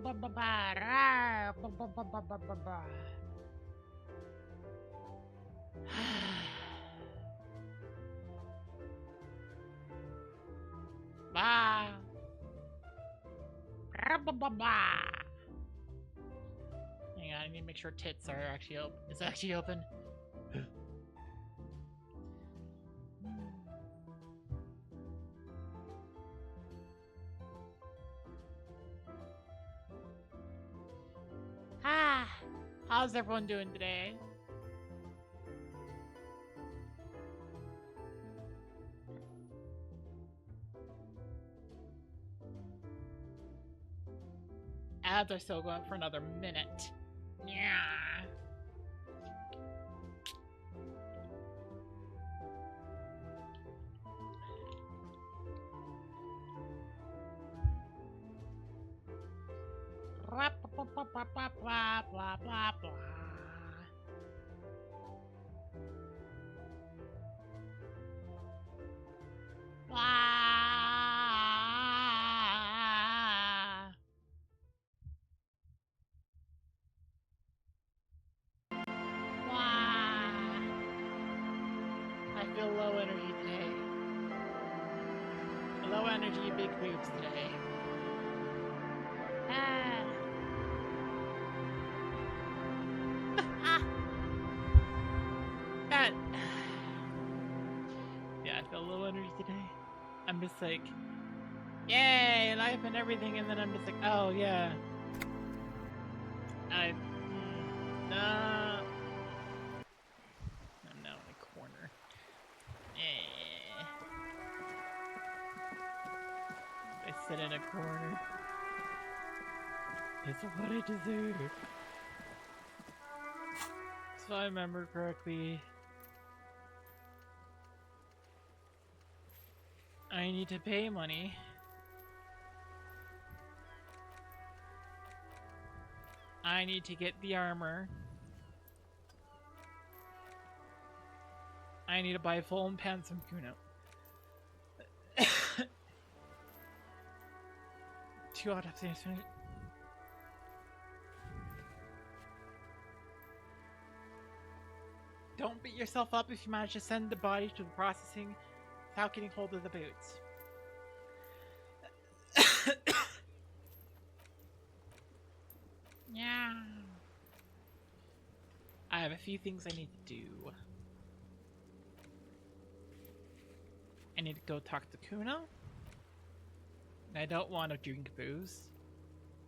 Hang on, I need to make sure tits are actually open. It's actually open. How's everyone doing today? Ads are still going for another minute. Yeah. Blah blah blah blah blah blah blah blah blah. I feel low energy today. Low energy, big boobs today. That. Yeah, I feel low energy today. I'm just like, yay, life and everything, and then I'm just like, oh yeah. I'm now in a corner. I sit in a corner. It's what I deserve. So I remember correctly, I need to pay money. I need to get the armor. I need to buy foam pants from Kuno. 2 out of 3. Don't beat yourself up if you manage to send the body to the processing without getting hold of the boots. Yeah. I have a few things I need to do. I need to go talk to Kuno. I don't want to drink booze.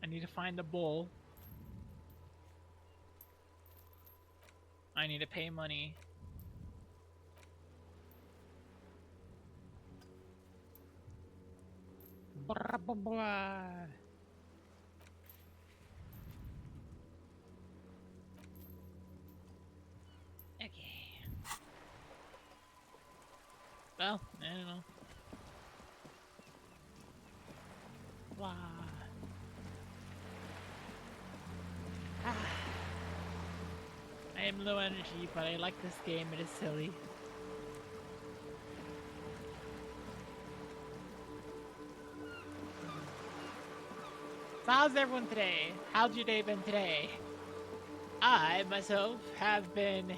I need to find a bowl. I need to pay money. Blah, blah, blah. Okay. Well, I don't know. Blah. I am low energy, but I like this game. It is silly. So how's everyone today? How's your day been today? I, myself, have been...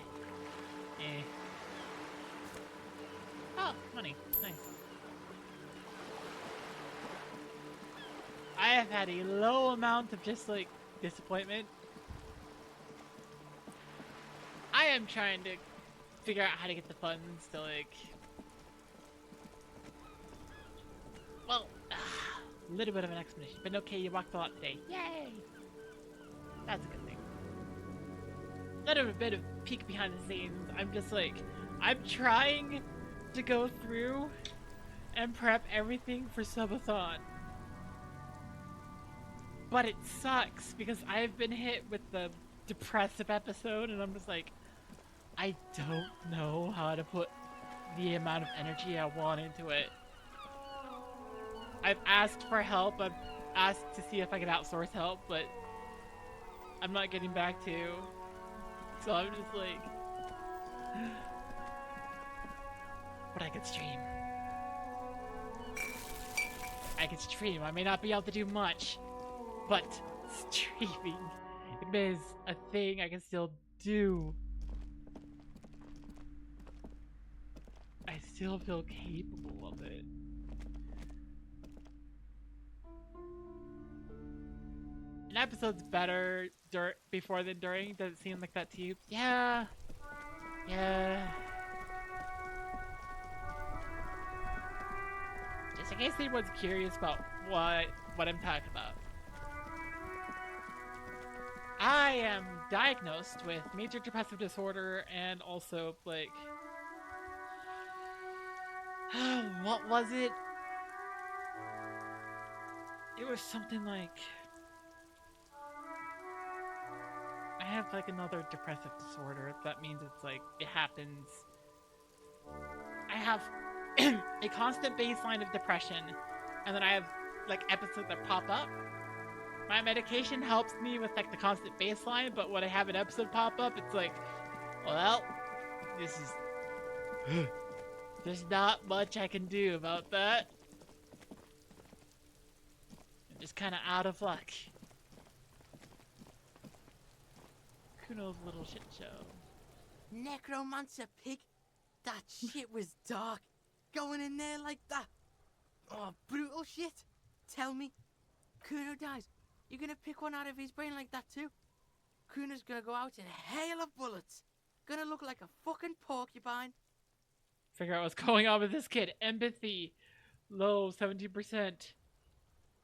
Oh, money. Nice. I have had a low amount of just, like, disappointment. I am trying to figure out how to get the funds to, like... Well, a little bit of an explanation. But okay, you walked a lot today. Yay! That's a good thing. A little bit of peek behind the scenes. I'm just like, I'm trying to go through and prep everything for subathon. But it sucks because I've been hit with the depressive episode and I'm just like, I don't know how to put the amount of energy I want into it. I've asked for help, I've asked to see if I can outsource help, but I'm not getting back to. So I'm just like, but I could stream. I may not be able to do much, but streaming. It is a thing I can still do. I still feel capable of it. An episode's better before than during. Does it seem like that to you? Yeah. Yeah. Just in case anyone's curious about what I'm talking about. I am diagnosed with major depressive disorder and also, like... what was it? It was something like... I have, like, another depressive disorder. That means it's, like, it happens... I have a constant baseline of depression, and then I have, like, episodes that pop up. My medication helps me with, like, the constant baseline, but when I have an episode pop up, it's like, well, this is... there's not much I can do about that. I'm just kind of out of luck. Kuno's little shit show. Necromancer pig? That shit was dark. Going in there like that. Oh, brutal shit. Tell me, Kuno dies. You're gonna pick one out of his brain like that too? Kuno's gonna go out in a hail of bullets. Gonna look like a fucking porcupine. Figure out what's going on with this kid. Empathy. Low, 17%.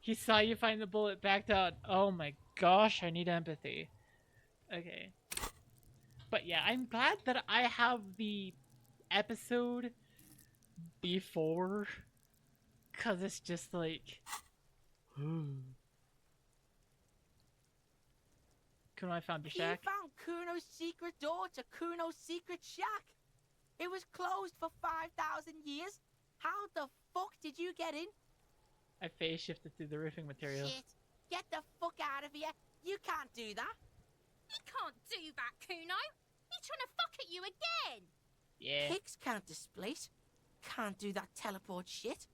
He saw you find the bullet, backed out. Oh my gosh, I need empathy. Okay. But yeah, I'm glad that I have the episode before. Cause it's just like... Kuno, I found your shack. He found Kuno's secret door to Kuno's secret shack. It was closed for 5,000 years. How the fuck did you get in? I phase shifted through the roofing material. Shit. Get the fuck out of here. You can't do that. He can't do that, Kuno. He's trying to fuck at you again. Yeah. Pigs can't displace. Can't do that teleport shit.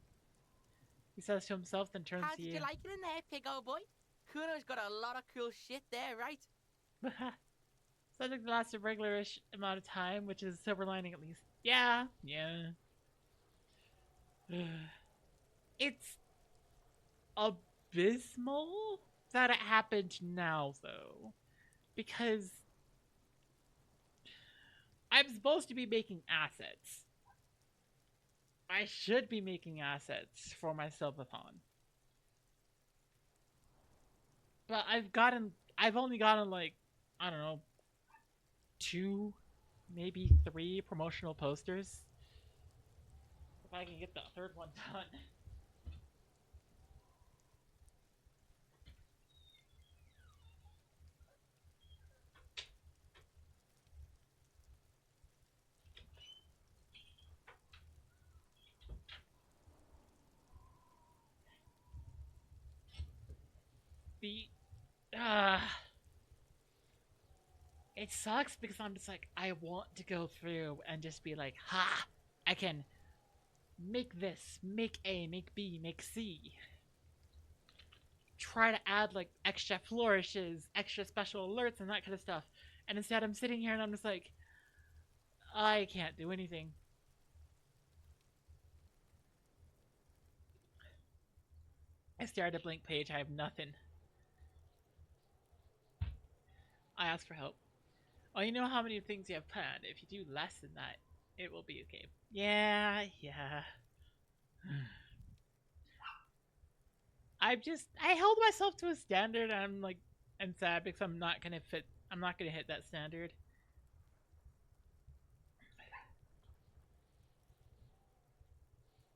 He says to himself, then turns How to did you. you like it in there, pig old boy? Kuno's got a lot of cool shit there, right? Subject to last a regular-ish amount of time, which is a silver lining at least. Yeah. Yeah. It's abysmal that it happened now, though. Because I'm supposed to be making assets. I should be making assets for my Silvathon. But I've only gotten, like, I don't know, 2, maybe 3 promotional posters. If I can get the third one done. It sucks because I'm just like, I want to go through and just be like, ha! I can make this, make A, make B, make C. Try to add like extra flourishes, extra special alerts and that kind of stuff. And instead I'm sitting here and I'm just like, I can't do anything. I stare at a blank page, I have nothing. I ask for help. Oh, you know how many things you have planned. If you do less than that, it will be okay. Yeah. I held myself to a standard and I'm sad because I'm not gonna hit that standard.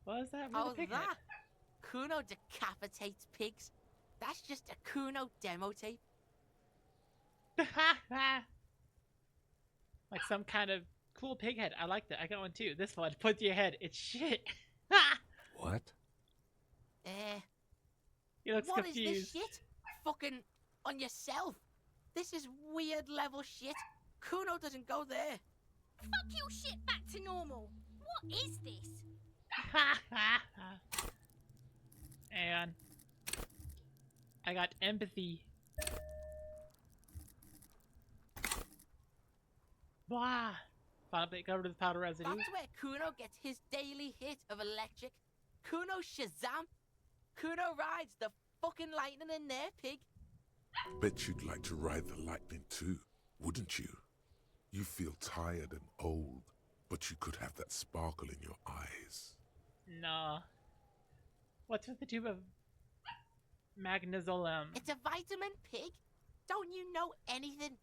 What is that? Oh, that? Kuno decapitates pigs. That's just a Kuno demo tape. Like some kind of cool pig head. I like that. I got one too. This one, put to your head. It's shit. What? He looks What confused. is this shit? Fucking on yourself. This is weird level shit. Kuno doesn't go there. Fuck your shit back to normal. What is this? And I got empathy. Blah. Final plate covered with powder residue. That's where Kuno gets his daily hit of electric. Kuno Shazam. Kuno rides the fucking lightning in there, pig. Bet you'd like to ride the lightning too, wouldn't you? You feel tired and old, but you could have that sparkle in your eyes. Nah. What's with the tube of magnesium? It's a vitamin, pig. Don't you know anything?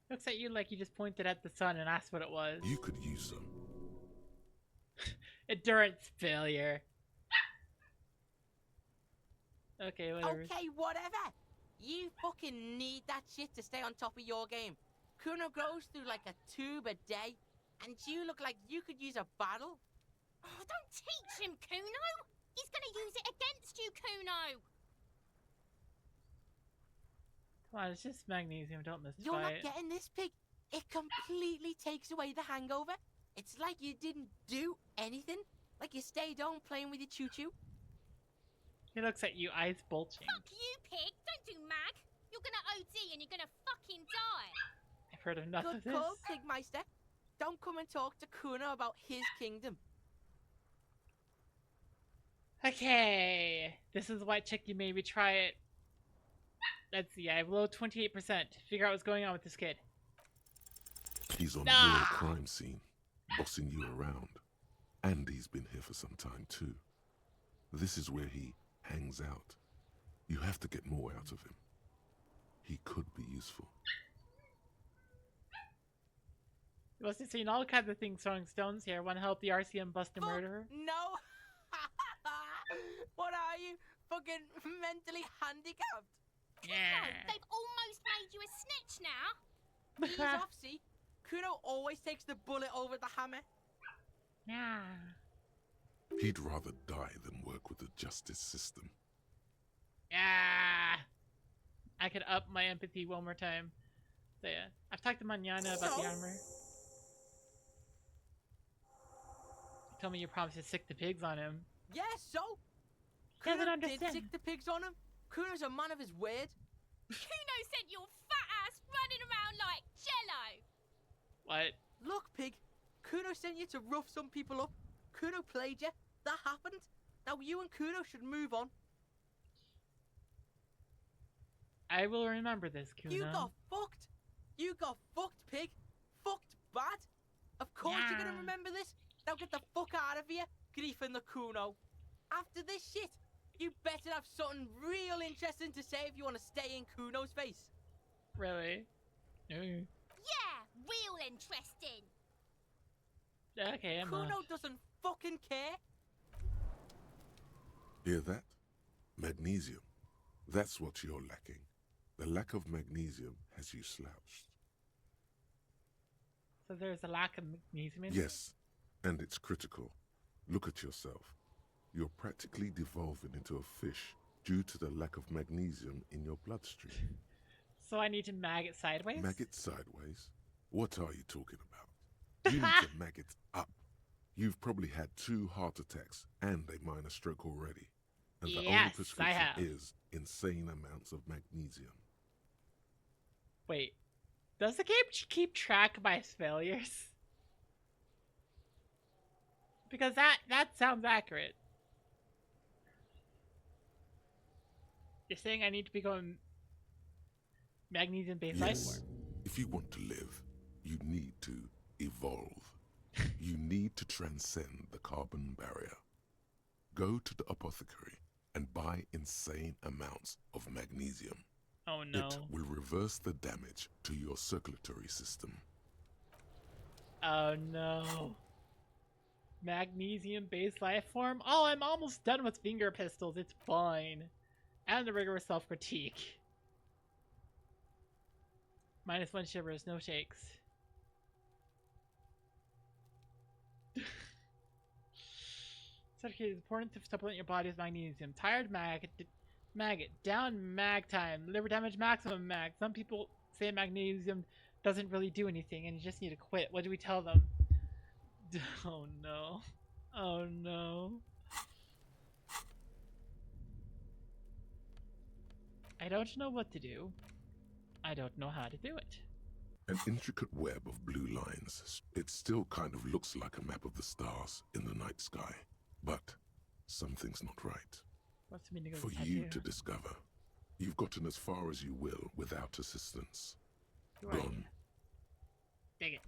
Looks at you like you just pointed at the sun and asked what it was. You could use some. Endurance failure. Okay, whatever. Okay, whatever. You fucking need that shit to stay on top of your game. Kuno goes through like a tube a day, and you look like you could use a battle. Oh, don't teach him, Kuno. He's gonna use it against you, Kuno. Come on, it's just magnesium. Don't mystify You're not it. getting this, pig. It completely takes away the hangover. It's like you didn't do anything. Like you stayed home playing with your choo-choo. He looks at you, eyes bulging. Fuck you, pig. Don't do mag. You're gonna OD and you're gonna fucking die. I've heard enough of Good this. call, Pigmeister. Don't come and talk to Kuno about his kingdom. Okay, this is why chick you made me try it. Let's see, I have low 28%. Figure out what's going on with this kid. He's on Nah. your crime scene, bossing you around. And he's been here for some time too. This is where he hangs out. You have to get more out of him. He could be useful. You must have seen all kinds of things throwing stones here. Want to help the RCM bust a murderer? No. What are you? Fucking mentally handicapped? Kuno, Yeah. they've almost made you a snitch now. Ease off, see? Kuno always takes the bullet over the hammer. Yeah. He'd rather die than work with the justice system. Yeah. I could up my empathy one more time. So yeah, I've talked to Manana about the armor. He told me you promised to sick the pigs on him. Yeah, so? He doesn't Kuno understand. did sick the pigs on him. Kuno's a man of his word. Kuno sent your fat ass running around like jello. What? Look, pig. Kuno sent you to rough some people up. Kuno played you. That happened. Now you and Kuno should move on. I will remember this, Kuno. You got fucked. You got fucked, pig. Fucked bad. Of course you're Yeah. gonna remember this. Now get the fuck out of here, Grief and the Kuno. After this shit, you better have something real interesting to say if you want to stay in Kuno's face. Really? No. Yeah, real interesting. Okay, I'm Kuno off. doesn't fucking care. Hear that? Magnesium. That's what you're lacking. The lack of magnesium has you slouched. So there's a lack of magnesium in here? Yes, and it's critical. Look at yourself. You're practically devolving into a fish due to the lack of magnesium in your bloodstream. So I need to mag it sideways? Maggot sideways? What are you talking about? You need to mag it up. You've probably had 2 heart attacks and a minor stroke already. And the only Yes, I prescription have. is insane amounts of magnesium. Wait. Does the game keep track of my failures? Because that sounds accurate. You're saying I need to become magnesium-based life Yes, form? if you want to live, you need to evolve. You need to transcend the carbon barrier. Go to the apothecary and buy insane amounts of magnesium. Oh no. It will reverse the damage to your circulatory system. Oh no. Magnesium-based life form? Oh, I'm almost done with finger pistols. It's fine. And the rigorous self-critique. -1 shivers, no shakes. Certificate is important to supplement your body with magnesium. Tired maggot. Down mag time. Liver damage maximum mag. Some people say magnesium doesn't really do anything and you just need to quit. What do we tell them? Oh no. Oh no. I don't know what to do. I don't know how to do it. An intricate web of blue lines. It still kind of looks like a map of the stars in the night sky. But something's not right. What's the meaning of For the you tattoo? to discover. You've gotten as far as you will without assistance. Right. Gone. Dang it.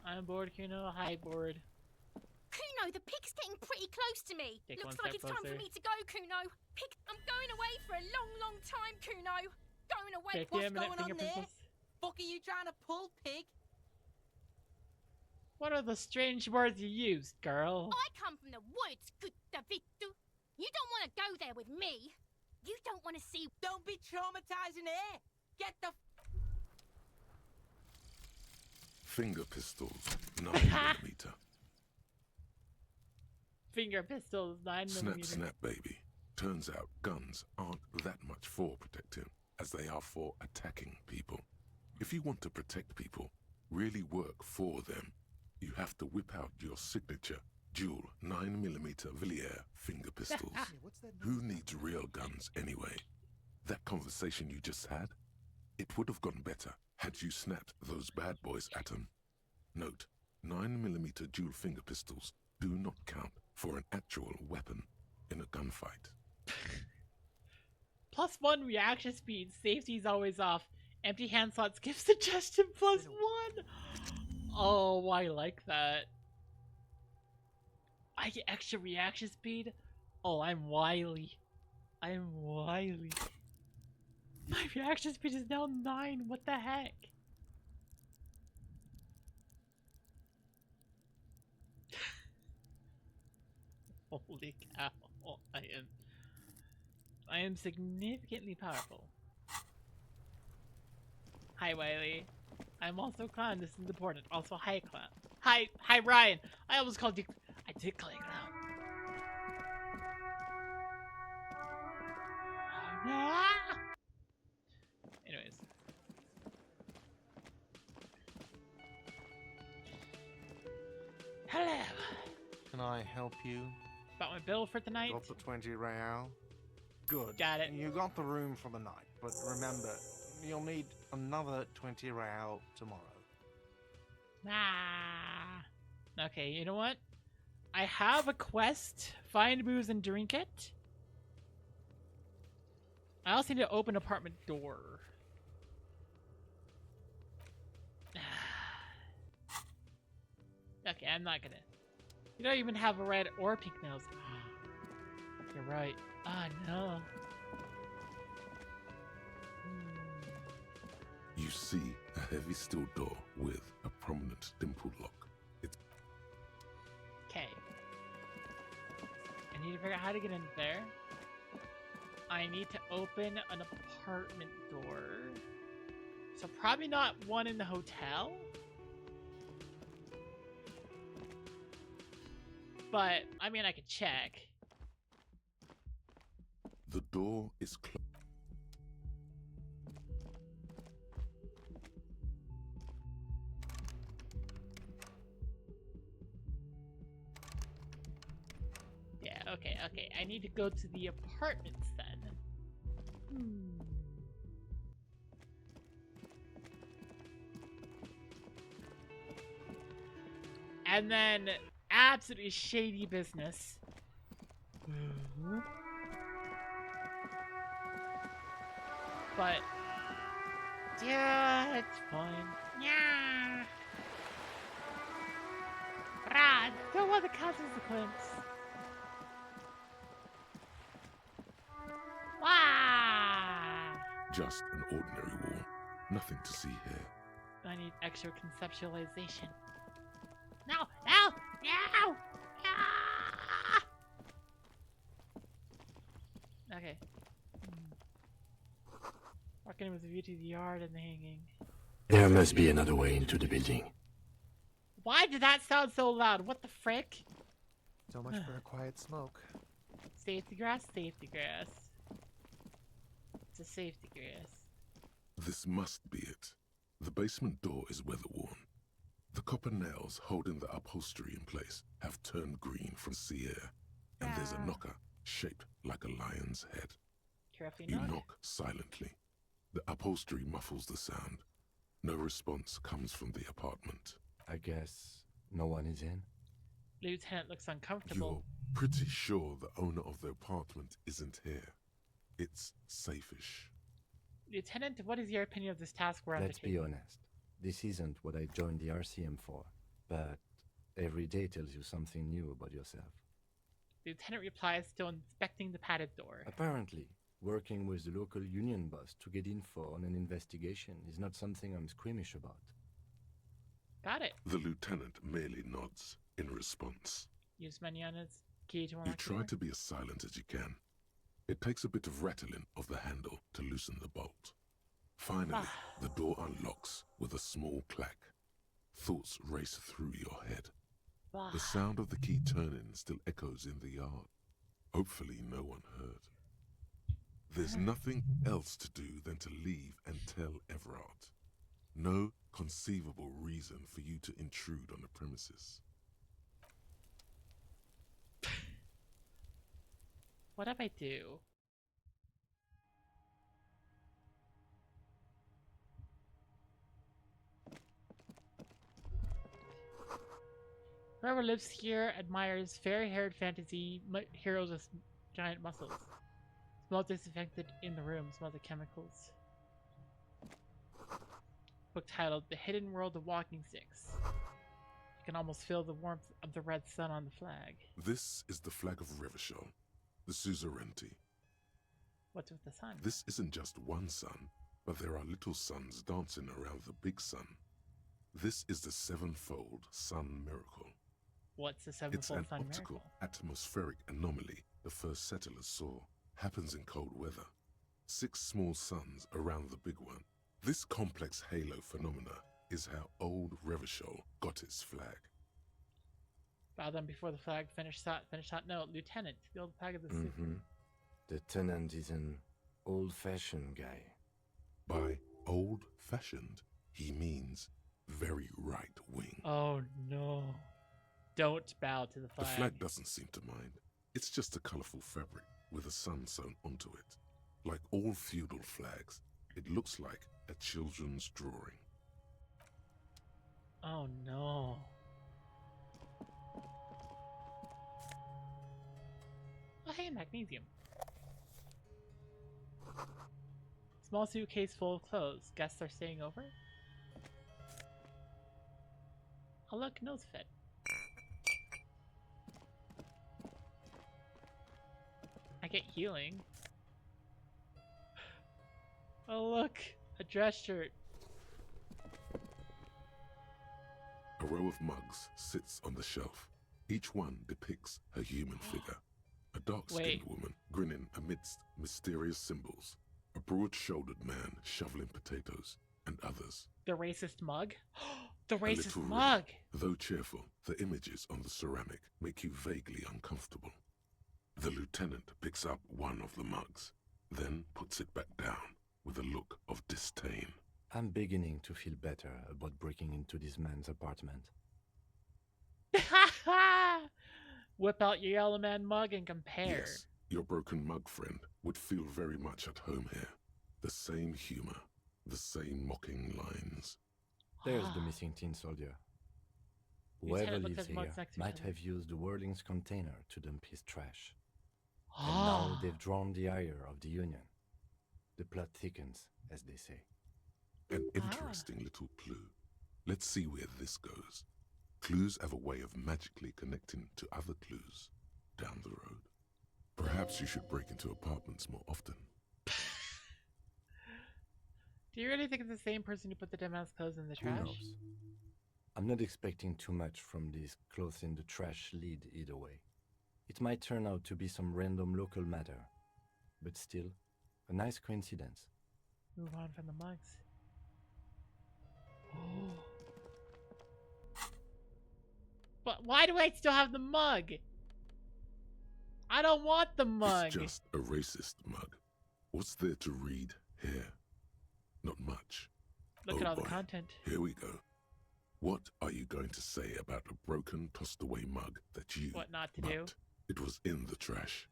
I'm bored, Kuno. Hi, bored. Kuno, the pig's getting pretty close to me. Take Looks one like step it's time closer. for me to go, Kuno. Pig, I'm going away for a long, long time, Kuno. Going away. 50 what's minute going on finger there? princess. Fuck are you trying to pull, pig? What are the strange words you used, girl? I come from the woods, good Davidu. You don't want to go there with me. You don't want to see. Don't be traumatizing here. Get the Finger pistols. 9mm. Finger pistols, 9mm. Snap, snap, baby. Turns out guns aren't that much for protecting as they are for attacking people. If you want to protect people, really work for them, you have to whip out your signature dual 9mm Villiers finger pistols. Who needs real guns anyway? That conversation you just had? It would have gone better had you snapped those bad boys at them. Note, 9mm dual finger pistols do not count for an actual weapon in a gunfight. +1 reaction speed. Safety's always off. Empty hand slots give suggestion +1. Oh, I like that. I get extra reaction speed. Oh, I'm wily. I'm wily. My reaction speed is now 9. What the heck? Holy cow. I am significantly powerful. Hi, Wiley. I'm also Clown. This is important. Also, hi, Clown. Hi, Ryan. I almost called you. I did call you Clown. Oh, no. Anyways. Hello. Can I help you? About my bill for tonight? Got the 20 real? Good. Got it. You got the room for the night, but remember, you'll need another 20 real tomorrow. Ah. Okay, you know what? I have a quest. Find booze and drink it. I also need to open apartment door. Okay, I'm not gonna. You don't even have a red or pink nose. You're right. Ah, no. You see a heavy steel door with a prominent dimple lock. It's Okay. I need to figure out how to get in there. I need to open an apartment door. So probably not one in the hotel. But, I mean, I could check. the door is closed. Yeah, okay. I need to go to the apartments then. And then absolutely shady business. But yeah, it's fine. Yeah. Rad, don't want the consequence. Wow. Just an ordinary wall. Nothing to see here. I need extra conceptualization. No! No! No! Ah! Okay. Walking with a view to the yard and the hanging. There must be another way into the building. Why did that sound so loud? What the frick? So much for a quiet smoke. Safety grass? Safety grass. It's a safety grass. This must be it. The basement door is weather-worn. The copper nails holding the upholstery in place have turned green from sea air, and there's a knocker shaped like a lion's head. Carefully You knock. knock silently. The upholstery muffles the sound. No response comes from the apartment. I guess no one is in. Lieutenant looks You're uncomfortable. pretty sure the owner of the apartment isn't here. It's safe-ish. Lieutenant, what is your opinion of this task we're Let's undertaking? be honest. This isn't what I joined the RCM for, but every day tells you something new about yourself. Lieutenant replies, still inspecting the padded door. Apparently, working with the local union boss to get info on an investigation is not something I'm squeamish about. Got it. The lieutenant merely nods in response. Use Manana's key to You unlock the try door. to be as silent as you can. It takes a bit of rattling of the handle to loosen the bolt. Finally, the door unlocks with a small clack. Thoughts race through your head. The sound of the key turning still echoes in the yard. Hopefully no one heard. There's nothing else to do than to leave and tell Everard. No conceivable reason for you to intrude on the premises. What if I do? Whoever lives here admires fair-haired fantasy heroes with giant muscles. Smell disinfected in the room. Smell the chemicals. Book titled The Hidden World of Walking Sticks. You can almost feel the warmth of the red sun on the flag. This is the flag of Revachol, the suzerainty. What's with the sun? This isn't just one sun, but there are little suns dancing around the big sun. This is the sevenfold sun miracle. What's the It's sevenfold an sun optical miracle? atmospheric anomaly the first settlers saw. Happens in cold weather. 6 small suns around the big one. This complex halo phenomena is how old Revachol got its flag. Bow down before the flag. Finish that note. Lieutenant, the old flag of the city. The tenant is an old-fashioned guy. By old-fashioned, he means very right-wing. Oh no. Don't bow to the The flag. flag doesn't seem to mind. It's just a colourful fabric with a sun sewn onto it. Like all feudal flags, it looks like a children's drawing. Oh no. Oh hey, magnesium. Small suitcase full of clothes. Guests are staying over? Oh look, nose fit. I get healing. Oh look, a dress shirt. A row of mugs sits on the shelf. Each one depicts a human figure. A dark-skinned Wait. woman grinning amidst mysterious symbols. A broad-shouldered man shoveling potatoes, and others. The racist mug? The A racist little mug! red. Though cheerful, the images on the ceramic make you vaguely uncomfortable. The lieutenant picks up one of the mugs, then puts it back down with a look of disdain. I'm beginning to feel better about breaking into this man's apartment. Whip out your Yellow Man mug and compare. Yes, your broken mug friend would feel very much at home here. The same humor, the same mocking lines. There's the missing tin soldier. Whoever Lieutenant looks lives at mugs here next to each might other. have used the Whirling's container to dump his trash. And now they've drawn the ire of the Union. The plot thickens, as they say. An interesting little clue. Let's see where this goes. Clues have a way of magically connecting to other clues down the road. Perhaps you should break into apartments more often. Do you really think it's the same person who put the dead man's clothes in the Who trash? knows? I'm not expecting too much from this clothes in the trash lead either way. It might turn out to be some random local matter, but still, a nice coincidence. Move on from the mugs. But why do I still have the mug? I don't want the mug. It's just a racist mug. What's there to read here? Not much. Look Oh at all the boy. content. Here we go. What are you going to say about a broken, tossed-away mug that you... What not to do? It was in the trash.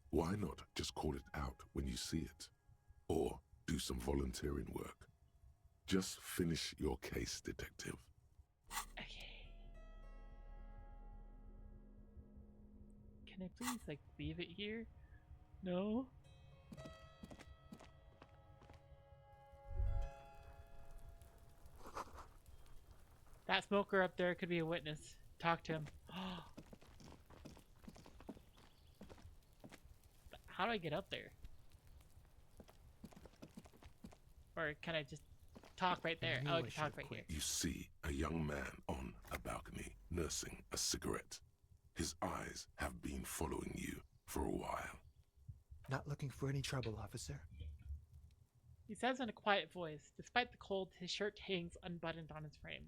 Why not just call it out when you see it? Or do some volunteering work. Just finish your case, detective. Okay. Can I please, like, leave it here? No? That smoker up there could be a witness. Talk to him. How do I get up there? Or can I just talk right there? knew Oh, I I can talk should've right here. quit. You see a young man on a balcony nursing a cigarette. His eyes have been following you for a while. Not looking for any trouble, officer. He says in a quiet voice. Despite the cold, his shirt hangs unbuttoned on his frame.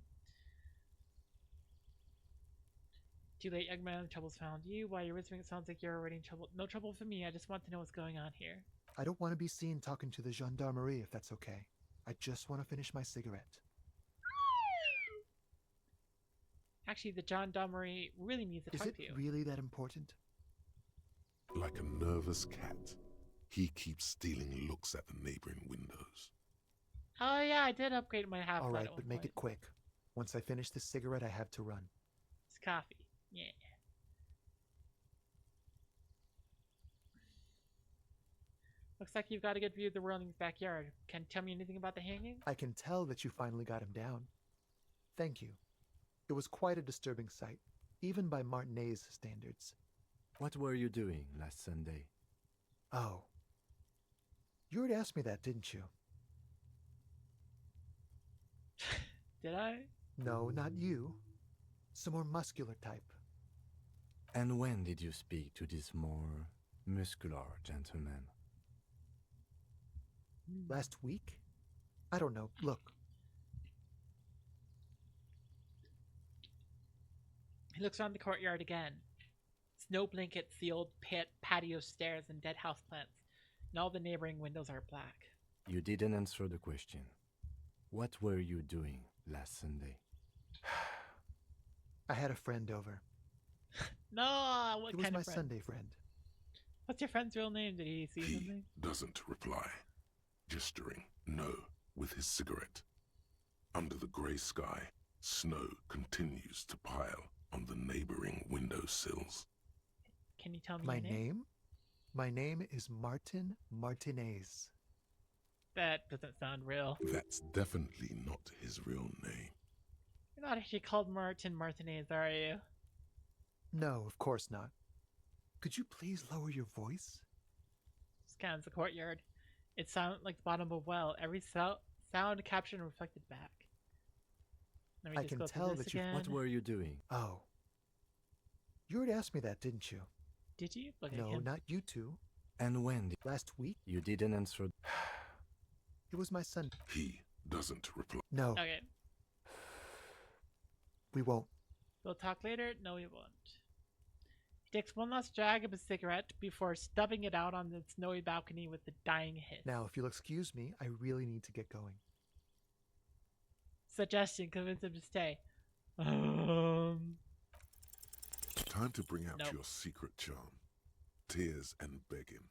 Too late, young man. Trouble's found you. While you're whispering, it sounds like you're already in trouble. No trouble for me. I just want to know what's going on here. I don't want to be seen talking to the gendarmerie if that's okay. I just want to finish my cigarette. Actually, the gendarmerie really needs to Is talk it to you. really that important? Like a nervous cat, he keeps stealing looks at the neighboring windows. Oh yeah, I did upgrade my half. All right, but make it quick. Once I finish this cigarette, I have to run. It's coffee. Yeah. Looks like you've got a good view of the Whirling's backyard. Can you tell me anything about the hanging? I can tell that you finally got him down. Thank you. It was quite a disturbing sight, even by Martinet's standards. What were you doing last Sunday? Oh. You already asked me that, didn't you? Did I? No, not you. Some more muscular type. And when did you speak to this more muscular gentleman? Last week? I don't know. Look. He looks around the courtyard again. Snow blankets, the old patio stairs, and dead houseplants. And all the neighboring windows are black. You didn't answer the question. What were you doing last Sunday? I had a friend over. No, what He was kind my of friend? Sunday friend. What's your friend's real name? Did he see He something? doesn't reply, gesturing no with his cigarette. Under the grey sky, snow continues to pile on the neighboring windowsills. Can you tell me My your name? name? My name is Martin Martinez. That doesn't sound real. That's definitely not his real name. You're not actually called Martin Martinez, are you? No, of course not. Could you please lower your voice? Scans the courtyard. It sounded like the bottom of a well. Every sound captured and reflected back. Let me I just can go through tell this that you've- again. What were you doing? Oh. You already asked me that, didn't you? Did you? Look at No, him. not you two. And when did Last week? you didn't answer? It was my son. He doesn't reply. No, Okay. we won't. We'll talk later? No, we won't. He takes one last drag of his cigarette before stubbing it out on the snowy balcony with a dying hiss. Now, if you'll excuse me, I really need to get going. Suggestion, convince him to stay. Time to bring out Nope. your secret charm. Tears and begging.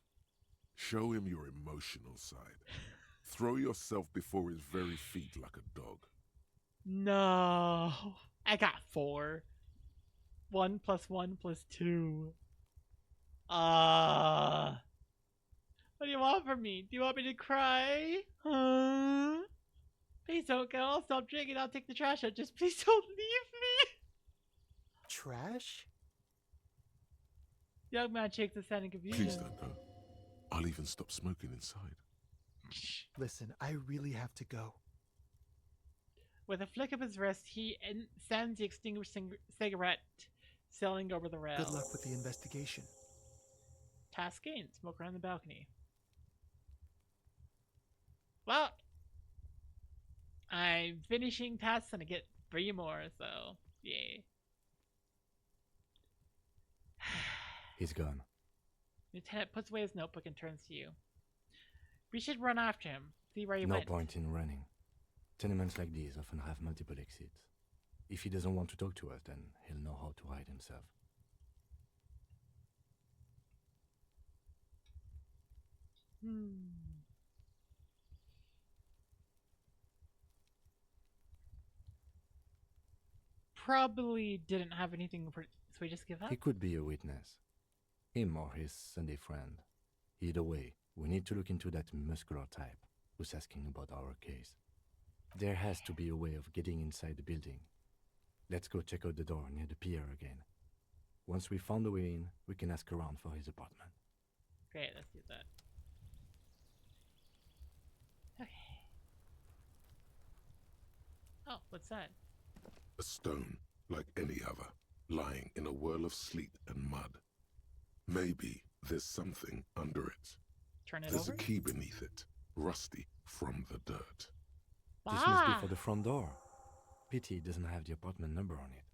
Show him your emotional side. Throw yourself before his very feet like a dog. No. I got 4. 1 + 1 + 2. What do you want from me? Do you want me to cry? Huh? Please don't go. I'll stop drinking. I'll take the trash out. Just please don't leave me. Trash? Young man shakes his head in Please confusion. don't go. I'll even stop smoking inside. Listen, I really have to go. With a flick of his wrist, he sends the extinguished cigarette sailing over the rail. Good luck with the investigation. Task gained. Smoke around the balcony. Well, I'm finishing tasks and I get 3 more, so yay. He's gone. Lieutenant puts away his notebook and turns to you. We should run after him. See where he No went. point in running. Tenements like these often have multiple exits. If he doesn't want to talk to us, then he'll know how to hide himself. Probably didn't have anything for. So we just give up? He could be a witness. Him or his Sunday friend. Either way, we need to look into that muscular type who's asking about our case. There has to be a way of getting inside the building. Let's go check out the door near the pier again. Once we found a way in, we can ask around for his apartment. Great, let's do that. Okay. Oh, what's that? A stone, like any other, lying in a whirl of sleet and mud. Maybe there's something under it. Turn it There's over? a key beneath it, rusty from the dirt. This must be for the front door. Pity it doesn't have the apartment number on it.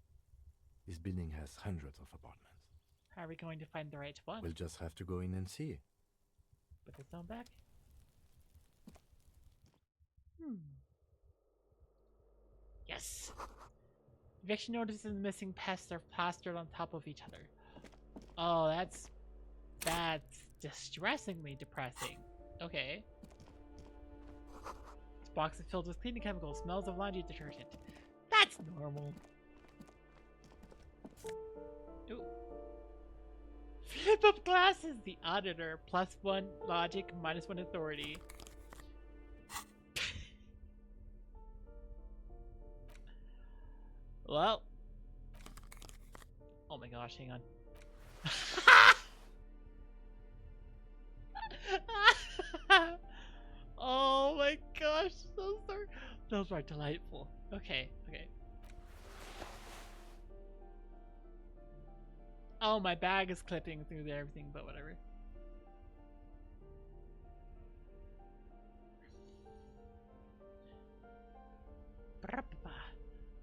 This building has hundreds of apartments. How are we going to find the right one? We'll just have to go in and see. Put this on back. Yes! Eviction notices and missing pests are plastered on top of each other. Oh, that's distressingly depressing. Okay. This box is filled with cleaning chemicals, smells of laundry detergent. That's normal. Ooh. Flip up glasses! The auditor. +1 logic, -1 authority. Well. Oh my gosh, hang on. Oh my gosh, those are delightful. Okay, okay. Oh, my bag is clipping through everything, but whatever.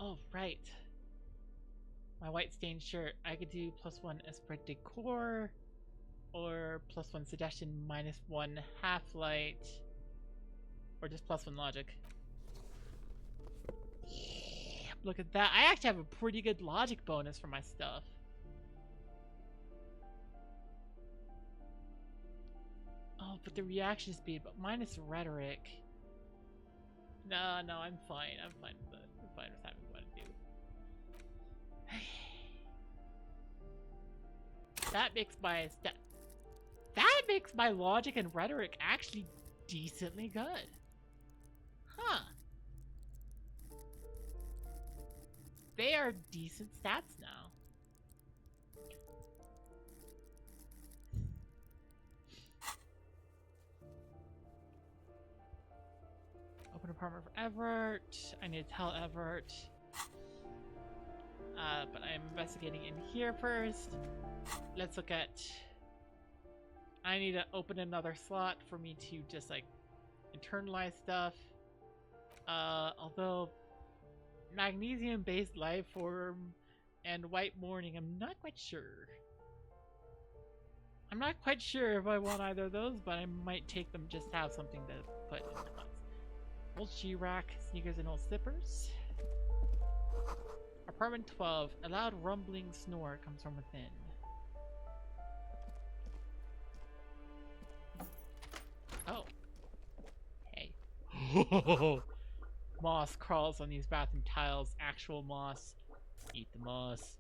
Oh, right. My white stained shirt. I could do +1 esprit de corps, or +1 suggestion, -1 half light, or just +1 logic. Yeah, look at that. I actually have a pretty good logic bonus for my stuff. Oh, but the reaction speed, but minus rhetoric. No, I'm fine. I'm fine with it. I'm fine with having what I do. That makes my logic and rhetoric actually decently good. Huh. They are decent stats now. Open apartment for Everett. I need to tell Everett. But I'm investigating in here first. Let's look at... I need to open another slot for me to just, like, internalize stuff. Although... Magnesium-based life form and white morning, I'm not quite sure. I'm not quite sure if I want either of those, but I might take them just to have something to put in the box. Old G-rack, sneakers and old slippers. Apartment 12. A loud rumbling snore comes from within. Oh. Hey. Moss crawls on these bathroom tiles. Actual moss. Eat the moss.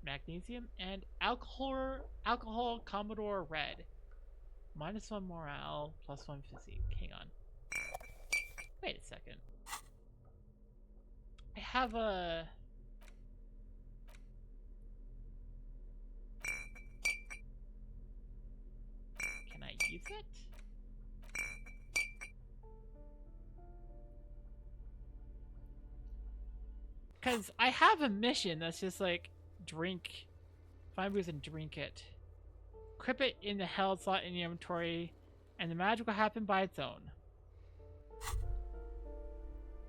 Magnesium and alcohol Commodore Red. -1 morale, +1 physique. Hang on. Wait a second. I have a... Can I use it? Because I have a mission that's just like, drink, find booze and drink it. Equip it in the held slot in the inventory, and the magic will happen by its own.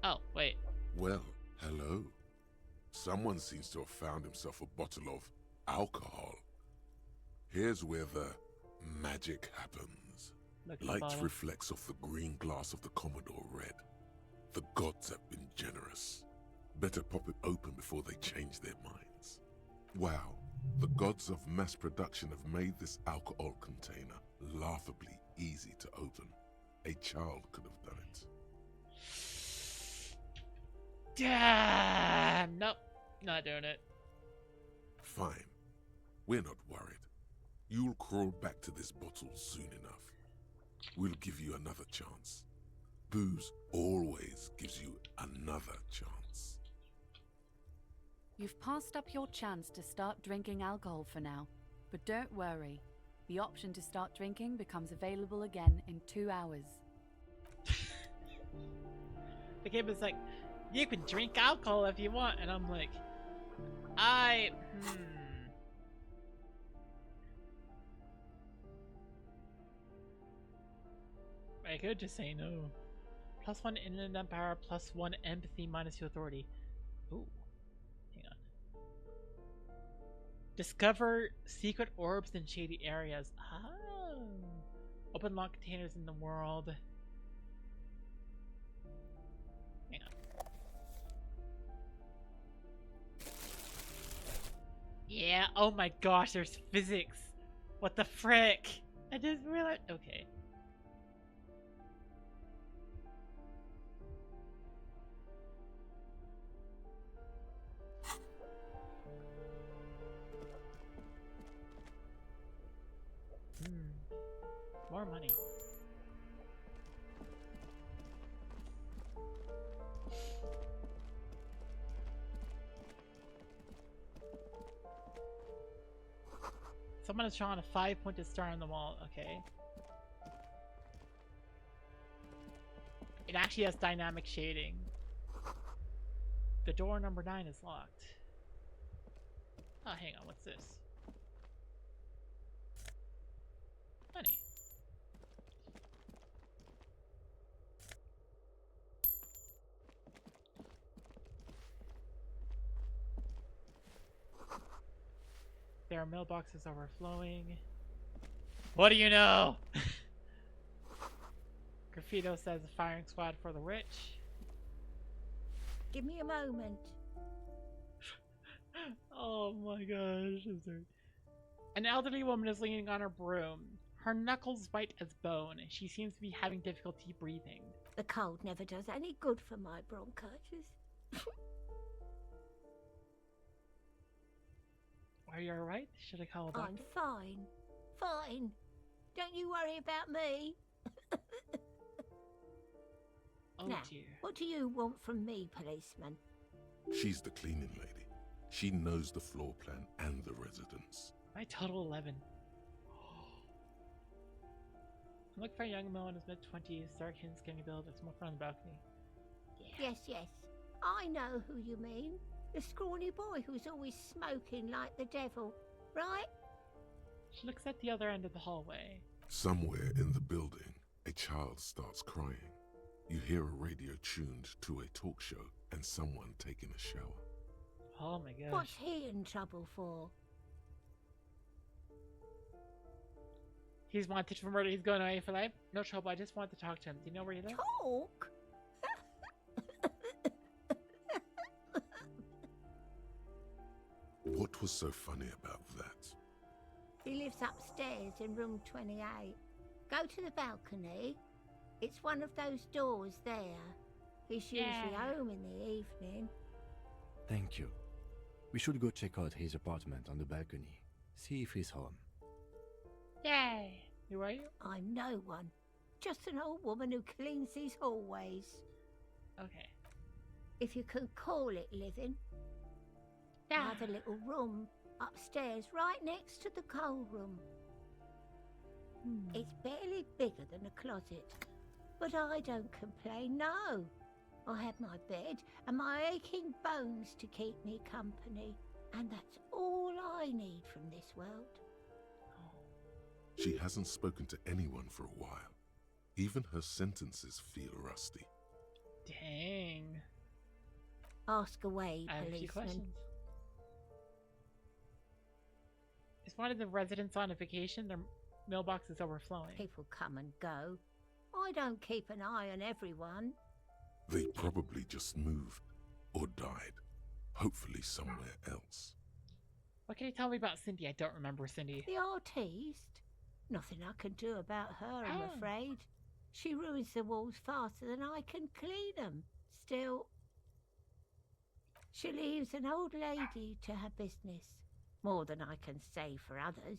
Oh, wait. Well, hello. Someone seems to have found himself a bottle of alcohol. Here's where the magic happens. Look at the Light bottle. reflects off the green glass of the Commodore Red. The gods have been generous. Better pop it open before they change their minds. Wow, the gods of mass production have made this alcohol container laughably easy to open. A child could have done it. Damn! Nope. Not doing it. Fine. We're not worried. You'll crawl back to this bottle soon enough. We'll give you another chance. Booze always gives you another chance. You've passed up your chance to start drinking alcohol for now, but don't worry. The option to start drinking becomes available again in 2 hours. The game is like, you can drink alcohol if you want, and I'm like, I could just say no. +1 internet power, +1 empathy, -2 authority. Ooh. Hang on. Discover secret orbs in shady areas. Oh. Open lock containers in the world. Hang on. Yeah, oh my gosh, there's physics. What the frick? I just realized. Okay. More money. Someone has drawn a 5-pointed star on the wall. Okay. It actually has dynamic shading. The door number 9 is locked. Oh, hang on. What's this? Money. There are mailboxes overflowing. What do you know? Graffito says a firing squad for the rich. Give me a moment. Oh my gosh, I'm sorry. An elderly woman is leaning on her broom. Her knuckles white as bone. She seems to be having difficulty breathing. The cold never does any good for my bronchitis. Are you alright? Should I call a doctor? I'm fine. Fine. Don't you worry about me. Oh now, dear. what do you want from me, policeman? She's the cleaning lady. She knows the floor plan and the residence. My total 11. I'm looking for a young man in his mid-20s, dark hair, skinny build, with smoke on the balcony. Yeah. Yes. I know who you mean. The scrawny boy who's always smoking like the devil, right? She looks at the other end of the hallway. Somewhere in the building, a child starts crying. You hear a radio tuned to a talk show and someone taking a shower. Oh my gosh. What's he in trouble for? He's wanted for murder. He's going away for life. No trouble. I just want to talk to him. Do you know where he lives? Talk? What was so funny about that? He lives upstairs in room 28. Go to the balcony. It's one of those doors there. He's usually Yeah. home in the evening. Thank you. We should go check out his apartment on the balcony. See if he's home. Yay! Who are you? I'm no one. Just an old woman who cleans these hallways. Okay. If you can call it living. I have a little room upstairs right next to the coal room. It's barely bigger than a closet. But I don't complain, no. I have my bed and my aching bones to keep me company. And that's all I need from this world. She hasn't spoken to anyone for a while. Even her sentences feel rusty. Dang. Ask away, I have a few policeman. questions. Is one of the residents on a vacation? Their mailbox is overflowing. People come and go. I don't keep an eye on everyone. They probably just moved. or died, hopefully somewhere else. What can you tell me about Cindy? I don't remember Cindy. The artiste? Nothing I can do about her, I'm Oh. afraid. She ruins the walls faster than I can clean them. Still, she leaves an old lady to her business. More than I can say for others.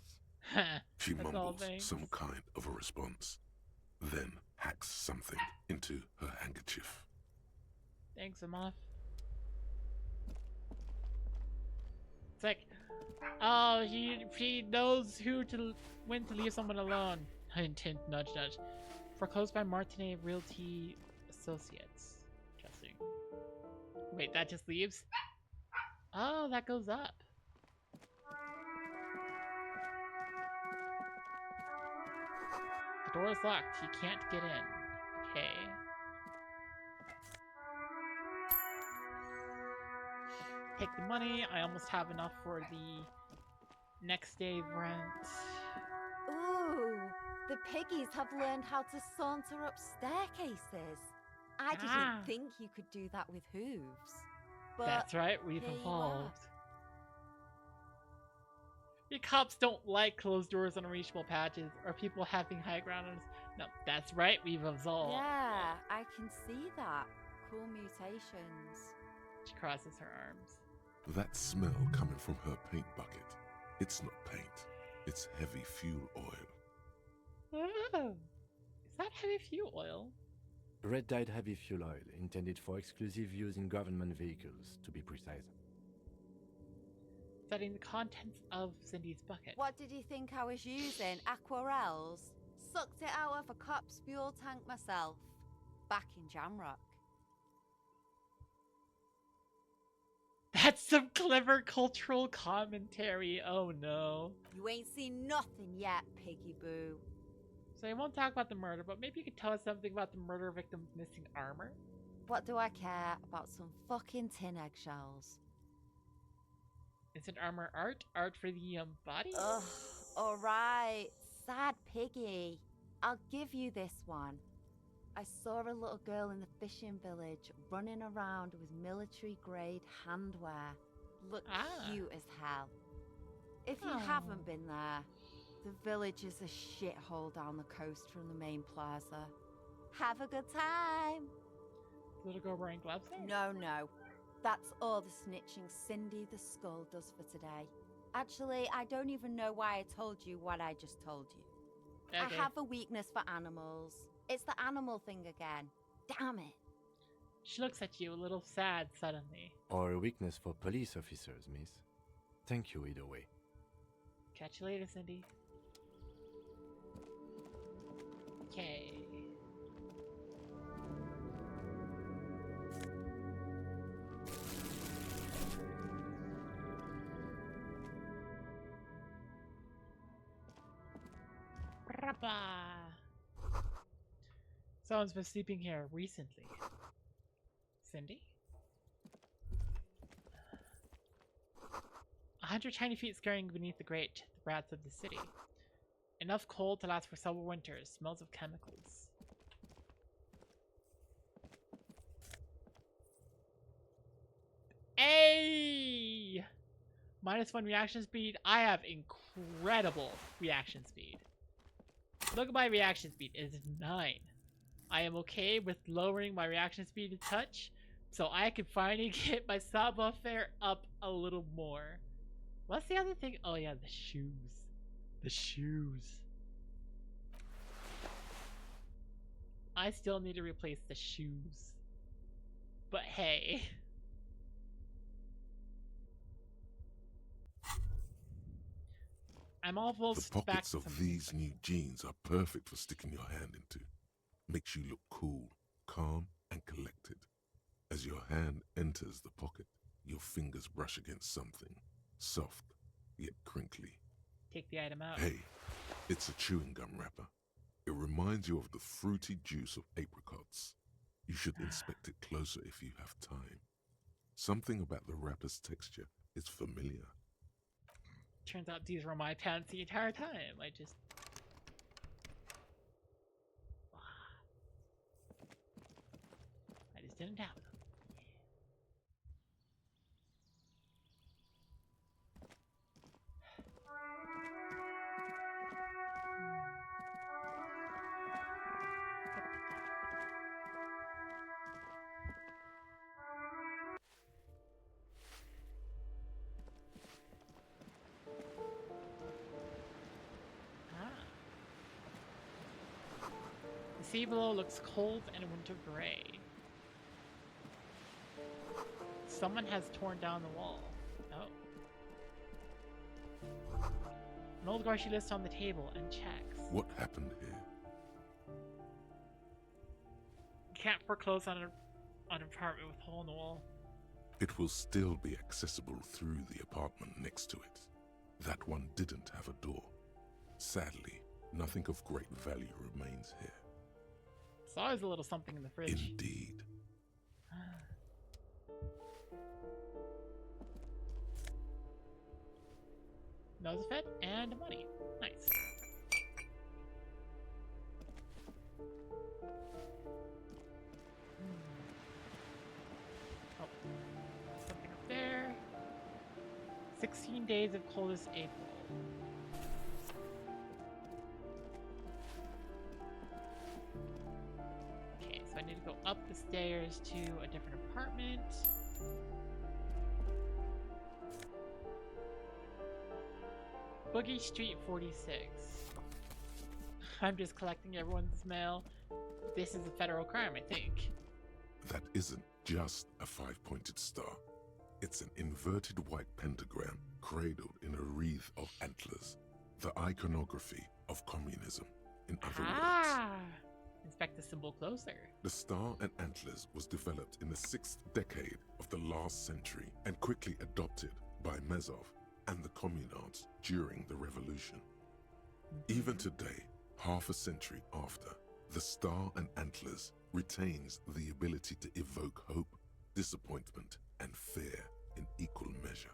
She That's all mumbles thanks. some kind of a response, then hacks something into her handkerchief. Thanks, Emma. It's like, oh, he knows when to leave someone alone. Hint, hint, nudge, nudge. Foreclosed by Martinet Realty Associates. Interesting. Wait, that just leaves? Oh, that goes up. The door is locked. You can't get in. Okay. Take the money. I almost have enough for the next day's rent. Ooh, the piggies have learned how to saunter up staircases. I didn't think you could do that with hooves. But that's right, we've here you evolved. The cops don't like closed doors on unreachable patches or people having high ground on us. No, that's right, we've evolved. Yeah, I can see that. Cool mutations. She crosses her arms. That smell coming from her paint bucket, it's not paint, it's heavy fuel oil. Oh, is that heavy fuel oil? Red dyed heavy fuel oil, intended for exclusive use in government vehicles, to be precise. Studying the contents of Cindy's bucket. What did you think I was using? Aquarels? Sucked it out of a cop's fuel tank myself. Back in Jamrock. That's some clever cultural commentary. Oh no. You ain't seen nothing yet, Piggy Boo. So I won't talk about the murder, but maybe you could tell us something about the murder victim's missing armor? What do I care about some fucking tin eggshells? Isn't armor art? Art for the body? Ugh, alright. Sad Piggy. I'll give you this one. I saw a little girl in the fishing village running around with military-grade handwear. Looked cute as hell. If you haven't been there, the village is a shithole down the coast from the main plaza. Have a good time! Little girl wearing gloves there? No. That's all the snitching Cindy the Skull does for today. Actually, I don't even know why I told you what I just told you. Okay. I have a weakness for animals. It's the animal thing again. Damn it. She looks at you a little sad suddenly. Or a weakness for police officers, miss. Thank you either way. Catch you later, Cindy. Okay. Someone's been sleeping here recently. Cindy? 100 tiny feet scurrying beneath the grate, the rats of the city. Enough coal to last for several winters. Smells of chemicals. Hey! -1 reaction speed. I have incredible reaction speed. Look at my reaction speed. It is 9. I am okay with lowering my reaction speed a touch, so I can finally get my savoir-faire up a little more. What's the other thing? Oh yeah, the shoes. The shoes. I still need to replace the shoes. But hey. I'm almost The back pockets to of something these different. new jeans are perfect for sticking your hand into. Makes you look cool, calm, and collected. As your hand enters the pocket, your fingers brush against something soft yet crinkly. Take the item out. Hey, it's a chewing gum wrapper. It reminds you of the fruity juice of apricots. You should inspect it closer if you have time. Something about the wrapper's texture is familiar. Turns out these were my pants the entire time. I just didn't have them. sea below looks cold and winter gray. Someone has torn down the wall. Oh. An old grocery list on the table and checks. What happened here? You can't foreclose on an apartment with a hole in the wall. It will still be accessible through the apartment next to it. That one didn't have a door. Sadly, nothing of great value remains here. There's always a little something in the fridge. Indeed. Nose fed and money. Nice. Oh, something up there. 16 days of coldest April. Okay, so I need to go up the stairs to a different apartment. Boogie Street 46. I'm just collecting everyone's mail. This is a federal crime, I think. That isn't just a five-pointed star. It's an inverted white pentagram cradled in a wreath of antlers. The iconography of communism, in other words. Inspect the symbol closer. The star and antlers was developed in the 6th decade of the last century and quickly adopted by Mezov and the communards during the revolution. Even today, half a century after, the star and antlers retains the ability to evoke hope, disappointment, and fear in equal measure.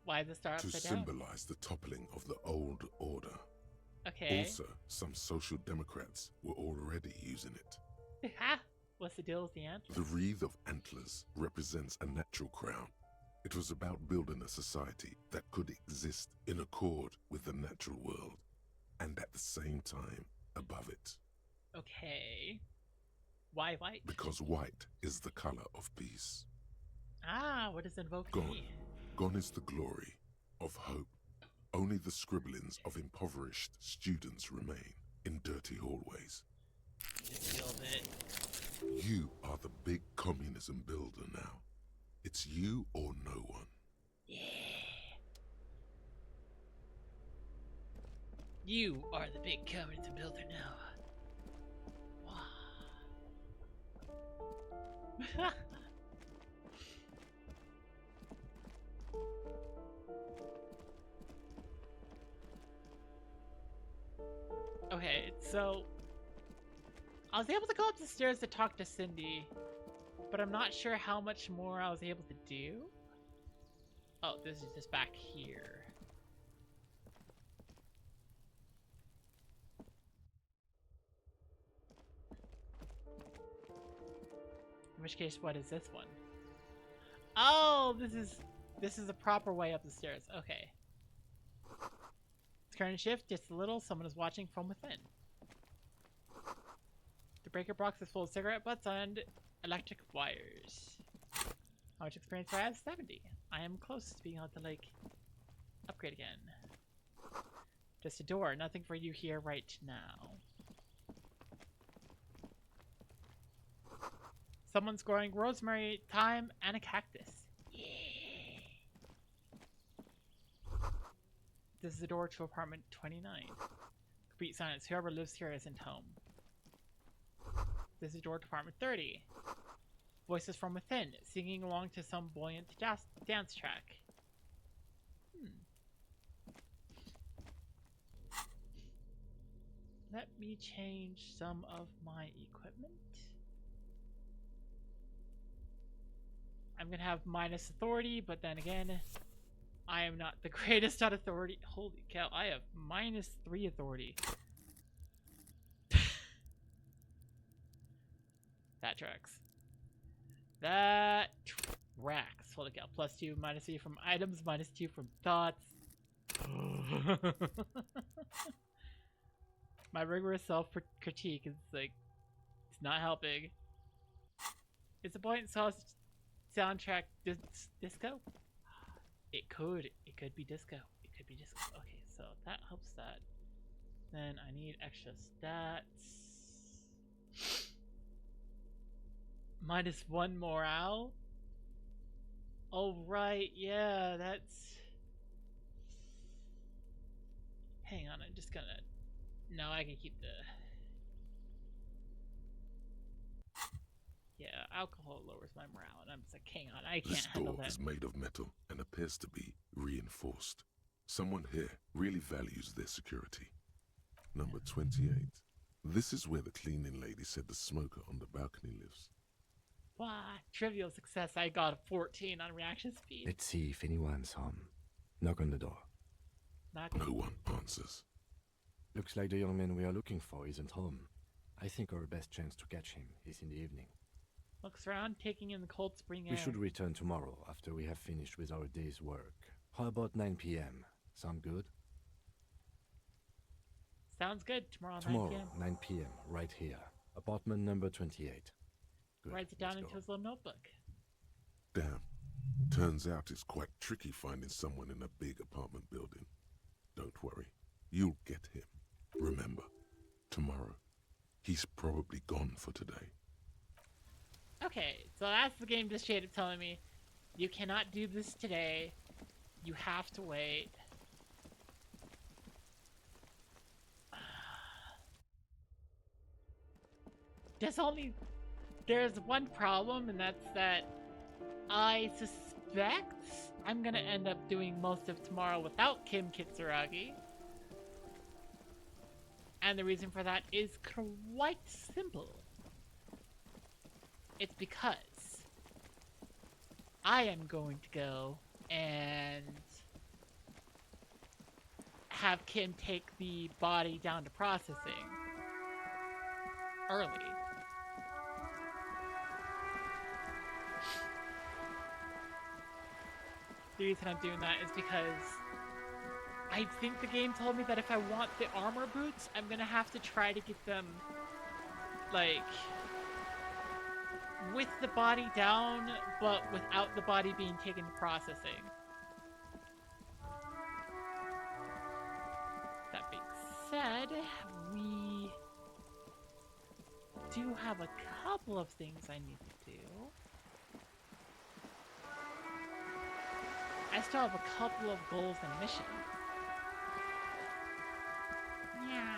Why is the star To upside down? symbolize the toppling of the old order. Okay. Also, some social democrats were already using it. Ha! What's the deal with the ant? The wreath of antlers represents a natural crown. It was about building a society that could exist in accord with the natural world, and at the same time above it. Okay. Why white? Because white is the color of peace. Ah, what does invoke Gone. mean? Gone is the glory of hope. Only the scribblings of impoverished students remain in dirty hallways. Just feel it. You are the big communism builder now. It's you or no one. Yeah. You are the big communism builder now. Wow. Okay, so I was able to go up the stairs to talk to Cindy, but I'm not sure how much more I was able to do. Oh, this is just back here. In which case, what is this one? Oh, this is a proper way up the stairs. Okay. It's current shift, just a little. Someone is watching from within. The breaker box is full of cigarette butts and electric wires. How much experience do I have? 70. I am close to being able to, like, upgrade again. Just a door. Nothing for you here right now. Someone's growing rosemary, thyme, and a cactus. Yeah. This is the door to apartment 29. Complete silence. Whoever lives here isn't home. This is the door to apartment 30. Voices from within, singing along to some buoyant dance track. Let me change some of my equipment. I'm gonna have minus authority, but then again, I am not the greatest at authority. Holy cow, I have minus 3 authority. That tracks. That tracks. Holy cow. Plus 2, minus 3 from items, minus 2 from thoughts. My rigorous self-critique is like, it's not helping. Is the point soundtrack disco? It could be disco. It could be disco. Okay, so that helps that. Then I need extra stats. -1 morale? Oh, right, yeah, that's... Hang on, I'm just gonna... No, I can keep the... Yeah, alcohol lowers my morale, and I'm just like, hang on, I can't This handle door that. is made of metal and appears to be reinforced. Someone here really values their security. Number 28. This is where the cleaning lady said the smoker on the balcony lives. Wow, trivial success. I got a 14 on reaction speed. Let's see if anyone's home. Knock on the door. No one answers. Looks like the young man we are looking for isn't home. I think our best chance to catch him is in the evening. Looks around, taking in the cold spring air. We should return tomorrow after we have finished with our day's work. How about 9 p.m.? Sound good? Sounds good. Tomorrow, 9 Tomorrow, p.m. 9 p.m., right here. Apartment number 28. Good, Writes it down let's into go. his little notebook. Damn. Turns out it's quite tricky finding someone in a big apartment building. Don't worry. You'll get him. Remember, tomorrow. He's probably gone for today. Okay, so that's the game just straight up telling me. You cannot do this today. You have to wait. There's one problem, and that's that I suspect I'm gonna end up doing most of tomorrow without Kim Kitsuragi. And the reason for that is quite simple. It's because I am going to go and have Kim take the body down to processing early. The reason I'm doing that is because I think the game told me that if I want the armor boots, I'm gonna have to try to get them, like, with the body down, but without the body being taken to processing. That being said, we do have a couple of things I need to do. I still have a couple of goals and missions. Yeah.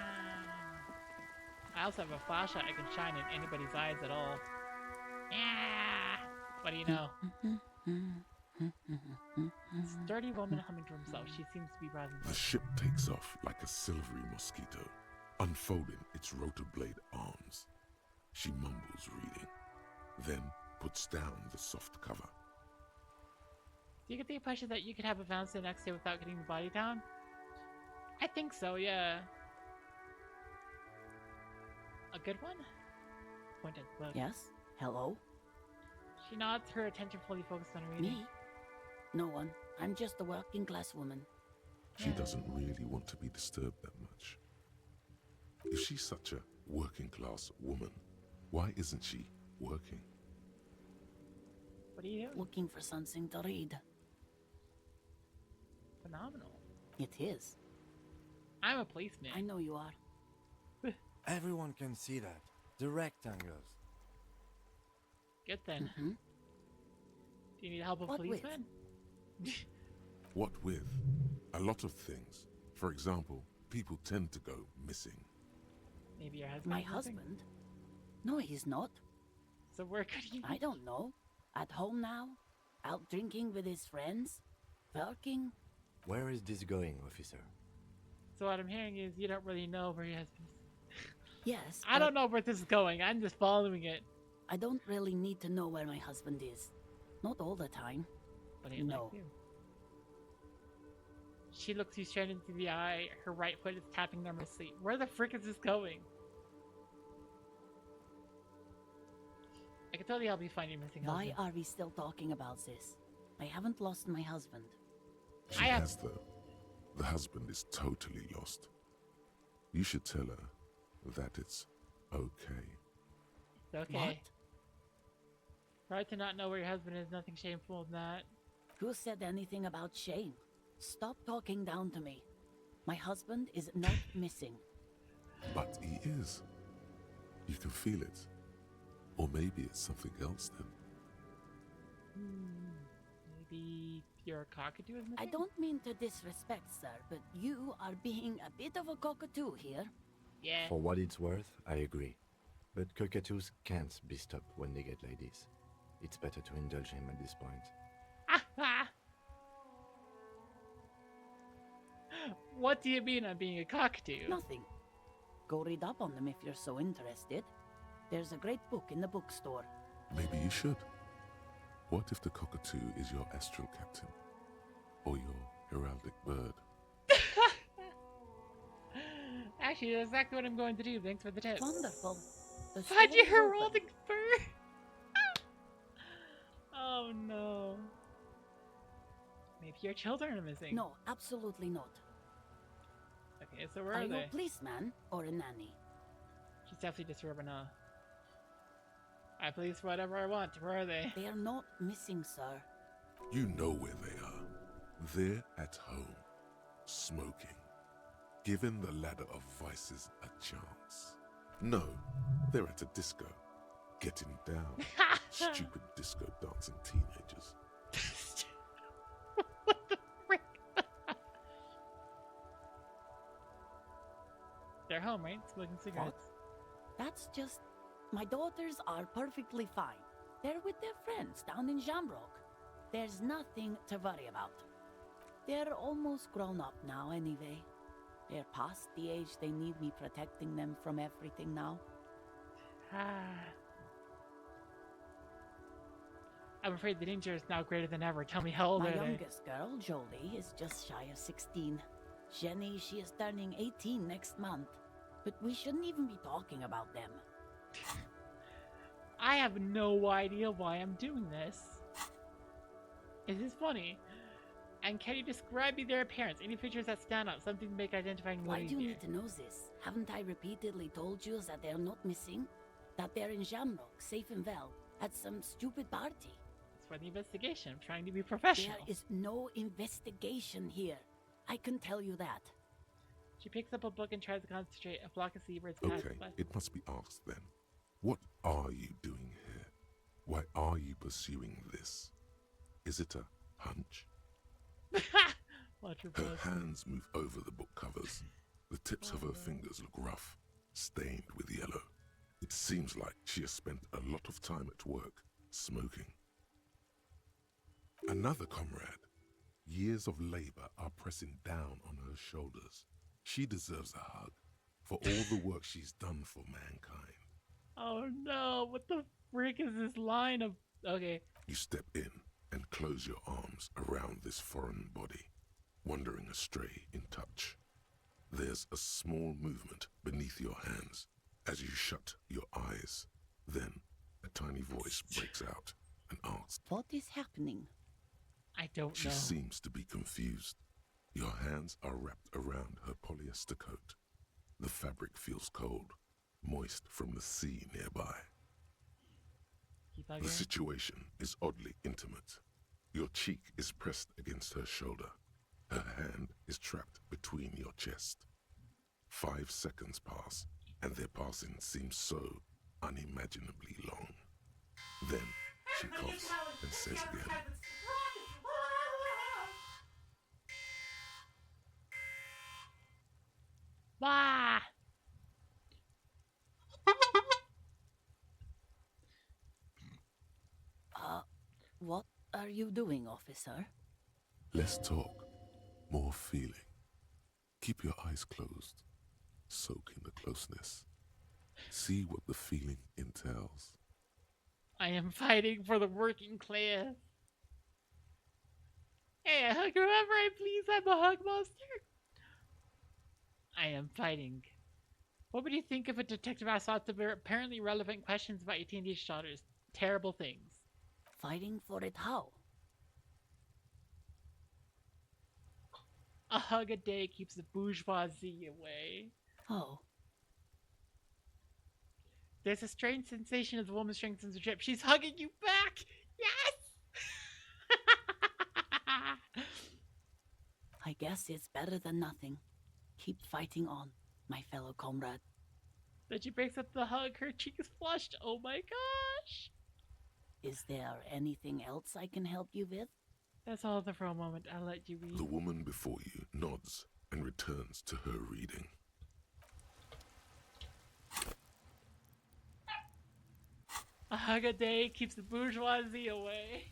I also have a flashlight I can shine in anybody's eyes at all. Yeah. What do you know? Sturdy woman humming to himself. She seems to be rising. The ship takes off like a silvery mosquito, unfolding its rotor blade arms. She mumbles reading, then puts down the soft cover. Do you get the impression that you could have a bounce the next day without getting the body down? I think so, yeah. A good one? Point at the book. Yes? Hello? She nods, her attention fully focused on reading. Me? No one. I'm just a working class woman. She doesn't really want to be disturbed that much. If she's such a working class woman, why isn't she working? What are you doing? Looking for something to read. Phenomenal. It is. I'm a policeman. I know you are. Everyone can see that. The rectangles. Good then. Mm-hmm. Do you need help with What with? policeman? What with? A lot of things. For example, people tend to go missing. Maybe your husband. My is missing? husband? No, he's not. So where could he be? I don't know. At home now? Out drinking with his friends? Working? Where is this going, officer? So what I'm hearing is you don't really know where your husband is. Yes. I but don't know where this is going. I'm just following it. I don't really need to know where my husband is. Not all the time. But he No. likes you. She looks you straight into the eye. Her right foot is tapping nervously. Where the frick is this going? I can tell you I'll be finding missing Why husband. are we still talking about this? I haven't lost my husband. She I have- has though. The husband is totally lost. You should tell her that it's okay. It's okay. Right to not know where your husband is, nothing shameful in that. Who said anything about shame? Stop talking down to me. My husband is not missing. But he is. You can feel it. Or maybe it's something else then. Maybe your cockatoo is missing? I don't mean to disrespect, sir, but you are being a bit of a cockatoo here. Yeah. For what it's worth, I agree. But cockatoos can't be stopped when they get like this. It's better to indulge him at this point. What do you mean I'm being a cockatoo? Nothing. Go read up on them if you're so interested. There's a great book in the bookstore. Maybe you should. What if the cockatoo is your astral captain? Or your heraldic bird? Actually, that's exactly what I'm going to do. Thanks for the tip. Wonderful. The Find store your is open. heraldic bird! Oh no. Maybe your children are missing. No, absolutely not. Okay, so where Are are you they? a policeman or a nanny? She's definitely just Urbana. I police whatever I want. Where are they? They are not missing, sir. You know where they are. They're at home, smoking, giving the ladder of vices a chance. No, they're at a disco, getting down. Stupid disco dancing teenagers. What the frick? They're home, right? Smoking cigarettes. That's just... My daughters are perfectly fine. They're with their friends down in Shamrock. There's nothing to worry about. They're almost grown up now anyway. They're past the age they need me protecting them from everything now. I'm afraid the danger is now greater than ever. Tell me, how old My are they? youngest girl, Jolie, is just shy of 16. Jenny, she is turning 18 next month. But we shouldn't even be talking about them. I have no idea why I'm doing this. It is funny. And can you describe me their appearance? Any features that stand out? Something to make identifying more Why do you easier. need to know this? Haven't I repeatedly told you that they're not missing? That they're in Shamrock, safe and well, at some stupid party? It's for the investigation. I'm trying to be professional. There is no investigation here. I can tell you that. She picks up a book and tries to concentrate. A flock of seabirds pass Okay, by. it must be asked then. What are you doing here? Why are you pursuing this? Is it a hunch? Watch her Her buzz. hands move over the book covers. The tips of her fingers look rough, stained with yellow. It seems like she has spent a lot of time at work, smoking. Another comrade. Years of labor are pressing down on her shoulders. She deserves a hug for all the work she's done for mankind. Oh no, what the frick is this line of... Okay. You step in and close your arms around this foreign body, wandering astray in touch. There's a small movement beneath your hands as you shut your eyes. Then a tiny voice breaks out and asks, What is happening? I don't She know. seems to be confused. Your hands are wrapped around her polyester coat. The fabric feels cold, moist from the sea nearby. Keep The bugging. situation is oddly intimate. Your cheek is pressed against her shoulder. Her hand is trapped between your chest. 5 seconds pass, and their passing seems so unimaginably long. Then she coughs and says again, Wah! What are you doing, officer? less talk, more feeling. Keep your eyes closed. Soak in the closeness. See what the feeling entails. I am fighting for the working class. Hey, I hug whoever I please. I'm a hug monster. I am fighting. What would you think if a detective asked lots of apparently relevant questions about your teenage daughter's terrible things? Fighting for it how? A hug a day keeps the bourgeoisie away. Oh, There's a strange sensation as the woman strengthens her grip. She's hugging you back! Yes! I guess it's better than nothing. Keep fighting on, my fellow comrade. Then she breaks up the hug, her cheek is flushed. Oh my gosh! Is there anything else I can help you with? That's all for a moment. I'll let you read. The woman before you nods and returns to her reading. A hug a day keeps the bourgeoisie away.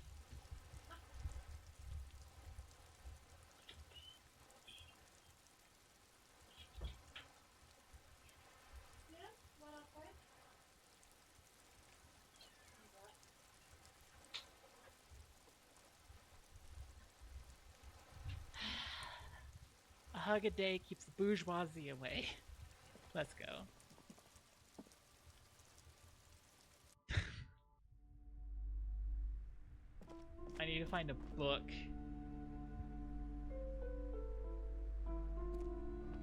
A hug a day keeps the bourgeoisie away. Let's go. I need to find a book.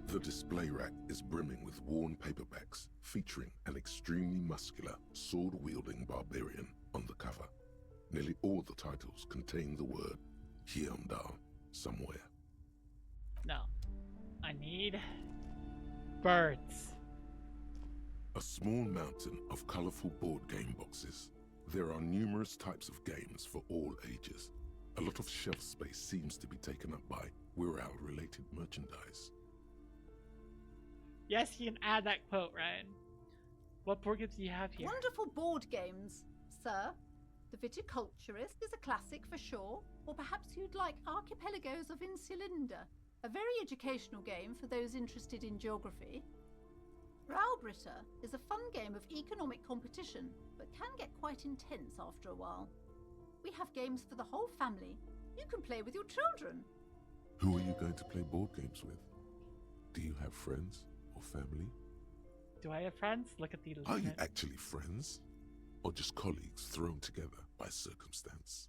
The display rack is brimming with worn paperbacks featuring an extremely muscular, sword-wielding barbarian on the cover. Nearly all the titles contain the word Hyundai somewhere. No. I need birds. A small mountain of colorful board game boxes. There are numerous types of games for all ages. A lot of shelf space seems to be taken up by Wirral-related merchandise. Yes, you can add that quote, Ryan. What board games do you have here? Wonderful board games, sir. The Viticulturist is a classic for sure, or perhaps you'd like Archipelagos of Insulinda, a very educational game for those interested in geography. Raubritter is a fun game of economic competition, but can get quite intense after a while. We have games for the whole family. You can play with your children. Who are you going to play board games with? Do you have friends or family? Do I have friends? Look at the Are you lieutenant. actually friends? Or just colleagues thrown together by circumstance?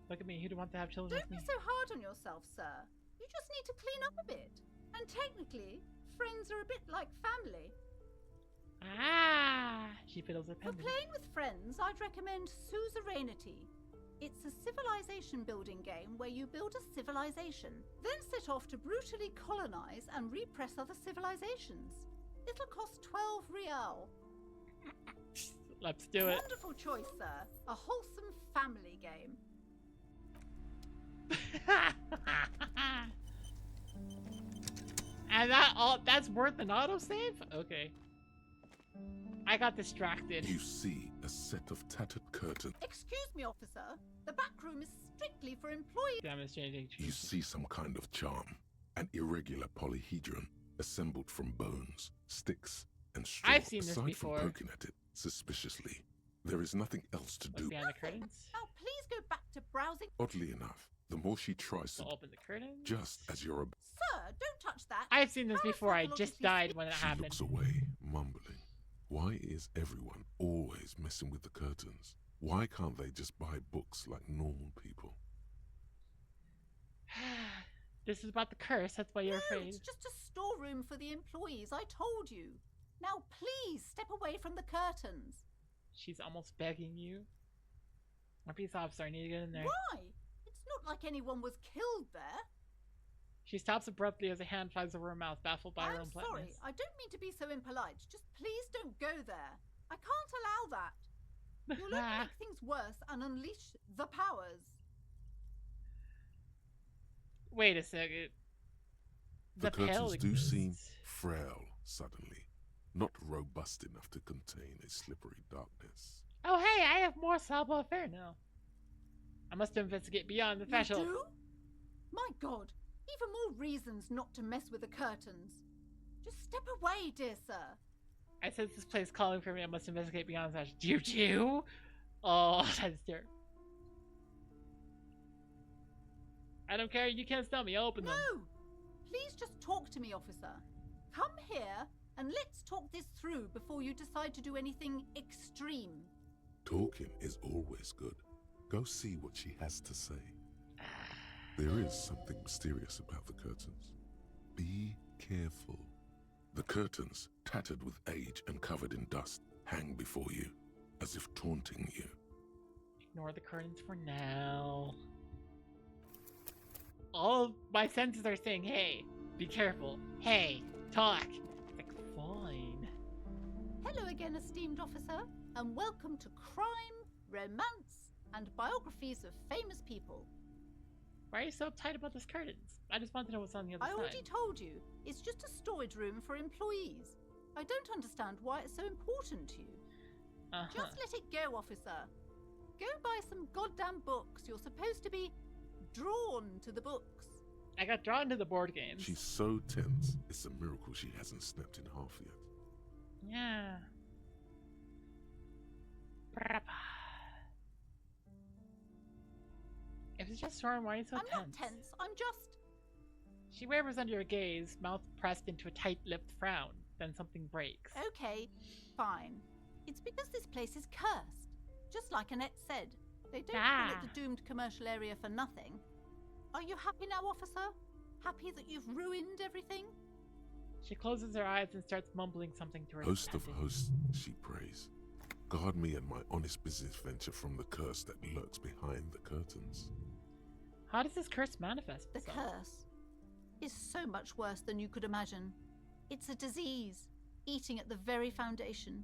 Look at me. Who do want to have children Don't with be me? so hard on yourself, sir. You just need to clean up a bit. And technically, friends are a bit like family. Ah! She fiddles her For pendant. playing with friends, I'd recommend Suzerainty. It's a civilization building game where you build a civilization, then set off to brutally colonize and repress other civilizations. It'll cost 12 real. Let's do it. Wonderful choice, sir. A wholesome family game. And that's worth an autosave? Okay. I got distracted. You see a set of tattered curtains. Excuse me, officer. The back room is strictly for employees. Demonstrating. You see some kind of charm, an irregular polyhedron assembled from bones, sticks, and straw. I've seen this Aside before. from poking at it suspiciously, there is nothing else to What's do. behind the curtains? Now, please go back to browsing. Oddly enough, the more she tries to, So open the curtains. just as you're about, Sir, don't touch that. I've seen this before. I just died when it she happened. looks away, mumbling. Why is everyone always messing with the curtains? Why can't they just buy books like normal people? This is about the curse. That's why you're No, afraid. it's just a storeroom for the employees. I told you. Now, please step away from the curtains. She's almost begging you. My peace officer, I need to get in there. Why? It's not like anyone was killed there. She stops abruptly as a hand flies over her mouth, baffled by her I'm own sorry. politeness. I don't mean to be so impolite. Just please don't go there. I can't allow that. You'll only make things worse and unleash the powers. Wait a second. The curtains do seem exists. frail suddenly, not robust enough to contain a slippery darkness. Oh, hey, I have more savoir faire now. I must investigate beyond the You threshold. do? My God. Even more reasons not to mess with the curtains. Just step away, dear sir. I sense this place calling for me. I must investigate beyond the threshold. You too? Oh, that's terrible. I don't care. You can't stop me. I'll open them. No! Please just talk to me, officer. Come here and let's talk this through before you decide to do anything extreme. Talking is always good. Go see what she has to say. There is something mysterious about the curtains. Be careful. The curtains, tattered with age and covered in dust, hang before you, as if taunting you. Ignore the curtains for now. all of my senses are saying, hey, be careful. Hey, talk. It's like, fine. Hello again, esteemed officer, and welcome to Crime, Romance, and Biographies of Famous People. Why are you so uptight about those curtains? I just want to know what's on the other I side. already told you, it's just a storage room for employees. I don't understand why it's so important to you. Just let it go, officer. Go buy some goddamn books. You're supposed to be drawn to the books. I got drawn to the board games. She's so tense, it's a miracle she hasn't snapped in half yet. Yeah. If it's just Storm, why are you so I'm tense? not tense, I'm just... She wavers under your gaze, mouth pressed into a tight-lipped frown. Then something breaks. Okay, fine. It's because this place is cursed. Just like Annette said. They don't call it the doomed commercial area for nothing. Are you happy now, officer? Happy that you've ruined everything? She closes her eyes and starts mumbling something to herself. Host of hosts, she prays. Guard me and my honest business venture from the curse that lurks behind the curtains. How does this curse manifest The itself? curse is so much worse than you could imagine. It's a disease, eating at the very foundation.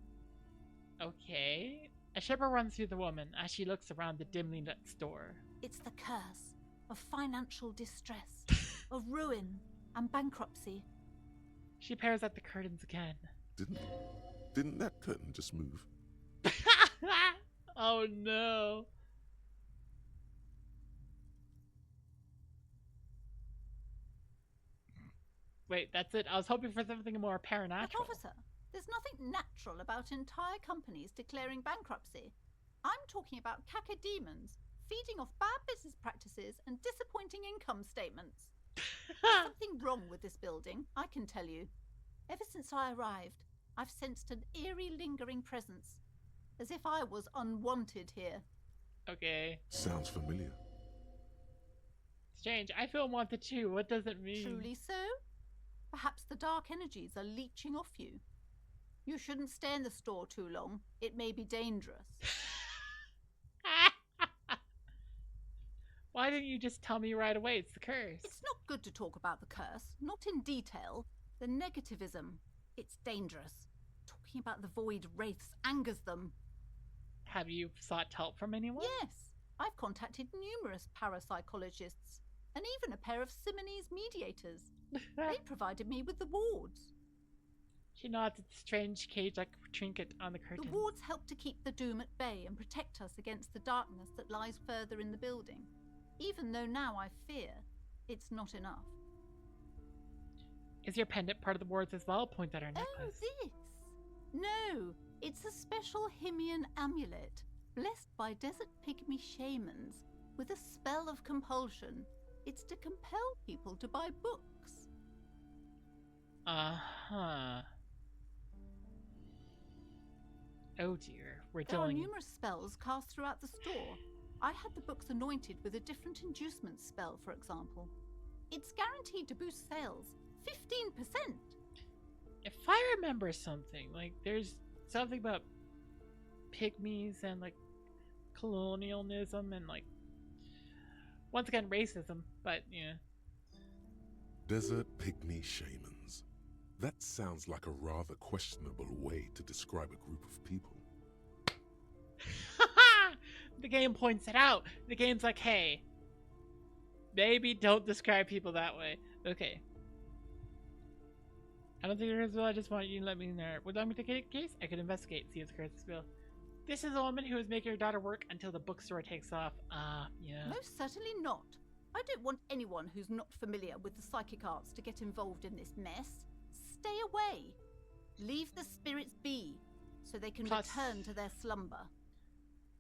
Okay. A shiver runs through the woman as she looks around the dimly lit store. It's the curse of financial distress, of ruin and bankruptcy. She peers at the curtains again. Didn't that curtain just move? Oh no. Wait, that's it. I was hoping for something more But paranatural. officer, there's nothing natural about entire companies declaring bankruptcy. I'm talking about cacodemons feeding off bad business practices and disappointing income statements. There's something wrong with this building, I can tell you. Ever since I arrived, I've sensed an eerie lingering presence, as if I was unwanted here. Okay. Sounds familiar. Strange. I feel wanted too. What does it mean? Truly so? Perhaps the dark energies are leeching off you. You shouldn't stay in the store too long. It may be dangerous. Why didn't you just tell me right away? It's the curse. It's not good to talk about the curse, not in detail. The negativism, it's dangerous. Talking about the void wraiths angers them. Have you sought help from anyone? Yes, I've contacted numerous parapsychologists and even a pair of Simonese mediators. They provided me with the wards. She nods at the strange cage-like trinket on the curtain. The wards help to keep the doom at bay and protect us against the darkness that lies further in the building. Even though now I fear it's not enough. Is your pendant part of the wards as well? Point at her necklace. Oh, this? No, it's a special Himian amulet, blessed by desert pygmy shamans, with a spell of compulsion. It's to compel people to buy books. Uh-huh. Oh dear, we're There are dealing... numerous spells cast throughout the store. I had the books anointed with a different inducement spell, for example. It's guaranteed to boost sales 15%. If I remember something, like, there's something about pygmies and, like, colonialism and, like, once again, racism, but, yeah. Desert pygmy shamans. That sounds like a rather questionable way to describe a group of people. The game points it out. The game's like, hey, maybe don't describe people that way. Okay. I don't think there is. Well, I just want you to let me know. Would you like me to take a case? I could investigate, see if the curse is real. This is a woman who is making her daughter work until the bookstore takes off. Yeah. Most certainly not. I don't want anyone who's not familiar with the psychic arts to get involved in this mess. Stay away. Leave the spirits be, so they can return to their slumber.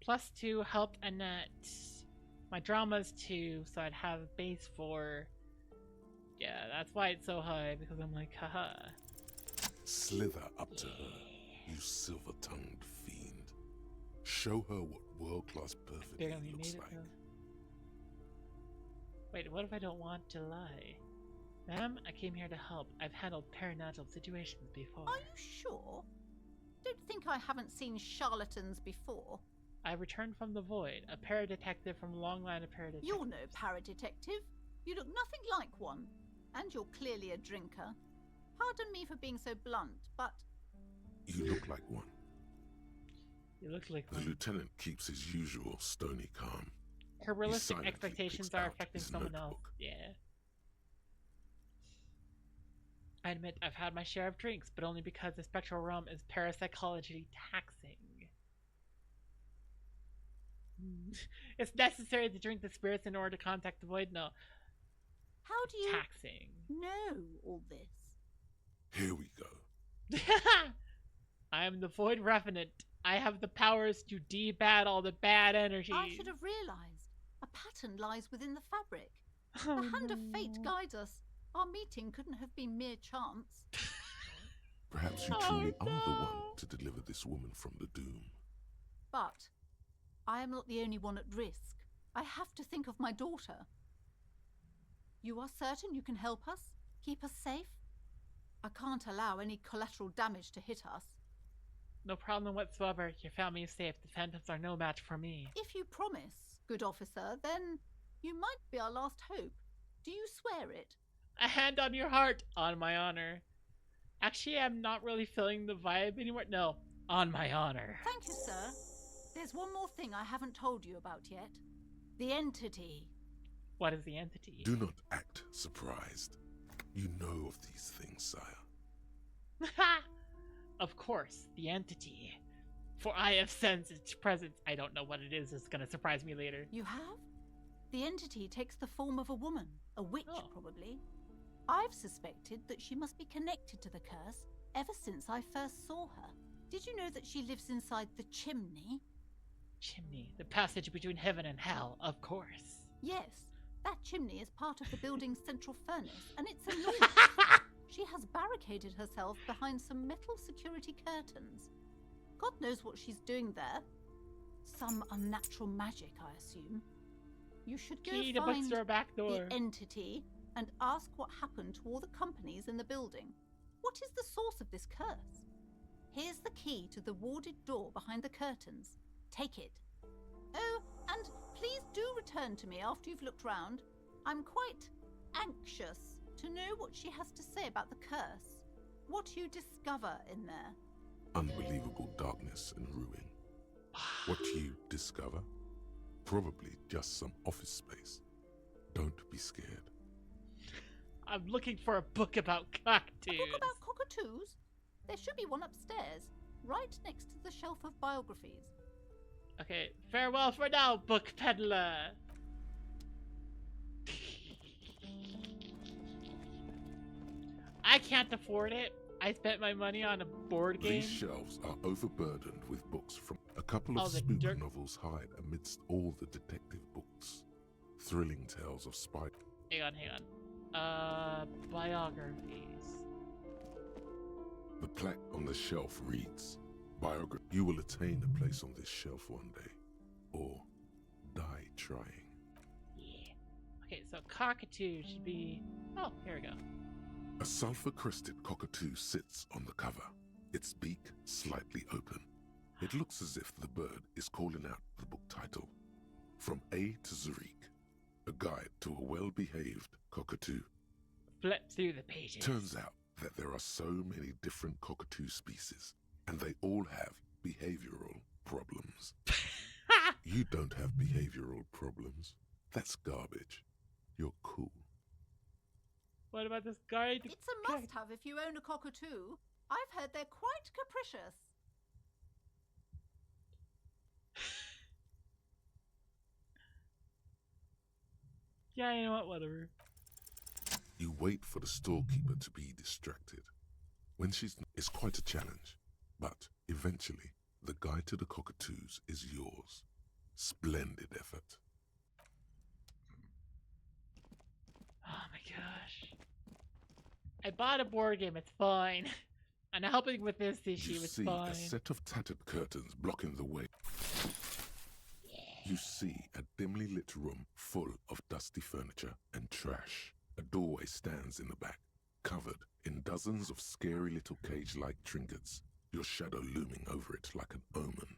+2 helped Annette. My drama's 2, so I'd have a base 4. Yeah, that's why it's so high, because I'm like, haha. Slither up to her, you silver-tongued fiend. Show her what world-class perfidy looks like. Wait, what if I don't want to lie? Madam, I came here to help. I've handled paranatural situations before. Are you sure? Don't think I haven't seen charlatans before. I returned from the void, a paradetective from a long line of paradetectives. You're no paradetective. You look nothing like one, and you're clearly a drinker. Pardon me for being so blunt, but... You look like one. You look like The one. lieutenant keeps his usual stony calm. Her realistic silently expectations picks are out affecting his someone else. notebook. Yeah. I admit I've had my share of drinks, but only because the spectral realm is parapsychologically taxing. It's necessary to drink the spirits in order to contact the void? No. How do you Taxing. know all this? Here we go. I am the void revenant. I have the powers to debat all the bad energy. I should have realized. A pattern lies within the fabric. Oh, The hand of fate no. guides us. Our meeting couldn't have been mere chance. Perhaps you Oh, truly are the no. one to deliver this woman from the doom. But I am not the only one at risk. I have to think of my daughter. You are certain you can help us? Keep us safe? I can't allow any collateral damage to hit us. No problem whatsoever. Your family is safe. The phantoms are no match for me. If you promise, good officer, then you might be our last hope. Do you swear it? A hand on your heart. On my honor. Actually, I'm not really feeling the vibe anymore. No. On my honor. Thank you, sir. There's one more thing I haven't told you about yet. The entity. What is the entity? Do not act surprised. You know of these things, sire. Of course, the entity. For I have sensed its presence. I don't know what it is. It's gonna surprise me later. You have? The entity takes the form of a woman. A witch, Oh. probably. I've suspected that she must be connected to the curse ever since I first saw her. Did you know that she lives inside the chimney? Chimney. The passage between heaven and hell, of course. Yes. That chimney is part of the building's central furnace, and it's enormous. She has barricaded herself behind some metal security curtains. God knows what she's doing there. Some unnatural magic, I assume. You should go Key to find bookstore back door. the entity and ask what happened to all the companies in the building. What is the source of this curse? Here's the key to the warded door behind the curtains. Take it. Oh, and please do return to me after you've looked round. I'm quite anxious to know what she has to say about the curse. What you discover in there. Unbelievable darkness and ruin. What you discover? Probably just some office space. Don't be scared. I'm looking for a book about cockatoos. A book about cockatoos? There should be one upstairs, right next to the shelf of biographies. Okay, farewell for now, book peddler. I can't afford it. I spent my money on a board game. These shelves are overburdened with books from a couple Oh, of the spook dirt- novels hide amidst all the detective books. Thrilling tales of spy. Hang on. Biographies. The plaque on the shelf reads, "Biography. You will attain a place on this shelf one day, or die trying." Yeah. Okay, so cockatoo should be... Oh, here we go. A sulfur-crested cockatoo sits on the cover, its beak slightly open. It looks as if the bird is calling out the book title, From A to Zurich, a guide to a well-behaved cockatoo. Flip through the pages. Turns out that there are so many different cockatoo species, and they all have behavioral problems. You don't have behavioral problems. That's garbage. You're cool. What about this guide? It's a must-have if you own a cockatoo. I've heard they're quite capricious. Yeah, you know what? Whatever. You wait for the storekeeper to be distracted. When it's quite a challenge, but eventually the guide to the cockatoos is yours. Splendid effort. Oh my gosh. I bought a board game, it's fine. And helping with this issue You is see fine. a set of tattered curtains blocking the way. You see a dimly lit room full of dusty furniture and trash. A doorway stands in the back, covered in dozens of scary little cage-like trinkets, your shadow looming over it like an omen.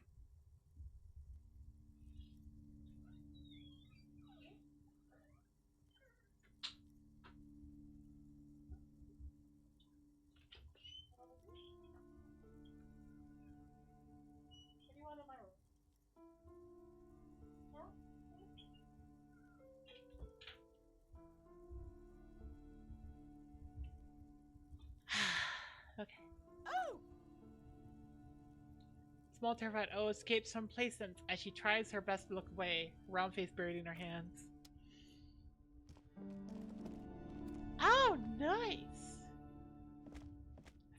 Small terrified O escapes from placence as she tries her best to look away, round face buried in her hands. Oh, nice!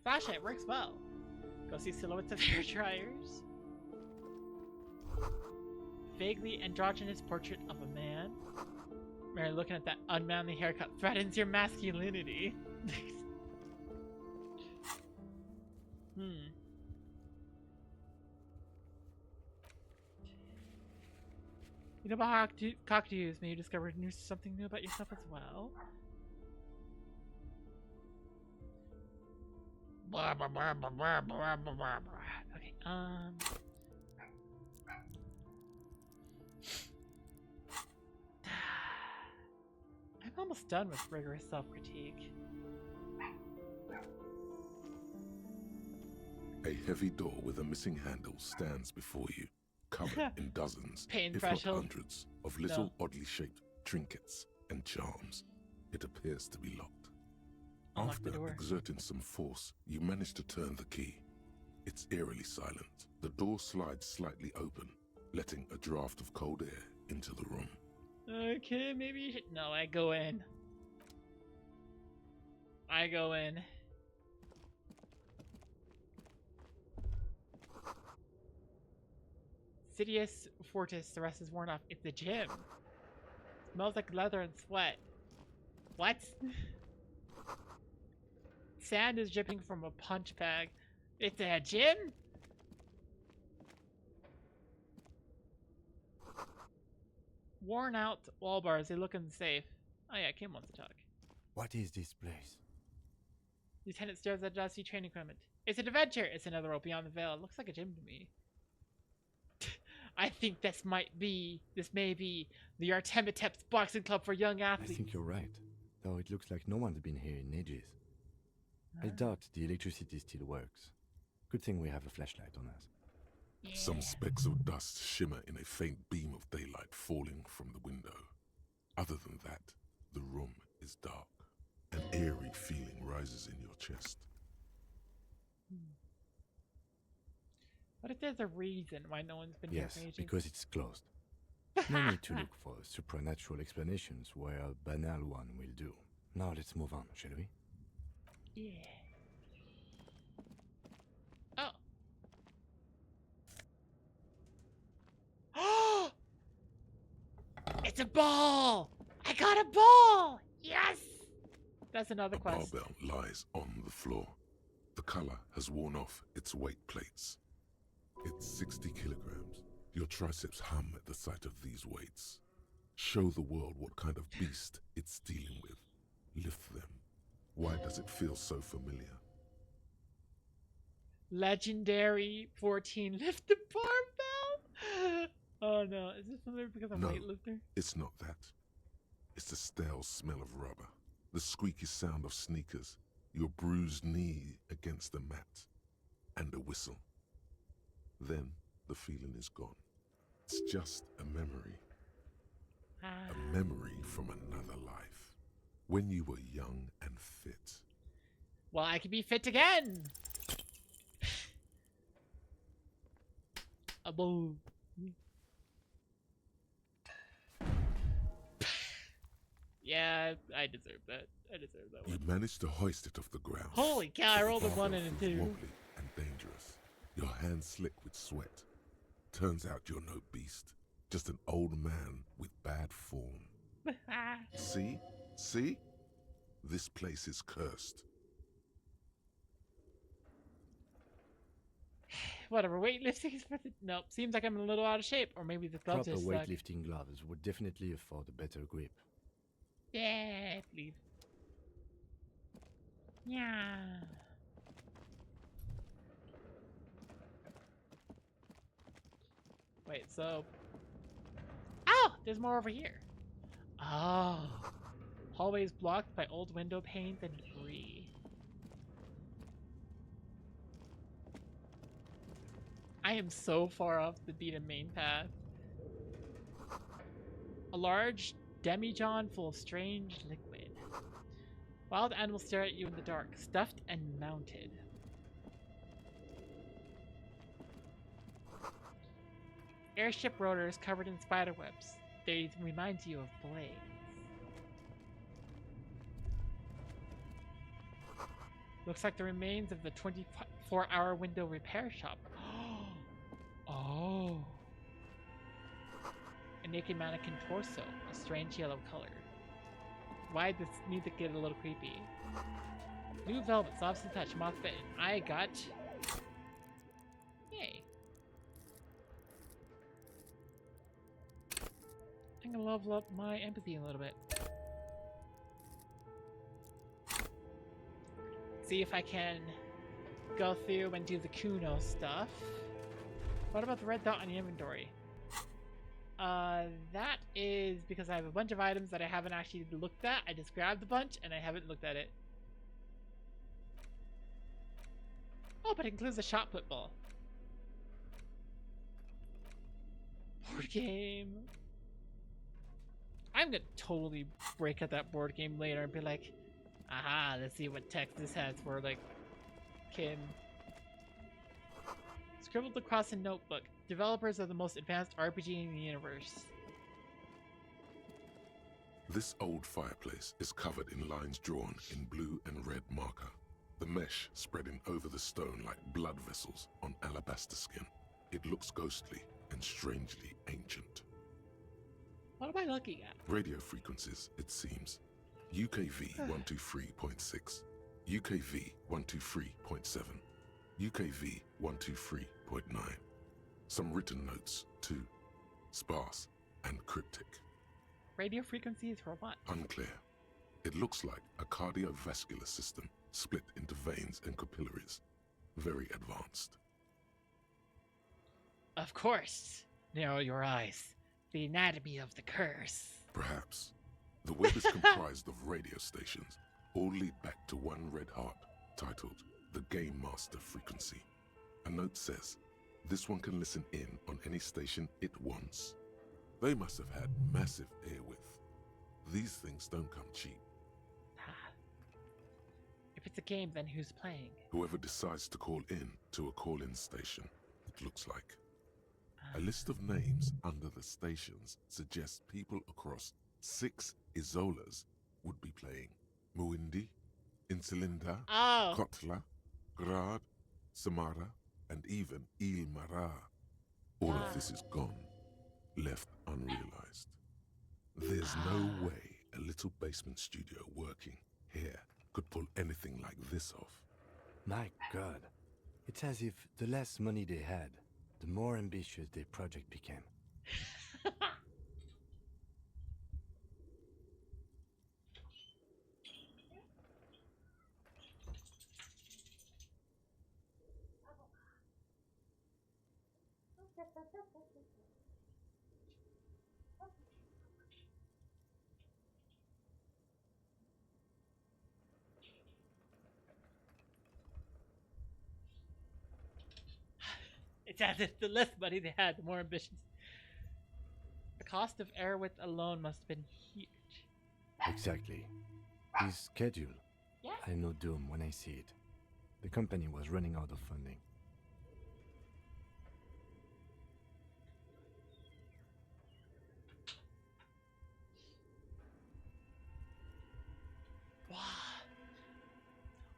Flashlight works well. Go see silhouettes of hair dryers. Vaguely androgynous portrait of a man. Mary, looking at that unmanly haircut threatens your masculinity. You know about cockatoos, maybe you discovered something new about yourself as well. Blah, blah, blah, blah, blah, blah, blah, blah. Okay, I'm almost done with rigorous self-critique. A heavy door with a missing handle stands before you, covered in dozens, Pain if threshold. not hundreds, of little oddly shaped trinkets and charms. It appears to be locked. Unlock the After door. exerting some force, you manage to turn the key. It's eerily silent. The door slides slightly open, letting a draft of cold air into the room. Okay, maybe you should. No, I go in. I go in. Sidious Fortis, the rest is worn off. It's the gym. Smells like leather and sweat. What? Sand is dripping from a punch bag. It's a gym? Worn out wall bars, they look unsafe. Oh yeah, Kim wants to talk. What is this place? Lieutenant stares at dusty training equipment. It's an adventure! It's another world beyond the veil. It looks like a gym to me. I think this may be the Artemitep's boxing club for young athletes. I think you're right, though it looks like no one's been here in ages. I doubt the electricity still works. Good thing we have a flashlight on us. Yeah. Some specks of dust shimmer in a faint beam of daylight falling from the window. Other than that, the room is dark. An eerie feeling rises in your chest. What if there's a reason why no one's been Yes, here for ages? because it's closed. No need to look for supernatural explanations where a banal one will do. Now let's move on, shall we? Yeah. Oh! It's a ball! I got a ball! Yes! That's another A quest. barbell lies on the floor. The color has worn off its weight plates. It's 60 kilograms. Your triceps hum at the sight of these weights. Show the world what kind of beast it's dealing with. Lift them. Why does it feel so familiar? Legendary 14 lift the barbell? Oh no, is this familiar because I'm a No, weightlifter? it's not that. It's the stale smell of rubber, the squeaky sound of sneakers, your bruised knee against the mat, and a whistle. Then the feeling is gone. It's just a memory. A memory from another life. When you were young and fit. Well, I can be fit again! A boo. Yeah, I deserve that. I deserve that You one. managed to hoist it off the ground. Holy cow, I The rolled a 1 barbell and a feels 2. wobbly and dangerous. Your hands slick with sweat. Turns out you're no beast. Just an old man with bad form. See? See? This place is cursed. Whatever, weightlifting is worth it. Nope, seems like I'm a little out of shape. Or maybe the gloves Proper are stuck. weightlifting gloves would definitely afford a better grip. Yeah, please. Yeah. Wait, so... Oh! There's more over here. Oh. Hallways blocked by old window panes and debris. I am so far off the beaten main path. A large demijohn full of strange liquid. Wild animals stare at you in the dark, stuffed and mounted. Airship rotors covered in spider webs. They remind you of blades. Looks like the remains of the 24-hour window repair shop. Oh. A naked mannequin torso, a strange yellow color. Why does this need to get a little creepy? Blue velvet, soft to touch, moth fit. I got... Yay. I'm gonna level up my empathy a little bit. See if I can go through and do the Kuno stuff. What about the red dot on the inventory? That is because I have a bunch of items that I haven't actually looked at. I just grabbed a bunch and I haven't looked at it. Oh, but it includes a shot put ball. Board game. I'm gonna totally break out that board game later and be like, aha, let's see what text this has for, like, Kim. Scribbled across a notebook. Developers of the most advanced RPG in the universe. This old fireplace is covered in lines drawn in blue and red marker. The mesh spreading over the stone like blood vessels on alabaster skin. It looks ghostly and strangely ancient. What am I looking at? Radio frequencies, it seems. UKV 123.6, UKV 123.7, UKV 123.9. Some written notes, too. Sparse and cryptic. Radio frequencies for what? Unclear. It looks like a cardiovascular system split into veins and capillaries. Very advanced. Of course. Narrow your eyes. The anatomy of the curse. Perhaps. The web is comprised of radio stations, all lead back to one red heart, titled the Game Master Frequency. A note says, this one can listen in on any station it wants. They must have had massive airwidth. These things don't come cheap. If it's a game, then who's playing? Whoever decides to call in to a call-in station, it looks like. A list of names under the stations suggests people across 6 Isolas would be playing. Muindi, Insulinda, Kotla, Grad, Samara, and even Il Mara. All of this is gone, left unrealized. There's no way a little basement studio working here could pull anything like this off. My God, it's as if the less money they had, the more ambitious their project became. It's as if the less money they had, the more ambitious. The cost of Airwidth alone must have been huge. Exactly. His schedule. Yeah. I know doom when I see it. The company was running out of funding. Wow.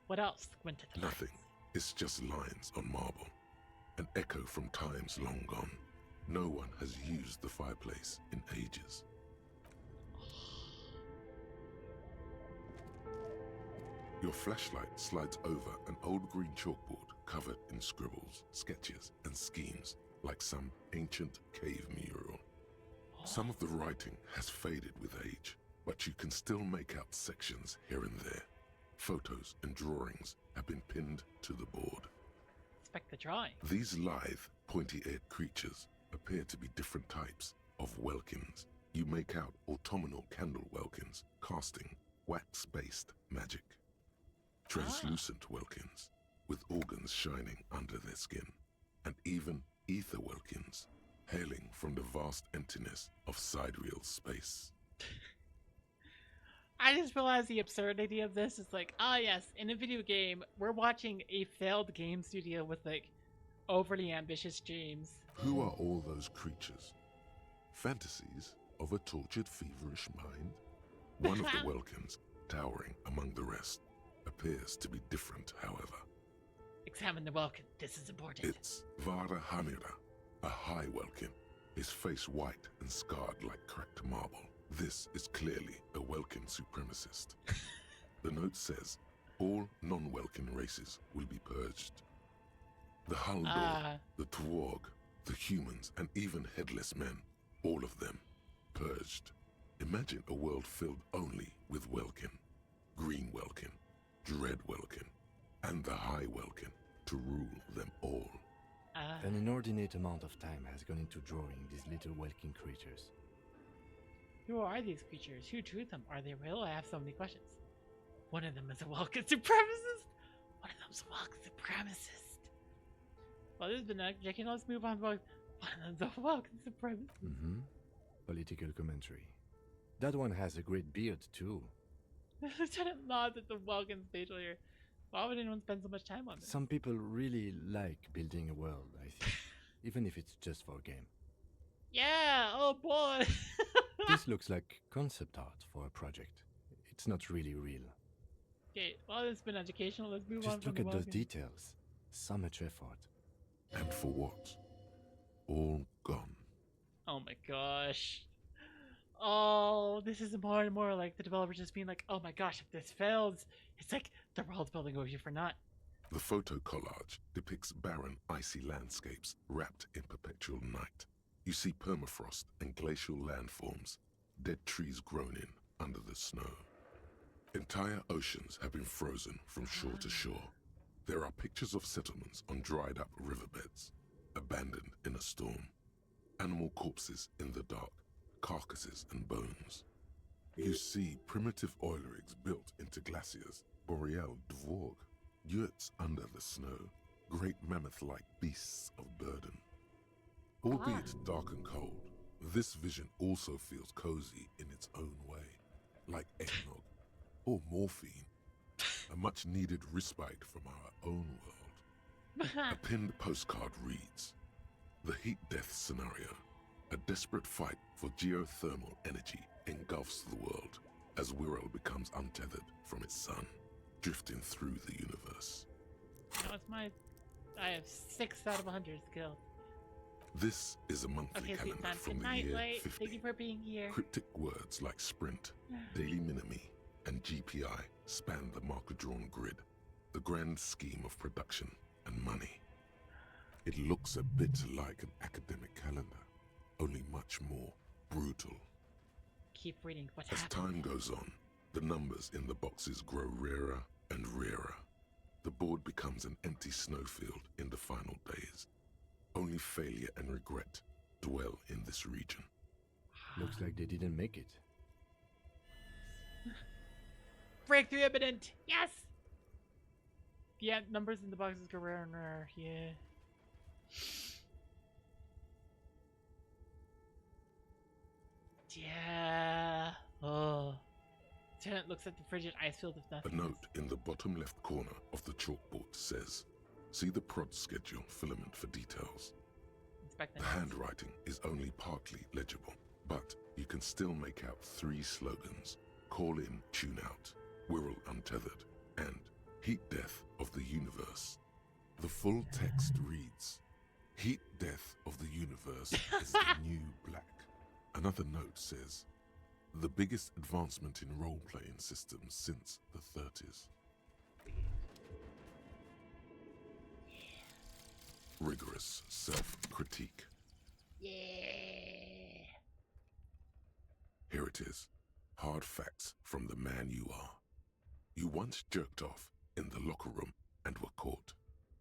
What else went to the Nothing. It's just lines on marble. An echo from times long gone. No one has used the fireplace in ages. Your flashlight slides over an old green chalkboard covered in scribbles, sketches, and schemes like some ancient cave mural. Some of the writing has faded with age, but you can still make out sections here and there. Photos and drawings have been pinned to the board. Inspect the drawing. These lithe, pointy-eared creatures appear to be different types of welkins. You make out autumnal candle welkins casting wax-based magic. Translucent welkins with organs shining under their skin, and even ether welkins hailing from the vast emptiness of sidereal space. I just realized the absurdity of this is like, yes, in a video game, we're watching a failed game studio with like overly ambitious dreams. Who are all those creatures? Fantasies of a tortured, feverish mind? One of the Welkins, towering among the rest, appears to be different, however. Examine the Welkin. This is important. It's Vara Hamira, a high Welkin, his face white and scarred like cracked marble. This is clearly a Welkin supremacist. The note says, all non-Welkin races will be purged. The Haldor, the Twarg, the humans, and even headless men, all of them, purged. Imagine a world filled only with Welkin, Green Welkin, Dread Welkin, and the High Welkin to rule them all. An inordinate amount of time has gone into drawing these little Welkin creatures. Who are these creatures? Who drew them? Are they real? I have so many questions. One of them is a Welkin supremacist. One of them's a Welkin supremacist. Well, this has been Jackie. Let's move on. One of them's a Welkin supremacist. Mm-hmm. Political commentary. That one has a great beard, too. Lieutenant nods at the Welkin facial here. Why would anyone spend so much time on this? Some people really like building a world, I think. Even if it's just for a game. Yeah, oh boy. This looks like concept art for a project. It's not really real. Okay, well, it's been educational. Let's move on. Just look at those details. So much effort. And for what? All gone. Oh my gosh. Oh, this is more and more like the developer just being like, oh my gosh, if this fails, it's like the world's building over you for naught. The photo collage depicts barren, icy landscapes wrapped in perpetual night. You see permafrost and glacial landforms, dead trees grown in under the snow. Entire oceans have been frozen from shore to shore. There are pictures of settlements on dried-up riverbeds, abandoned in a storm. Animal corpses in the dark, carcasses and bones. You see primitive oil rigs built into glaciers, boreal dvorg, yurts under the snow, great mammoth-like beasts of burden. Albeit dark and cold, this vision also feels cozy in its own way, like eggnog or morphine, a much-needed respite from our own world. A pinned postcard reads, "The heat death scenario. A desperate fight for geothermal energy engulfs the world as Wirral becomes untethered from its sun, drifting through the universe." No, it's I have 6 out of 100 skill. This is a monthly Okay, calendar from good the night, year Light. 50. Thank you for being here. Cryptic words like sprint, daily minimi, and GPI span the marker-drawn grid, the grand scheme of production and money. It looks a bit like an academic calendar, only much more brutal. Keep reading. What's As happening? time goes on, the numbers in the boxes grow rarer and rarer. The board becomes an empty snowfield in the final days. Only failure and regret dwell in this region. Looks like they didn't make it. Breakthrough imminent. Yes. Yeah, numbers in the boxes go rare and rare. Yeah. Yeah. Oh. Lieutenant looks at the frigid ice field of A nothing. note in the bottom left corner of the chalkboard says, "See the prod schedule filament for details." Inspect The the handwriting is only partly legible, but you can still make out 3 slogans: Call in, Tune Out, Wirral Untethered, and Heat Death of the Universe. The full text reads, "Heat Death of the Universe is the new black." Another note says, "The biggest advancement in role-playing systems since the 30s. Rigorous self-critique. Yeah. Here it is. Hard facts from the man you are. You once jerked off in the locker room and were caught.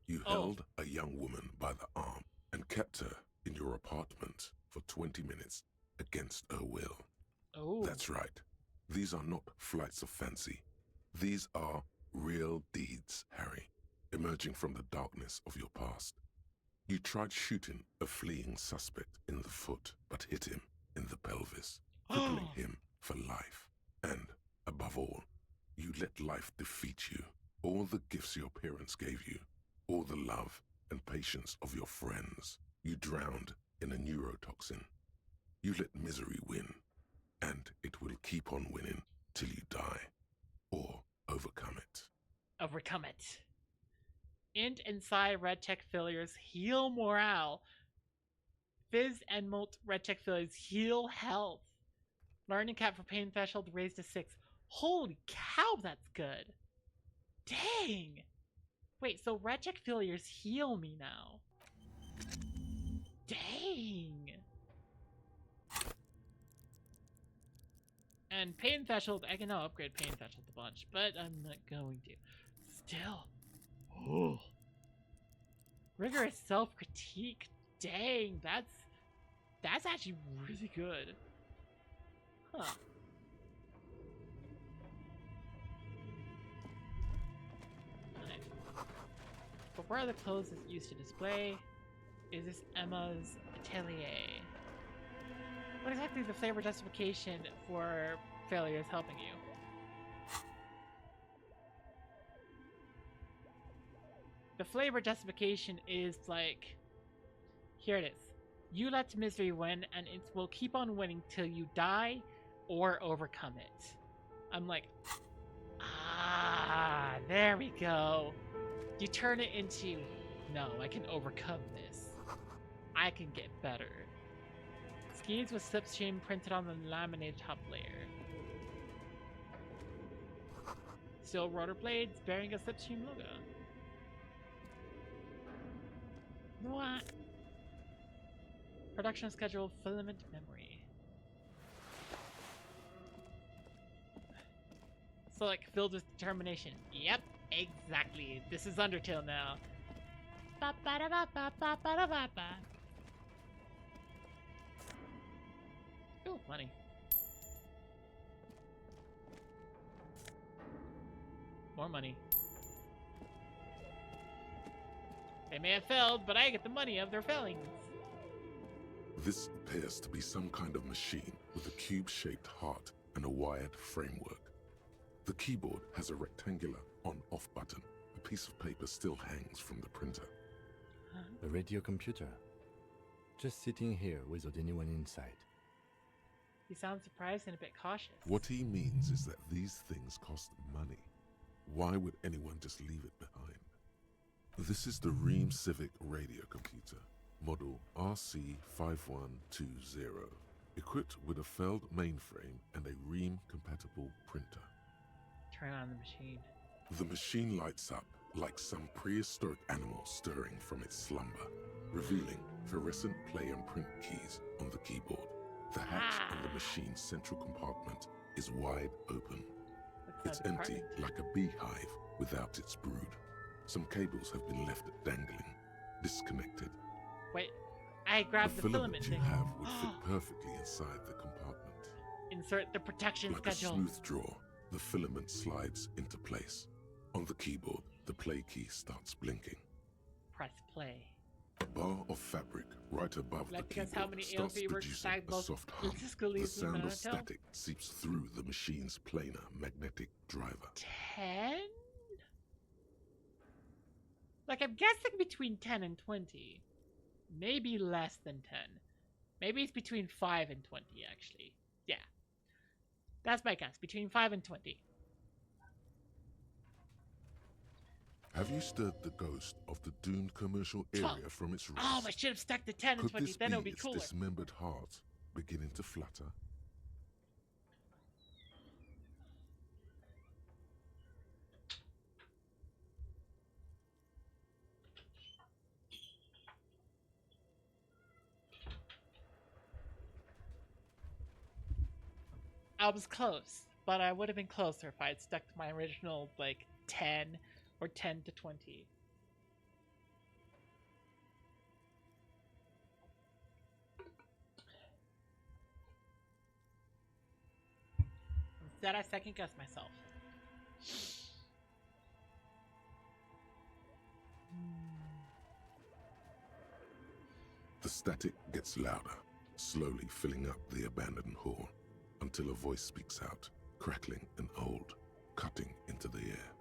You held a young woman by the arm and kept her in your apartment for 20 minutes against her will. Oh. That's right. These are not flights of fancy. These are real deeds, Harry, emerging from the darkness of your past. You tried shooting a fleeing suspect in the foot, but hit him in the pelvis, crippling him for life. And, above all, you let life defeat you. All the gifts your parents gave you, all the love, and patience of your friends. You drowned in a neurotoxin. You let misery win, and it will keep on winning till you die, or overcome it. Overcome it. Int and Psi red check failures heal morale. Fizz and Molt red check failures heal health. Learning cap for pain threshold raised to 6. Holy cow, that's good. Dang. Wait, so red check failures heal me now. Dang. And pain threshold, I can now upgrade pain threshold a bunch, but I'm not going to. Still. Oh. Rigorous self-critique. Dang, that's actually really good. Huh. Alright. But where are the clothes that's used to display? Is this Emma's atelier? What exactly is the flavor justification for failures helping you? The flavor justification is like, here it is. You let misery win, and it will keep on winning till you die or overcome it. I'm like, ah, there we go. You turn it into, no, I can overcome this. I can get better. Skis with slipstream printed on the laminated top layer. Still rotor blades bearing a slipstream logo. What? Production schedule filament memory. So like filled with determination. Yep, exactly. This is Undertale now. Ba ba da ba ba ba ba da ba ba. Ooh, money. More money. They may have failed, but I get the money of their failings. This appears to be some kind of machine with a cube-shaped heart and a wired framework. The keyboard has a rectangular on-off button. A piece of paper still hangs from the printer. A radio computer. Just sitting here without anyone inside. He sounds surprised and a bit cautious. What he means is that these things cost money. Why would anyone just leave it behind? This is the Ream Civic radio computer, model RC5120, equipped with a Feld mainframe and a Ream-compatible printer. Turn on the machine. The machine lights up like some prehistoric animal stirring from its slumber, revealing fluorescent play and print keys on the keyboard. The hatch on the machine's central compartment is wide open. It's empty like a beehive without its brood. Some cables have been left dangling, disconnected. Wait, I grabbed the filament you thing. have would fit perfectly inside the compartment. Insert the protection Like schedule. a smooth draw, the filament slides into place. On the keyboard, the play key starts blinking. Press play. A bar of fabric right above Let's the guess how keyboard many starts AOP works producing tag a both soft hum. Elysium The sound and of Undertale? static seeps through the machine's planar magnetic driver. 10? Like, I'm guessing between 10 and 20. Maybe less than 10. Maybe it's between 5 and 20, actually. Yeah. That's my guess. Between 5 and 20. Have you stirred the ghost of the doomed commercial area from its rest? Oh, I should have stuck to 10 and Could 20. this Then it would be its cooler. dismembered heart beginning to flutter? I was close, but I would have been closer if I had stuck to my original, like, 10 or 10 to 20. Instead, I second-guessed myself. The static gets louder, slowly filling up the abandoned hall, until a voice speaks out, crackling and old, cutting into the air.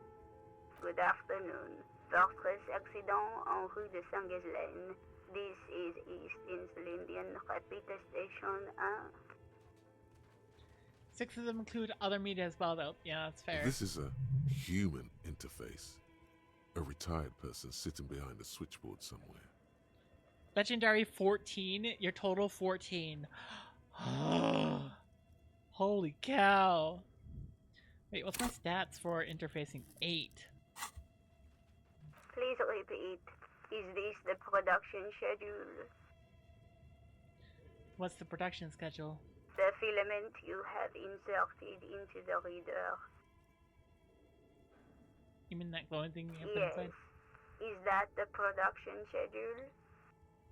Good afternoon. Fortress accident en rue de Saint-Ghislaine. This is East Insulindian Repeater Station 1. 6 of them include other media as well, though. Yeah, that's fair. This is a human interface. A retired person sitting behind a switchboard somewhere. Legendary 14. Your total 14. Holy cow. Wait, what's my stats for interfacing? 8. Please repeat. Is this the production schedule? What's the production schedule? The filament you have inserted into the reader. You mean that glowing thing you put Yes. inside? Is that the production schedule?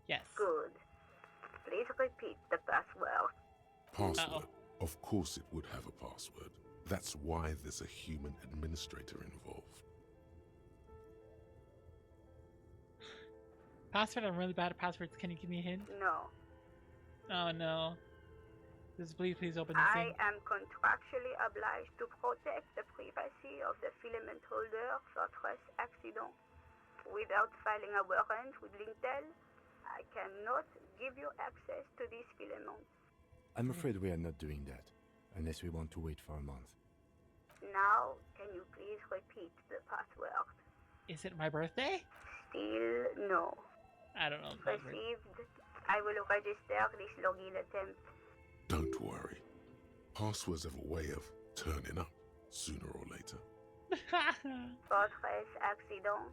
Yes. Good. Please repeat the password. Password. Of course it would have a password. That's why there's a human administrator involved. Password? I'm really bad at passwords. Can you give me a hint? No. Oh no. Please open this I thing. am contractually obliged to protect the privacy of the filament holder for stress accident. Without filing a warrant with Lintel, I cannot give you access to this filament. I'm afraid we are not doing that, unless we want to wait for a month. Now, can you please repeat the password? Is it my birthday? Still no. I don't know. Received. I will register this login attempt. Don't worry. Passwords have a way of turning up sooner or later. Fortress accident.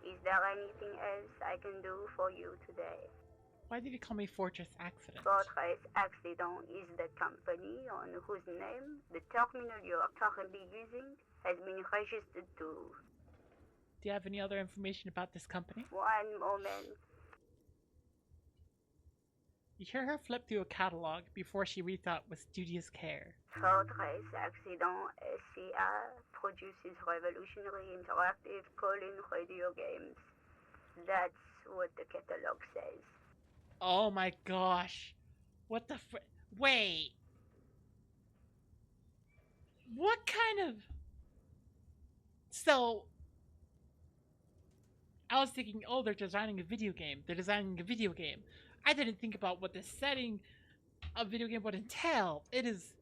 Is there anything else I can do for you today? Why did you call me Fortress Accident? Fortress Accident is the company on whose name the terminal you are currently using has been registered to. Do you have any other information about this company? One moment. You hear her flip through a catalog before she reads out with studious care. Fortress Accident SCA produces revolutionary interactive call-in radio games. That's what the catalog says. Oh my gosh. What the wait. What kind of... So... I was thinking, oh, they're designing a video game. They're designing a video game. I didn't think about what the setting of video game would entail. It is...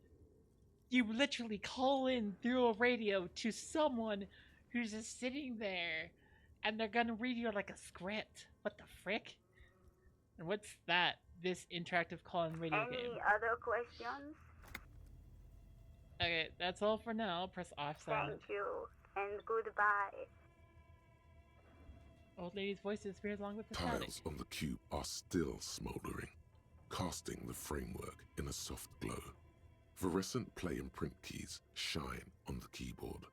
You literally call in through a radio to someone who's just sitting there, and they're gonna read you like a script. What the frick? And what's that? This interactive call-in radio game. Any other questions? Okay, that's all for now. Press off silent. Thank you, and goodbye. Old lady's voice disappears along with the static. Tiles on the cube are still smoldering, casting the framework in a soft glow. Fluorescent play and print keys shine on the keyboard.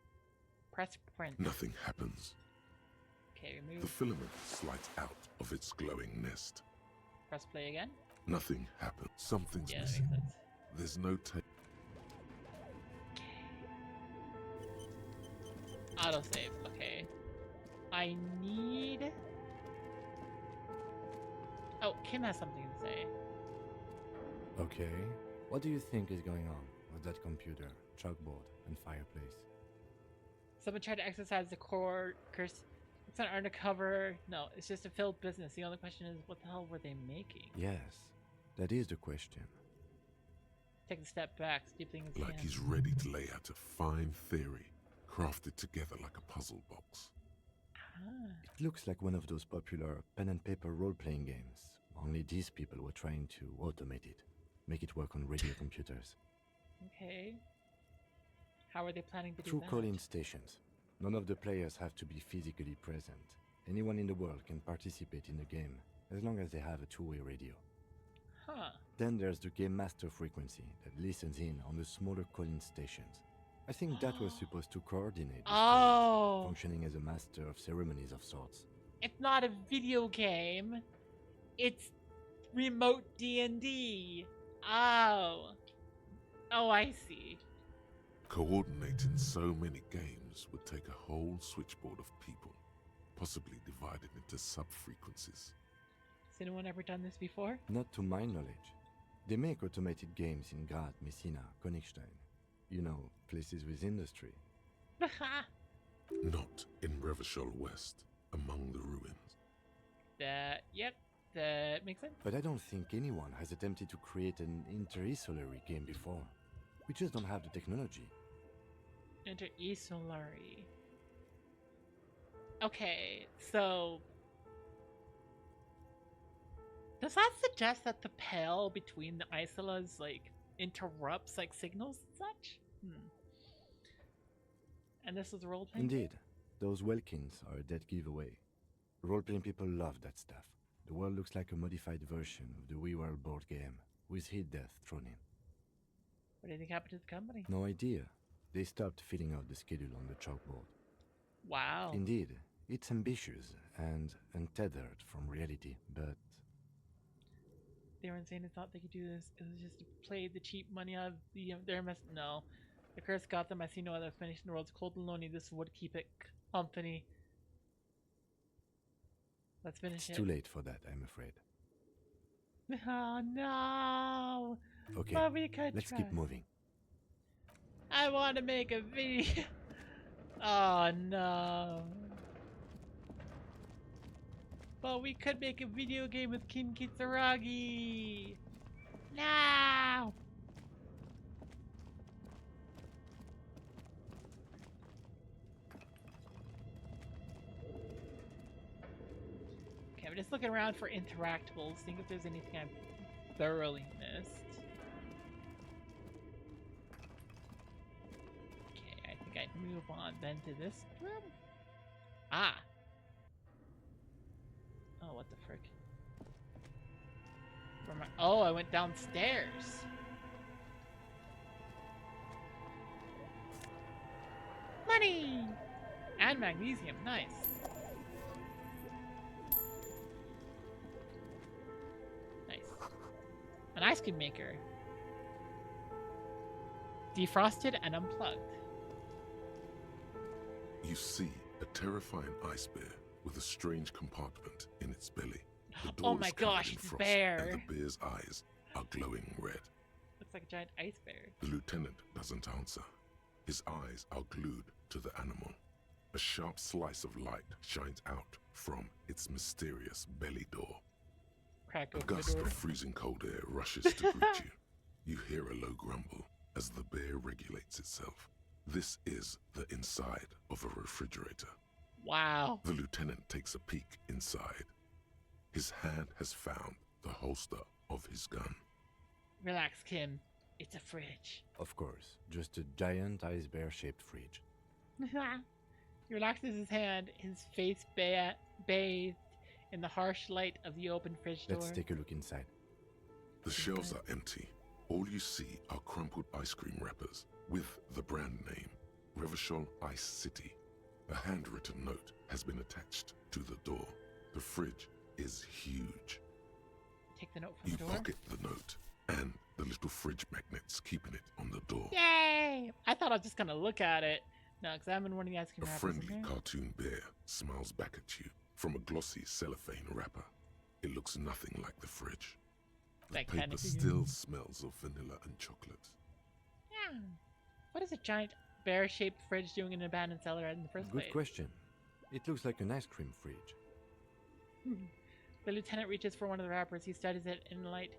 Press print. Nothing happens. Okay, remove. The filament slides out of its glowing nest. Press play again. Nothing happens. Something's Yeah, that missing. makes sense. There's no tape. Autosave. Okay. I need... Oh, Kim has something to say. Okay. What do you think is going on with that computer, chalkboard, and fireplace? Someone tried to exercise the core curse. It's not undercover. No, it's just a failed business. The only question is, what the hell were they making? Yes, that is the question. Take a step back, steepling his Like hand. he's ready to lay out a fine theory, crafted together like a puzzle box. Ah. It looks like one of those popular pen and paper role-playing games, only these people were trying to automate it, make it work on radio computers. Okay. How are they planning to do Through that? call-in stations. None of the players have to be physically present. Anyone in the world can participate in the game, as long as they have a two-way radio. Huh. Then there's the game master frequency that listens in on the smaller call-in stations. I think that was supposed to coordinate the Oh. functioning as a master of ceremonies of sorts. It's not a video game. It's remote D&D. Oh. Oh, I see. Coordinating so many games would take a whole switchboard of people, possibly divided into sub-frequencies. Has anyone ever done this before? Not to my knowledge. They make automated games in Graz, Messina, Königstein. You know, places with industry. Not in Revachol West, among the ruins. Yep, that makes sense. But I don't think anyone has attempted to create an inter-Isolary game before. We just don't have the technology. Inter-Isolary. Okay, so does that suggest that the pale between the isolas like interrupts like signals and such? And this is a role-playing Indeed, game? those Welkins are a dead giveaway. Role-playing people love that stuff. The world looks like a modified version of the WeWorld board game, with hit death thrown in. What do you think happened to the company? No idea. They stopped filling out the schedule on the chalkboard. Wow. Indeed, it's ambitious and untethered from reality, but They were insane and thought they could do this. It was just to play the cheap money out of their mess. No. The curse got them. I see no other explanation. The world's cold and lonely. This would keep it company. Let's finish it's too late for that, I'm afraid. Oh no! Okay, But we could let's try. keep moving. I want to make a video. Oh no! But we could make a video game with King Kitsuragi. No! Okay, I'm just looking around for interactables, seeing if there's anything I've thoroughly missed. Okay, I think I'd move on then to this room. Ah! Oh, what the frick? Where am I? Oh, I went downstairs. Money! And magnesium, nice. Nice. An ice cream maker. Defrosted and unplugged. You see a terrifying ice bear with a strange compartment in its belly. The door Oh my is covered gosh, in it's a frost, bear. and the bear's eyes are glowing red. Looks like a giant ice bear. The lieutenant doesn't answer. His eyes are glued to the animal. A sharp slice of light shines out from its mysterious belly door. Crack A open the gust door. of freezing cold air rushes to greet you. You hear a low grumble as the bear regulates itself. This is the inside of a refrigerator. Wow. The lieutenant takes a peek inside. His hand has found the holster of his gun. Relax, Kim. It's a fridge. Of course, just a giant ice bear-shaped fridge. He relaxes his hand, his face bathed in the harsh light of the open fridge door. Let's take a look inside. The shelves are empty. All you see are crumpled ice cream wrappers with the brand name, Revachol Ice City. A handwritten note has been attached to the door. The fridge is huge. Take the note from You the door. pocket the note and the little fridge magnets keeping it on the door. Yay! I thought I was just gonna look at it. No, examine one of the ice cream A wrappers. friendly in there. cartoon bear smiles back at you from a glossy cellophane wrapper. It looks nothing like the fridge. The That paper kind of still smells of vanilla and chocolate. Yeah. What is a giant bear-shaped fridge doing in an abandoned cellar in the first Good place? question. It looks like an ice cream fridge. The lieutenant reaches for one of the wrappers. He studies it in light.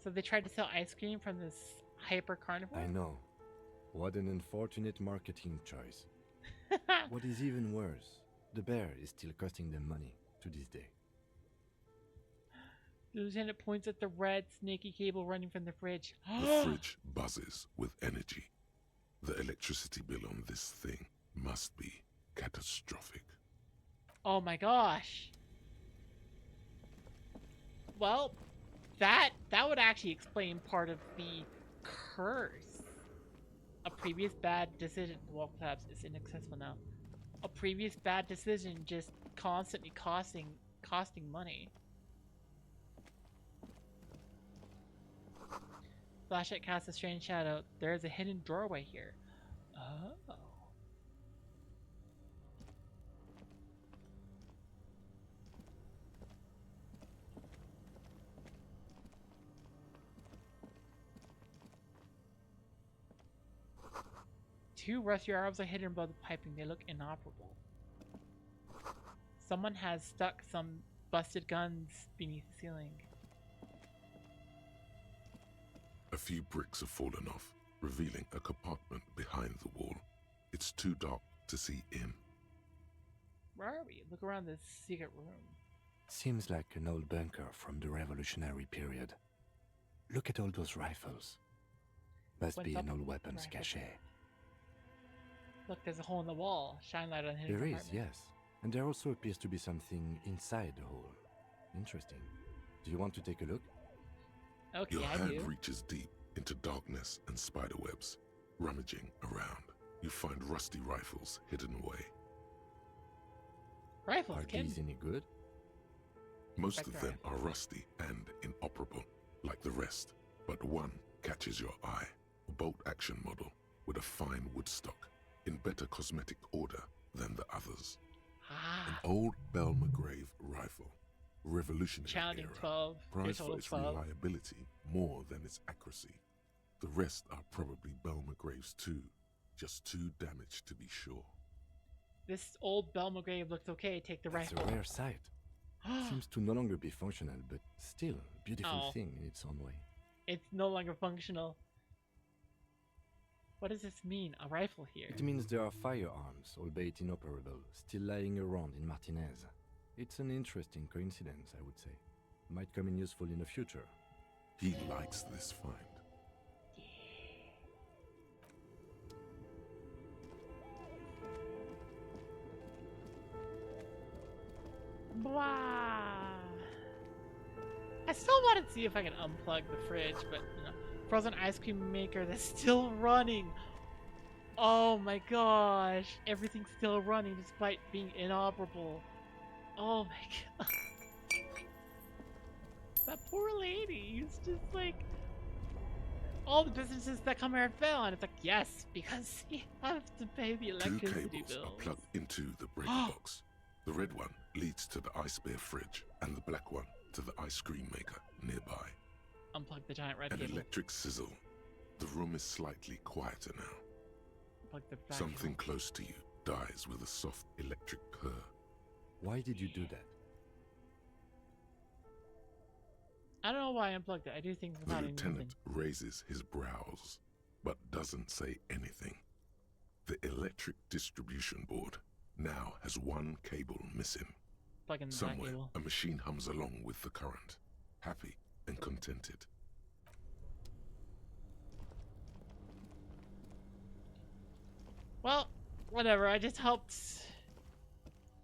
So they tried to sell ice cream from this hyper carnivore? I know. What an unfortunate marketing choice. What is even worse, the bear is still costing them money to this day. The lieutenant points at the red snaky cable running from the fridge. The fridge buzzes with energy. The electricity bill on this thing must be catastrophic. Oh my gosh. Well, that would actually explain part of the curse. A previous bad decision. The wall collapse is inaccessible now. A previous bad decision just constantly costing money. Flashlight casts a strange shadow. There is a hidden doorway here. Oh. Two rusty arms are hidden above the piping. They look inoperable. Someone has stuck some busted guns beneath the ceiling. A few bricks have fallen off, revealing a compartment behind the wall. It's too dark to see in. Where are we? Look around this secret room. Seems like an old bunker from the Revolutionary period. Look at all those rifles. Must What's be up an old with weapons rifles? cache. Look, there's a hole in the wall. Shine light on the hidden There is, compartment. yes. And there also appears to be something inside the hole. Interesting. Do you want to take a look? Okay, Your I hand do. reaches deep into darkness and spiderwebs. Rummaging around, you find rusty rifles hidden away. Rifles, Are kid. these any good? Most Spectre of them are rusty and inoperable, like the rest, but one catches your eye. A bolt-action model with a fine wood stock, in better cosmetic order than the others. An Ah, old Belmagrave rifle, Revolutionary challenging era, 12. Your prized for total its 12. reliability more than its accuracy. The rest are probably Belmagraves too, just too damaged to be sure. This old Belmagrave looks okay. Take the That's rifle. a rare sight. Seems to no longer be functional, but still a beautiful Oh. thing in its own way. It's no longer functional. What does this mean? A rifle here. It means there are firearms, albeit inoperable, still lying around in Martinez. It's an interesting coincidence, I would say. Might come in useful in the future. He likes this find. Blah. I still want to see if I can unplug the fridge, but you know, frozen ice cream maker that's still running. Oh my gosh, everything's still running despite being inoperable. Oh my god. That poor lady is just like all the businesses that come here and fail, and it's like, yes, because you have to pay the Two electricity cables bills. are plugged into the breaker box. The red one leads to the ice bear fridge, and the black one to the ice cream maker nearby. Unplug the giant red An cable. electric sizzle. The room is slightly quieter now. Unplug the black Something cable. close to you dies with a soft electric purr. Why did you do that? I don't know why I unplugged it. I do things The without even lieutenant raises his brows, but doesn't say anything. The electric distribution board now has one cable missing. plug in the black Somewhere, cable. a machine hums along with the current, happy and contented. Well, whatever. I just helped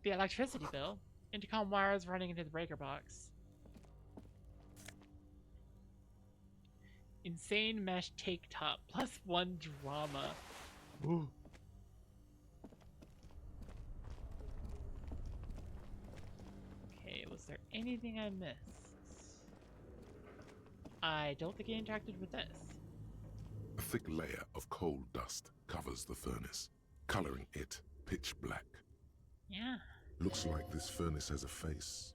the electricity bill. Intercom wires running into the breaker box. Insane mesh take top plus 1 drama. Ooh. Okay, was there anything I missed? I don't think I interacted with this. A thick layer of coal dust covers the furnace, coloring it pitch black. Yeah. Looks like this furnace has a face,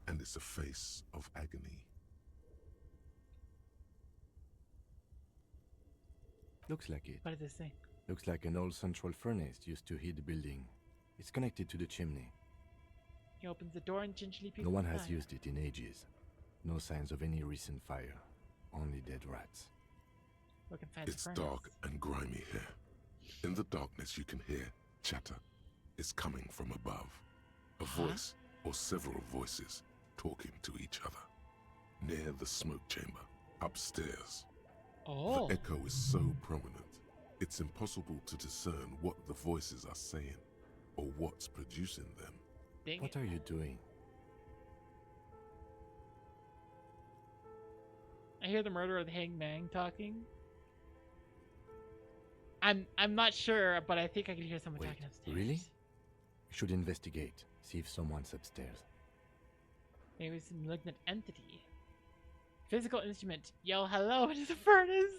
and it's a face of agony. Looks like it. What does this say? Looks like an old central furnace used to heat the building. It's connected to the chimney. He opens the door and gingerly peeks No one has inside. used it in ages. No signs of any recent fire. Only dead rats. Look inside It's the furnace. dark and grimy here. In the darkness you can hear chatter. It's coming from above. A voice, or several voices, talking to each other. Near the smoke chamber, upstairs. Oh. The echo is so prominent, it's impossible to discern what the voices are saying, or what's producing them. Dang What it. are you doing? I hear the murderer of the hangman talking. I'm not sure, but I think I can hear someone Wait, talking upstairs. really? We should investigate. See if someone's upstairs. Maybe it's a malignant entity. Physical instrument. Yell hello into the furnace.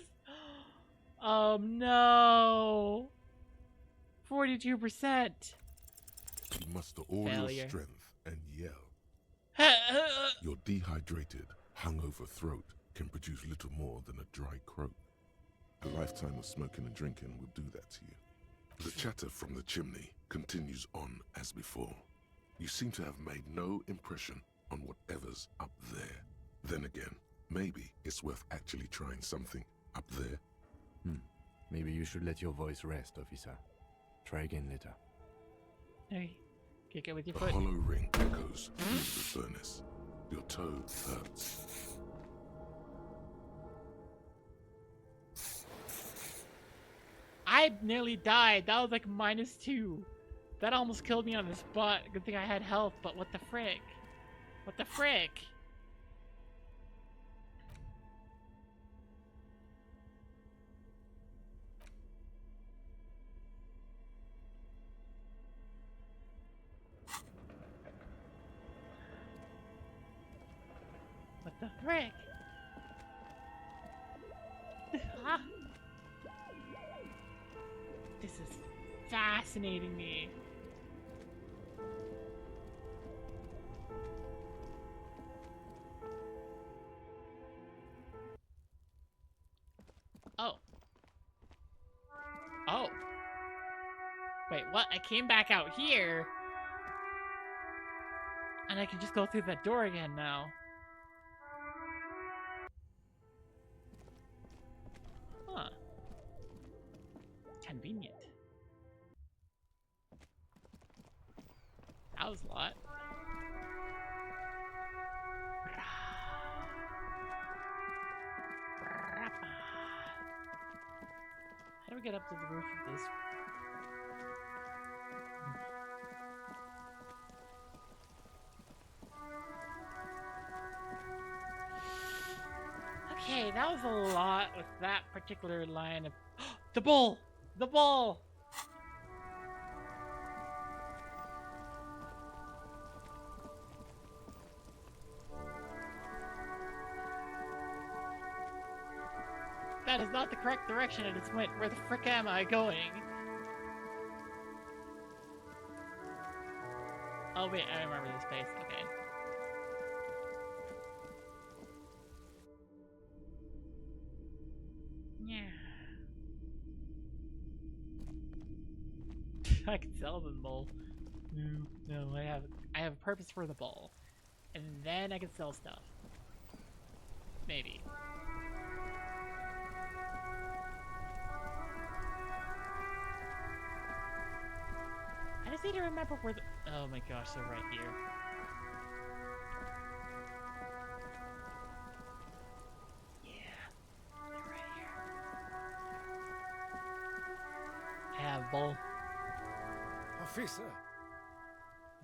Oh no. 42%. You muster all Failure. your strength and yell. Your dehydrated, hungover throat can produce little more than a dry croak. A lifetime of smoking and drinking will do that to you. The chatter from the chimney continues on as before. You seem to have made no impression on whatever's up there. Then again, maybe it's worth actually trying something up there. Maybe you should let your voice rest, officer. Try again later. Hey, kick it with your The foot. hollow ring echoes through the furnace. Your toe hurts. I nearly died. That was like -2. That almost killed me on the spot. Good thing I had health, but what the frick? What the frick? What the frick? Huh? This is fascinating me. Oh. Oh. Wait, what? I came back out here. And I can just go through that door again now. Huh. Convenient. That was a lot. How do we get up to the roof of this? Okay, that was a lot with that particular line of the bull! The bull! That is not the correct direction I just went. Where the frick am I going? Oh wait, I remember this place. Okay. Yeah. I can sell the bowl. No, I have a purpose for the bowl. And then I can sell stuff. Maybe. I just need to remember where the— oh my gosh, they're right here. Yeah, they're right here. I have bowl. Officer,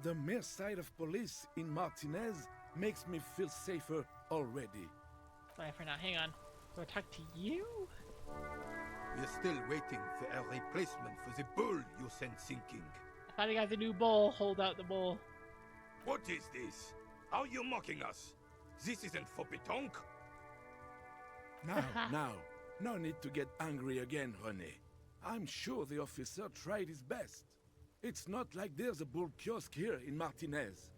the mere sight of police in Martinez makes me feel safer already. Bye for now. Hang on. Do I talk to you? We're still waiting for a replacement for the bull you sent sinking. I thought he got the new bowl. Hold out the bowl. What is this? Are you mocking us? This isn't for pétanque. Now, no need to get angry again, René. I'm sure the officer tried his best. It's not like there's a bull kiosk here in Martinez.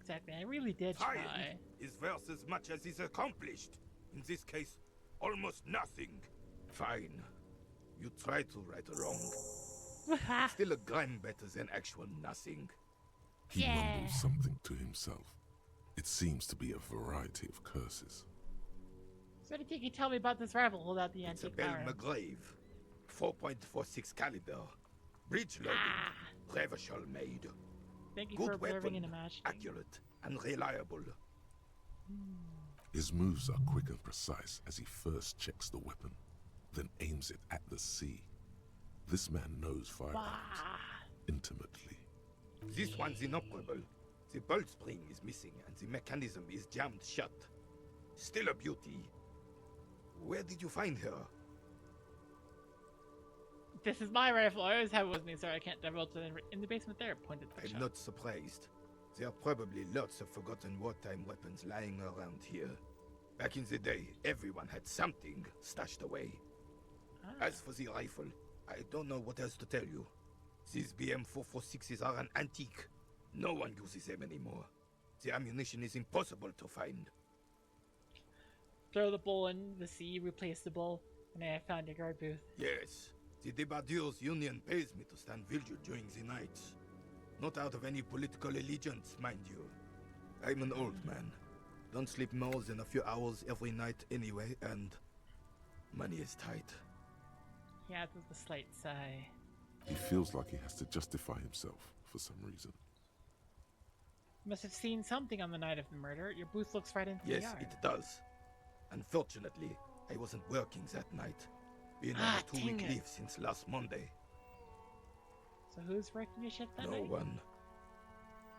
Exactly, I really did try. Trying is worth as much as is accomplished. In this case, almost nothing. Fine. You tried to right a wrong. Still a gram better than actual nothing. He mumbles something to himself. It seems to be a variety of curses. So what do you think you tell me about this rifle? Hold out the It's a antique Bell firearm. McGrave. 4.46 caliber. Bridge loading. Revachol made. Thank you Good for observing weapon, and imagining. accurate and reliable. His moves are quick and precise as he first checks the weapon, then aims it at the sea. This man knows firearms intimately. This one's inoperable. The bolt spring is missing and the mechanism is jammed shut. Still a beauty. Where did you find her? This is my rifle. I always have it with me. Sorry, I can't divulge it in the basement there. Pointed at the I'm shop. not surprised. There are probably lots of forgotten wartime weapons lying around here. Back in the day, everyone had something stashed away. As for the rifle, I don't know what else to tell you. These BM-446s are an antique. No one uses them anymore. The ammunition is impossible to find. Throw the bowl in the sea, replace the bowl, and I found your guard booth. Yes, The Debardeurs Union pays me to stand vigil during the nights. Not out of any political allegiance, mind you. I'm an old man. Don't sleep more than a few hours every night anyway, and money is tight. He adds with a slight sigh. He feels like he has to justify himself for some reason. You must have seen something on the night of the murder. Your booth looks right into the Yes, yard. it does. Unfortunately, I wasn't working that night. Been on a 2-week dang it. leave since last Monday. So who's working your shift that No night? one.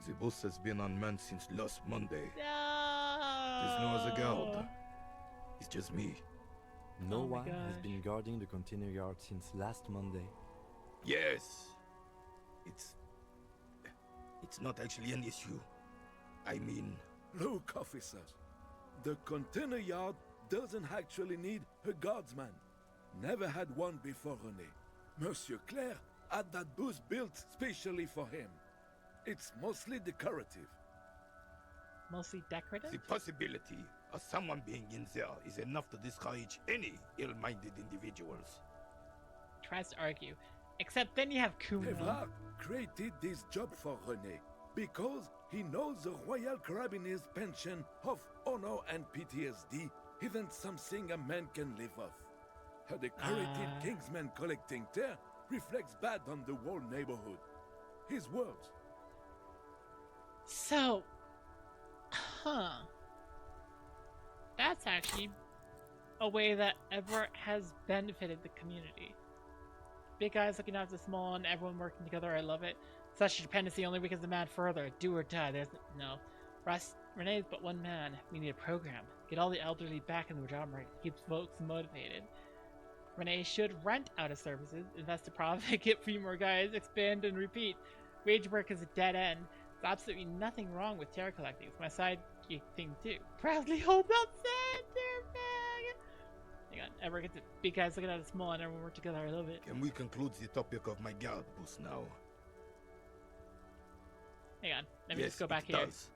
The booth has been unmanned since last Monday. No! There's no other guard. It's just me. No Oh my one has gosh. been guarding the container yard since last Monday. Yes. It's not actually an issue. I mean, Look, officers. The container yard doesn't actually need a guardsman. Never had one before René. Monsieur Claire had that booth built specially for him. It's mostly decorative. Mostly decorative? the possibility of someone being in there is enough to discourage any ill-minded individuals. Tries to argue. Except then you have Kuma. Evrard created this job for René because he knows the Royal Carabiniers' pension of honor and PTSD isn't something a man can live off. A decorated Kingsman collecting tear reflects bad on the whole neighborhood. His words. So, that's actually a way that Everett has benefited the community. Big guys looking after the small and everyone working together, I love it. Such dependency only weakens the man further. Do or die, there's no. Renee's but one man. We need a program. Get all the elderly back in the job market. Keeps folks motivated. Renee should rent out his services, invest a profit, get 3 more guys, expand and repeat. Wage work is a dead end. There's absolutely nothing wrong with terror collecting. It's my side gig thing too. Proudly hold up center bag. Hang on, Everett gets it. Big guys looking at a small and everyone work together. I love it. Can we conclude the topic of my guard booth now? Hang on, let me Yes, just go back it here. does.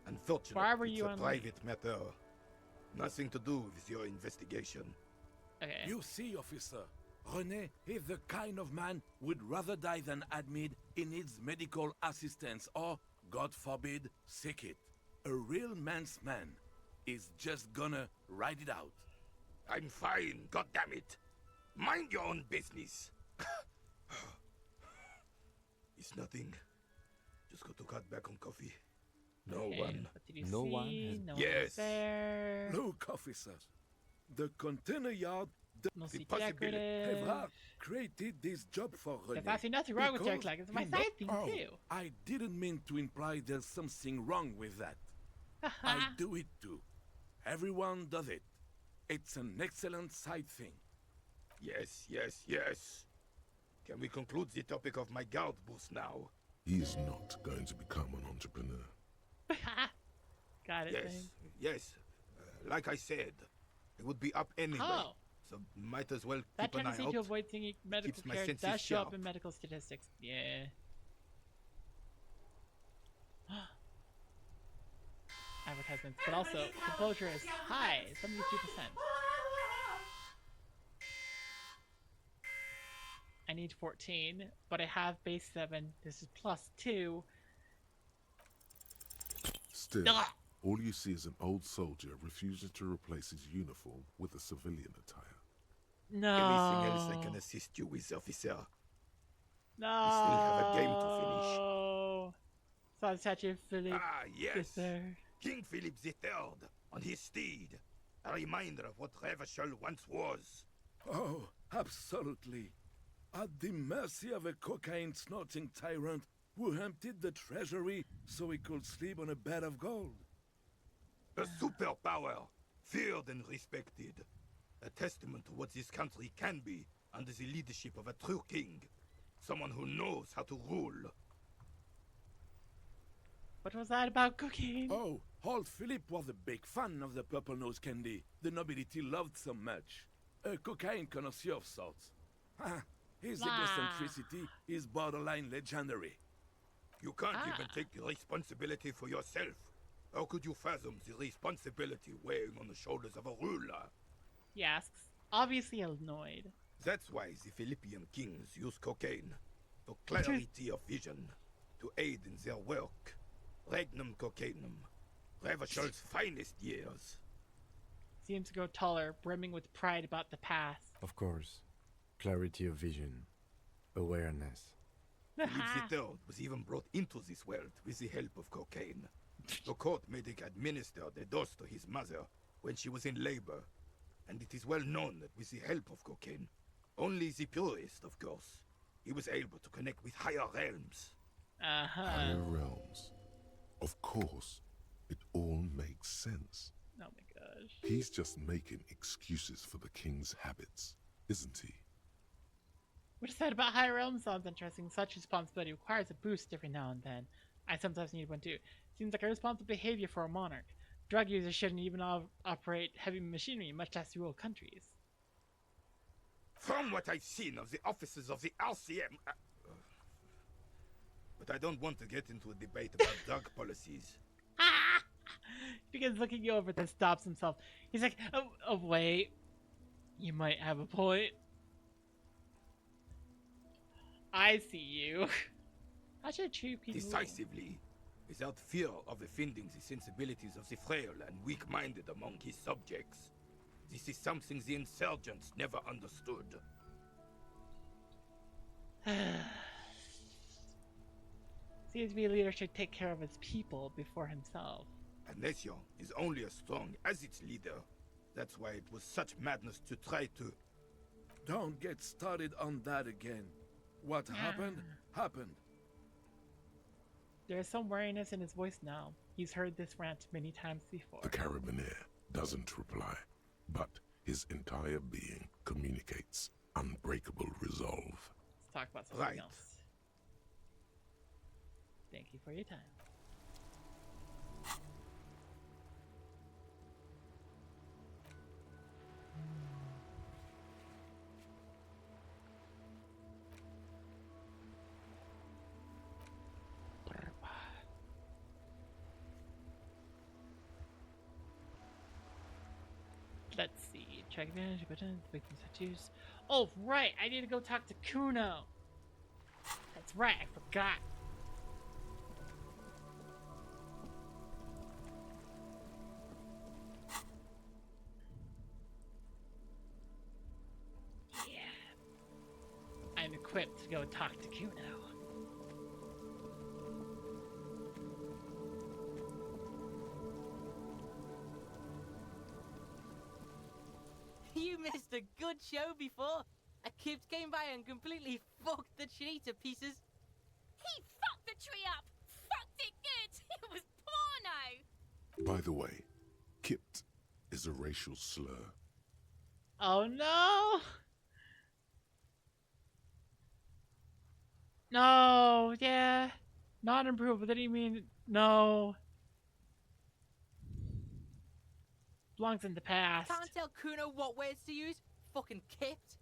Unfortunately, Why were it's you a on private matter. Nothing to do with your investigation. Okay. You see, officer, René is the kind of man would rather die than admit he needs medical assistance or, God forbid, sick it. A real man's man is just gonna ride it out. I'm fine, goddammit. Mind your own business. It's nothing. Just got to cut back on coffee. No Okay, one. what did you No see? one has- No Yes. one's there. Look, officers, the container yard Mostly possibility- decorative. Evrard created this job for René. There's actually nothing wrong with terror because collecting. It's my he side thing oh, too. I didn't mean to imply there's something wrong with that. I do it too. Everyone does it. It's an excellent side thing. Yes, yes, yes. Can we conclude the topic of my guard booth now? He is not going to become an entrepreneur. Got it. Yes, thing. yes. Like I said, it would be up anyway. Oh. So might as well That keep an eye tendency out. to avoid seeing medical Keeps my care senses does show up sharp. in medical statistics. Yeah. Advertisements, but also composure is high, 72%. I need 14, but I have base 7. This is plus 2. Still, Ah! all you see is an old soldier refusing to replace his uniform with a civilian attire. No. Anything else I can assist you with, officer? No. We still have a game to finish. Saw Statue of Philip. Ah, yes. There. King Philip III on his steed. A reminder of what Revachol once was. Oh, absolutely. At the mercy of a cocaine-snorting tyrant who emptied the treasury so he could sleep on a bed of gold. A superpower, feared and respected. A testament to what this country can be under the leadership of a true king. Someone who knows how to rule. What was that about cooking? Oh, old Philip was a big fan of the purple nose candy the nobility loved so much. A cocaine connoisseur of sorts. His egocentricity is borderline legendary. You can't even take the responsibility for yourself. How could you fathom the responsibility weighing on the shoulders of a ruler? He asks, obviously annoyed. That's why the Philippian kings use cocaine for clarity of vision, to aid in their work. Regnum cocainum, Revishal's finest years. Seems to grow taller, brimming with pride about the past. Of course. Clarity of vision. Awareness. Philip III was even brought into this world with the help of cocaine. The court medic administered a dose to his mother when she was in labor, and it is well known that with the help of cocaine, only the purest, of course, he was able to connect with higher realms. Higher realms. Of course, it all makes sense. Oh my gosh. He's just making excuses for the king's habits, isn't he? What is that about higher realms sounds interesting. Such responsibility requires a boost every now and then. I sometimes need one too. Seems like a responsible behavior for a monarch. Drug users shouldn't even operate heavy machinery, much less rule countries. From what I've seen of the officers of the RCM... but I don't want to get into a debate about drug policies. He begins looking you over, then stops himself. He's like, oh wait. You might have a point. I see you. How should I treat people? Decisively, without fear of offending the sensibilities of the frail and weak-minded among his subjects. This is something the insurgents never understood. Seems to be a leader should take care of his people before himself. A nation is only as strong as its leader. That's why it was such madness to try to... Don't get started on that again. What happened, happened. There's some wariness in his voice now. He's heard this rant many times before. The Carabiner doesn't reply, but his entire being communicates unbreakable resolve. Let's talk about something else. Thank you for your time. Let's see. Check advantage buttons, victim tattoos. Oh, right! I need to go talk to Kuno! That's right, I forgot. Yeah. I'm equipped to go talk to Kuno. You missed a good show before. A kid came by and completely fucked the tree to pieces. He fucked the tree up! Fucked it good! It was porno! By the way, Kipt is a racial slur. Oh no! No, yeah. Not improve, but then you mean no. Belongs in the past. Can't tell Kuno what words to use. Fucking kipped.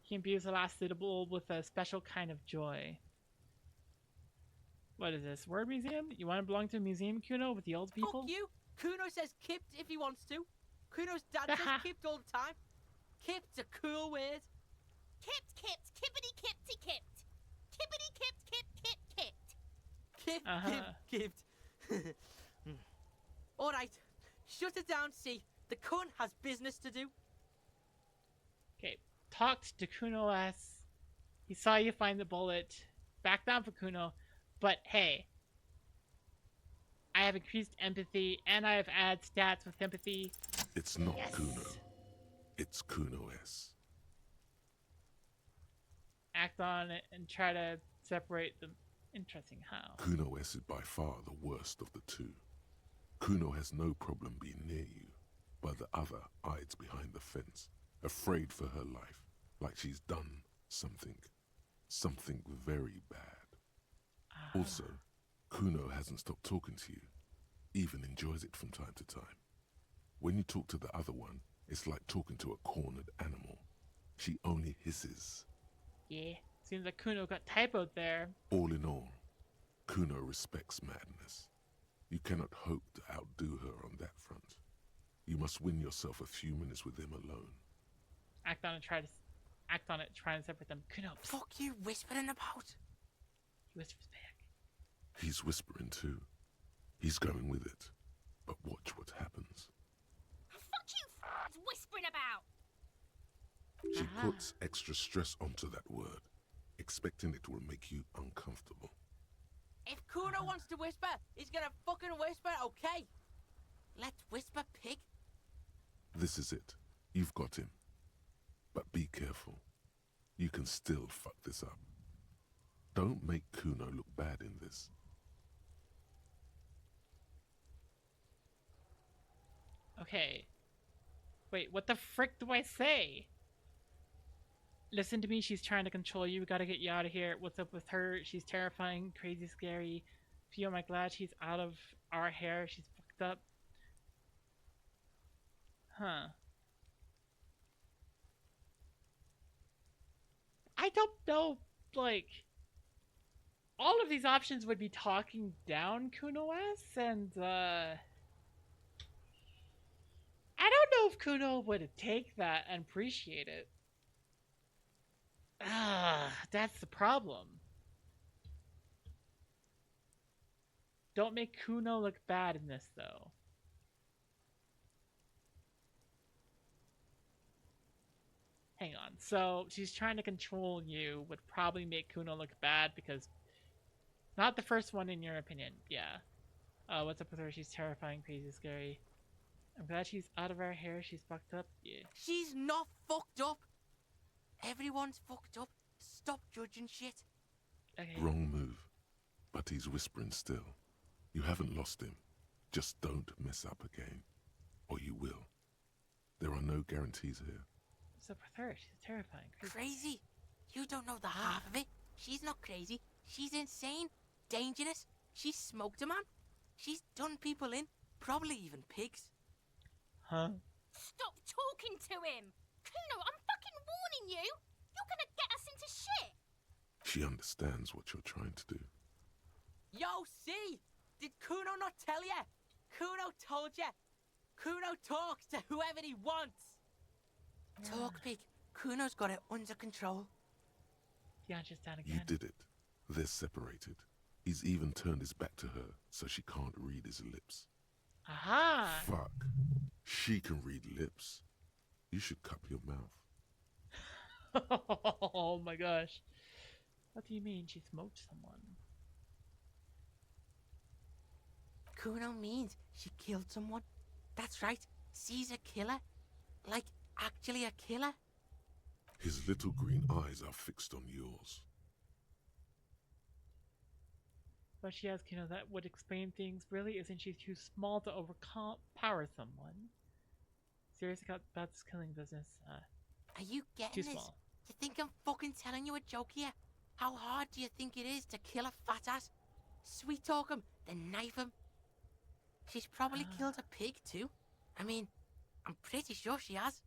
He imbues the last syllable with a special kind of joy. What is this? Word museum? You want to belong to a museum, Kuno, with the old people? Fuck you. Kuno says kipped if he wants to. Kuno's dad says kipped all the time. Kipped's a cool word. Kipped, kipped, kippity, kippty, kipped. Kippity, kipped, kipped, kipped, kipped. Kipped, kipped. Alright, shut it down, see. The cunt has business to do. Okay, talked to Kuno S. He saw you find the bullet. Back down for Kuno. But hey, I have increased empathy and I have added stats with empathy. It's not Kuno. It's Kuno S. Act on it and try to separate them. Interesting how. Kuno S is by far the worst of the two. Kuno has no problem being near you, but the other hides behind the fence, afraid for her life, like she's done something very bad. Also, Kuno hasn't stopped talking to you, even enjoys it from time to time. When you talk to the other one, it's like talking to a cornered animal. She only hisses. Yeah, seems like Kuno got typoed there. All in all, Kuno respects madness. You cannot hope to outdo her on that front. You must win yourself a few minutes with him alone. act on it, try and separate them. Kuno, psst. Fuck you whispering about? He whispers back. He's whispering too. He's going with it. But watch what happens. Fuck you whispering about! She puts extra stress onto that word, expecting it will make you uncomfortable. If Kuno wants to whisper, he's gonna fucking whisper, okay? Let's whisper, pig. This is it. You've got him. But be careful. You can still fuck this up. Don't make Kuno look bad in this. Okay. Wait, what the frick do I say? Listen to me, she's trying to control you. We gotta get you out of here. What's up with her? She's terrifying, crazy, scary. Feel my glad she's out of our hair. She's fucked up. Huh. I don't know, like... all of these options would be talking down Kuno S, and, I don't know if Kuno would take that and appreciate it. That's the problem. Don't make Kuno look bad in this, though. Hang on. So, she's trying to control you, would probably make Kuno look bad because... not the first one in your opinion, yeah. What's up with her? She's terrifying, crazy, scary. I'm glad she's out of our hair. She's fucked up. Yeah. She's not fucked up. Everyone's fucked up. Stop judging shit. Okay. Wrong move. But he's whispering still. You haven't lost him. Just don't mess up again. Or you will. There are no guarantees here. What's up with her? She's terrifying. Crazy? You don't know the half of it. She's not crazy. She's insane. Dangerous. She's smoked a man. She's done people in. Probably even pigs. Huh? Stop talking to him! Kuno, I'm fucking warning you! You're gonna get us into shit! She understands what you're trying to do. Yo, see? Did Kuno not tell ya? Kuno told ya. Kuno talks to whoever he wants. Talk, pig. Kuno's got it under control. Yeah, just down again. You did it. They're separated. He's even turned his back to her, so she can't read his lips. Aha! Fuck. She can read lips. You should cup your mouth. Oh my gosh. What do you mean she smoked someone? Kuno means she killed someone. That's right. She's a killer. Like, actually a killer. His little green eyes are fixed on yours. But she has, you know, that would explain things. Really, isn't she too small to overpower someone? Serious about this killing business? Are you getting too this? small. You think I'm fucking telling you a joke here? How hard do you think it is to kill a fat ass? Sweet talk him, then knife him. She's probably killed a pig too. I mean, I'm pretty sure she has.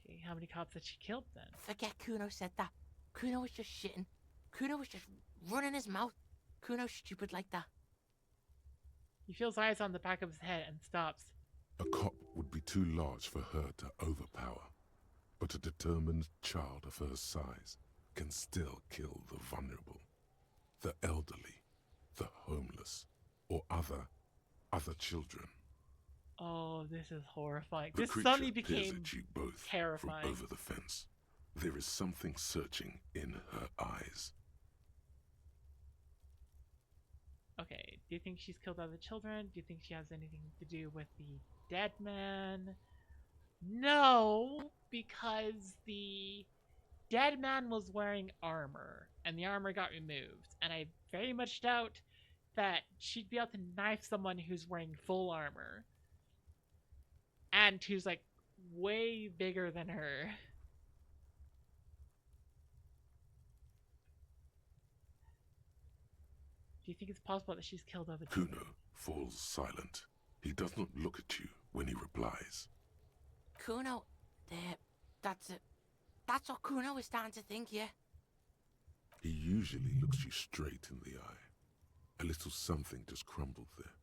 Okay, how many cops had she killed then? Forget Kuno said that. Kuno was just shitting. Kuno was just running his mouth. Kuno's stupid like that. He feels eyes on the back of his head and stops. A cop would be too large for her to overpower, but a determined child of her size can still kill the vulnerable, the elderly, the homeless, or other children. Oh, this is horrifying. The This creature suddenly peers became at you both terrifying. from over the fence. There is something searching in her eyes. Okay, do you think she's killed other children? Do you think she has anything to do with the dead man? No, because the dead man was wearing armor, and the armor got removed. And I very much doubt that she'd be able to knife someone who's wearing full armor. And who's, like, way bigger than her. Do you think it's possible that she's killed other children? Kuno falls silent. He does not look at you when he replies. Kuno, that's what Kuno is starting to think, yeah. He usually looks you straight in the eye. A little something just crumbled there.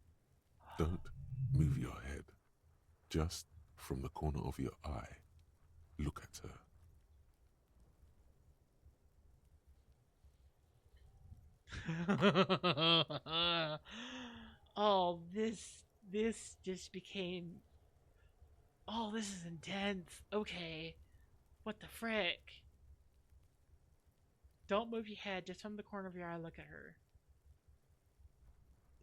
Don't move your head. Just from the corner of your eye. Look at her. Oh, this just became. Oh, this is intense. Okay, what the frick? Don't move your head. Just from the corner of your eye, look at her.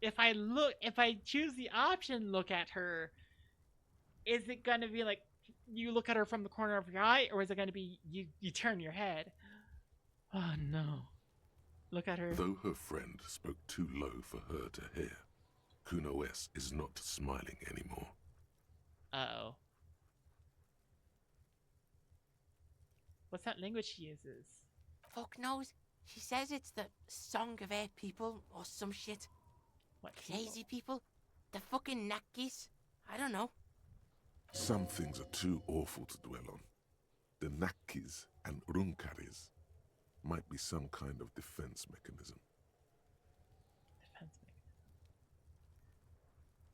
If I choose the option, look at her. Is it gonna be like you look at her from the corner of your eye, or is it gonna be you turn your head? Oh no. Look at her. Though her friend spoke too low for her to hear, Kuno S is not smiling anymore. Uh-oh. What's that language she uses? Fuck knows. She says it's the Song of Air People or some shit. What Crazy people? The fucking Nakis? I don't know. Some things are too awful to dwell on. The Nakis and Runkaris might be some kind of defense mechanism. Defense mechanism.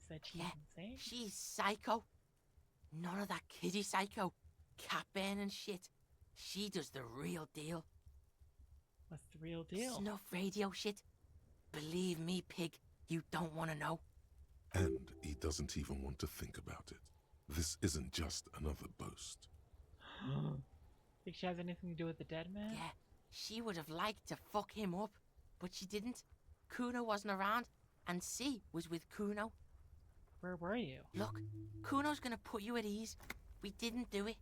Said she's insane? She's psycho. None of that kiddie psycho. Cat burn and shit. She does the real deal. What's the real deal? Snuff radio shit. Believe me, pig, you don't want to know. And he doesn't even want to think about it. This isn't just another boast. Think she has anything to do with the dead man? Yeah, she would have liked to fuck him up, but she didn't. Kuno wasn't around, and C was with Kuno. Where were you? Look, Kuno's gonna put you at ease. We didn't do it.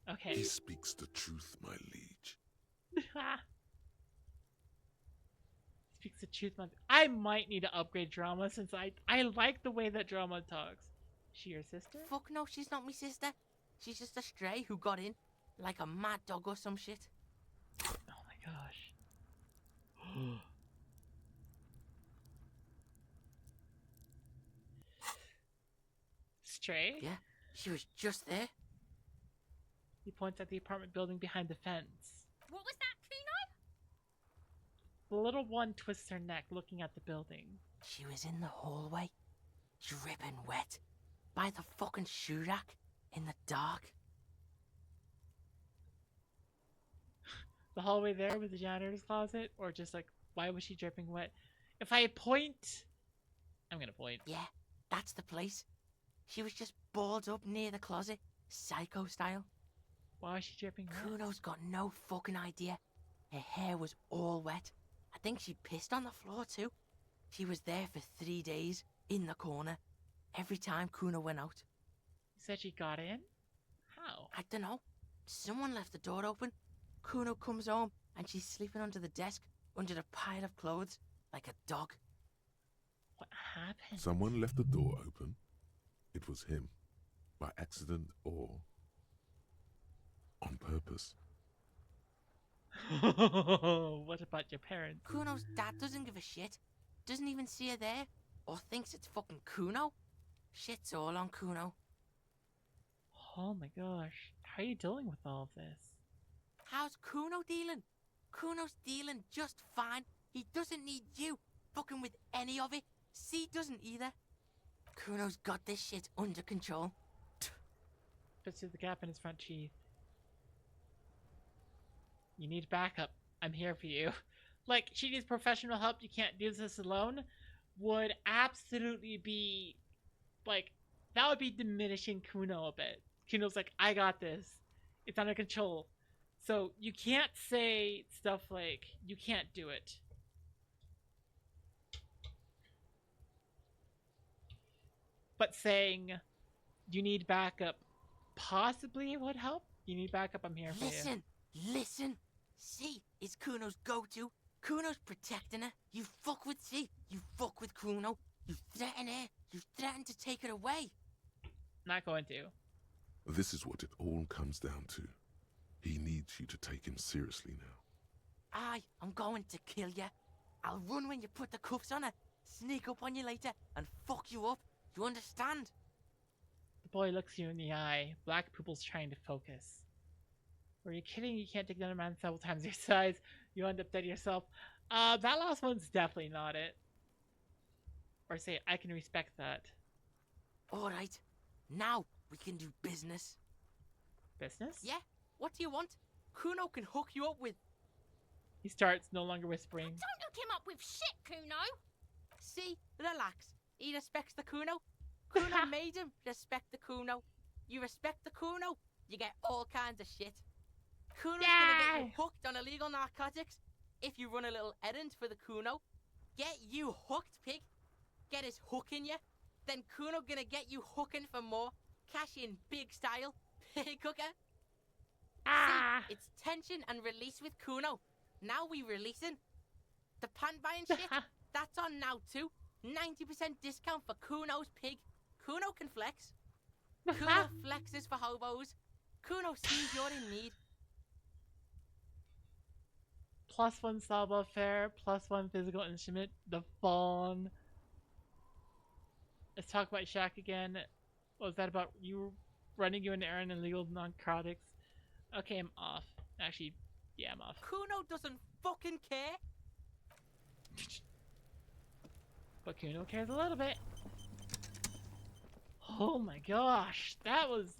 Okay. He speaks the truth, my liege. Speaks the truth. I might need to upgrade Drama since I like the way that Drama talks. She your sister? Fuck no, she's not my sister. She's just a stray who got in, like a mad dog or some shit. Oh my gosh. Stray? Yeah, she was just there. He points at the apartment building behind the fence. What was that, Kuno? The little one twists her neck, looking at the building. She was in the hallway, dripping wet, by the fucking shoe rack, in the dark. The hallway there with the janitor's closet? Or just like, why was she dripping wet? If I point... I'm gonna point. Yeah, that's the place. She was just balled up near the closet, psycho style. Why is she dripping wet? Kuno's got no fucking idea. Her hair was all wet. I think she pissed on the floor too. She was there for 3 days, in the corner, every time Kuno went out. You said she got in? How? I don't know. Someone left the door open. Kuno comes home and she's sleeping under the desk, under the pile of clothes, like a dog. What happened? Someone left the door open. It was him, by accident or on purpose. What about your parents? Kuno's dad doesn't give a shit. Doesn't even see her there, or thinks it's fucking Kuno. Shit's all on Kuno. Oh my gosh. How are you dealing with all of this? How's Kuno dealing? Kuno's dealing just fine. He doesn't need you fucking with any of it. C doesn't either. Kuno's got this shit under control. Puts through the gap in his front teeth. You need backup. I'm here for you. Like, she needs professional help. You can't do this alone. Would absolutely be, like, that would be diminishing Kuno a bit. Kuno's like, I got this. It's under control. So you can't say stuff like, you can't do it. But saying, you need backup possibly would help. You need backup, I'm here for you. Listen. C is Kuno's go-to. Kuno's protecting her. You fuck with C. You fuck with Kuno. You threaten her. You threaten to take her away. Not going to. This is what it all comes down to. He needs you to take him seriously now. I'm going to kill you. I'll run when you put the cuffs on her. Sneak up on you later and fuck you up. You understand? The boy looks you in the eye. Black pupils trying to focus. Were you kidding? You can't take down a man several times your size. You end up dead yourself. That last one's definitely not it. Or say, I can respect that. Alright. Now we can do business. Business? Yeah? What do you want? Kuno can hook you up with... He starts, no longer whispering. Don't hook him up with shit, Kuno. See? Relax. He respects the Kuno. Kuno made him respect the Kuno. You respect the Kuno, you get all kinds of shit. Kuno's gonna get you hooked on illegal narcotics if you run a little errand for the Kuno. Get you hooked, pig. Get his hook in you. Then Kuno gonna get you hooking for more. Cash in big style. Pig hooker. See, it's tension and release with Kuno. Now we releasing. The pan buying shit, that's on now too. 90% discount for Kuno's pig. Kuno can flex. Kuno flexes for hobos. Kuno sees you're in need. +1 Saba fare, +1 physical instrument, the phone. Let's talk about Shaq again. What was that about? You running you an errand in illegal narcotics? Okay, I'm off. Actually, yeah, I'm off. Kuno doesn't fucking care. But Kuno cares a little bit. Oh my gosh, that was...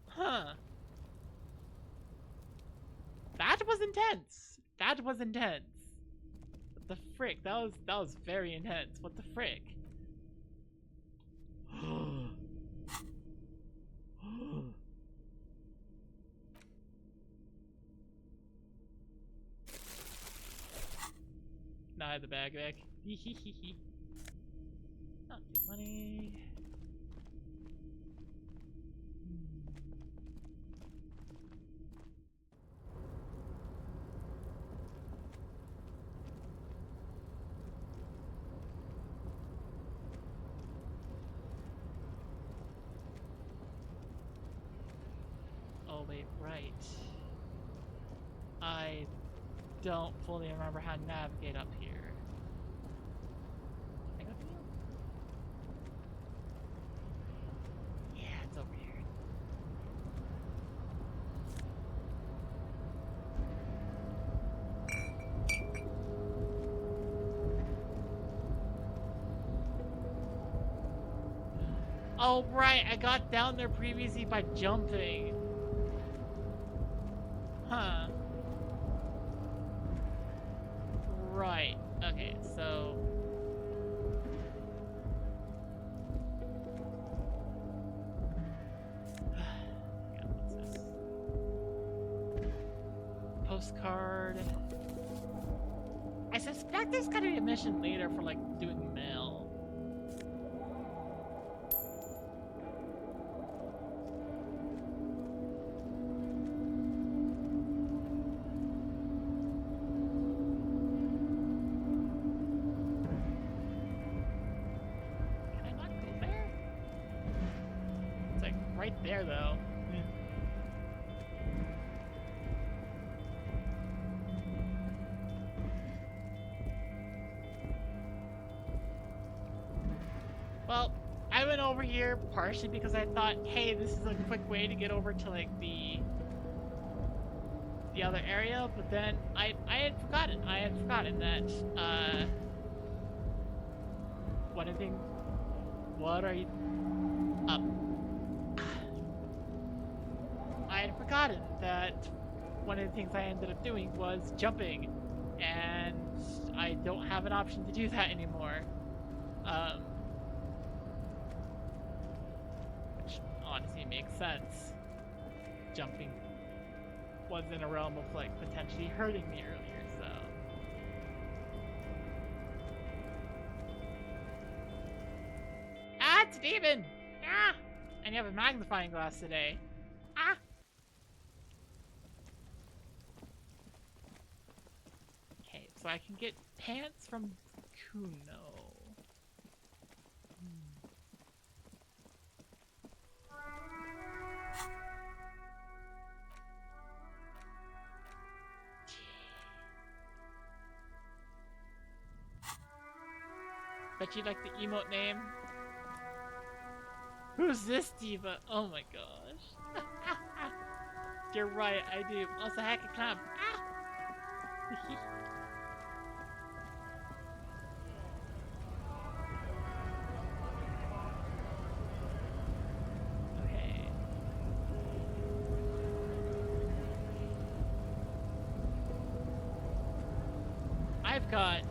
Huh. That was intense. That was intense. What the frick? That was very intense. What the frick? Now I have the bag back. Not too money. Oh wait, right. I don't fully remember how to navigate up here. Can I go through? Yeah, it's over here. Oh right, I got down there previously by jumping. Huh. Right. Okay, so... God, what's this? Postcard. I suspect there's gotta be a mission later for, like, doing mail. Right there, though. Well, I went over here partially because I thought, hey, this is a quick way to get over to like the other area, but then I had forgotten. I had forgotten that what are you up? I had forgotten that one of the things I ended up doing was jumping, and I don't have an option to do that anymore. Which honestly makes sense. Jumping was in a realm of like potentially hurting me earlier, so. Ah, it's a demon! Ah! And you have a magnifying glass today. Ah! Okay, so I can get pants from Kuno. Bet you like the emote name. Who's this diva? Oh my gosh. You're right, I do. Also, hack a clamp. Ah! Okay. I've got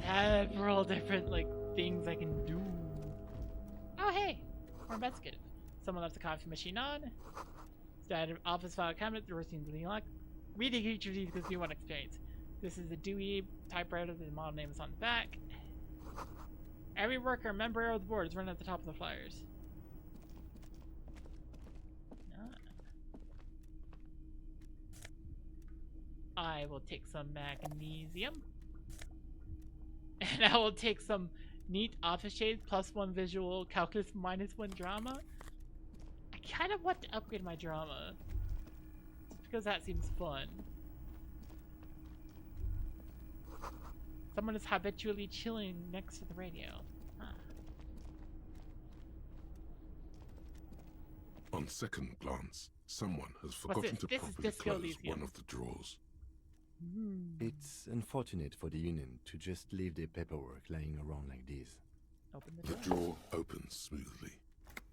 several different like things I can do. Oh hey, more investigative. Someone left the coffee machine on. Standard office file cabinet. The routine bleeding lock. Reading each of these gives me one experience. This is a Dewey typewriter. The model name is on the back. Every worker, member of the board is running at the top of the flyers. I will take some magnesium. And I will take some neat office shades plus 1 visual, calculus minus 1 drama. I kind of want to upgrade my drama. Just because that seems fun. Someone is habitually chilling next to the radio. Huh. On second glance, someone has forgotten to properly close one of the drawers. It's unfortunate for the Union to just leave their paperwork lying around like this. The drawer opens smoothly.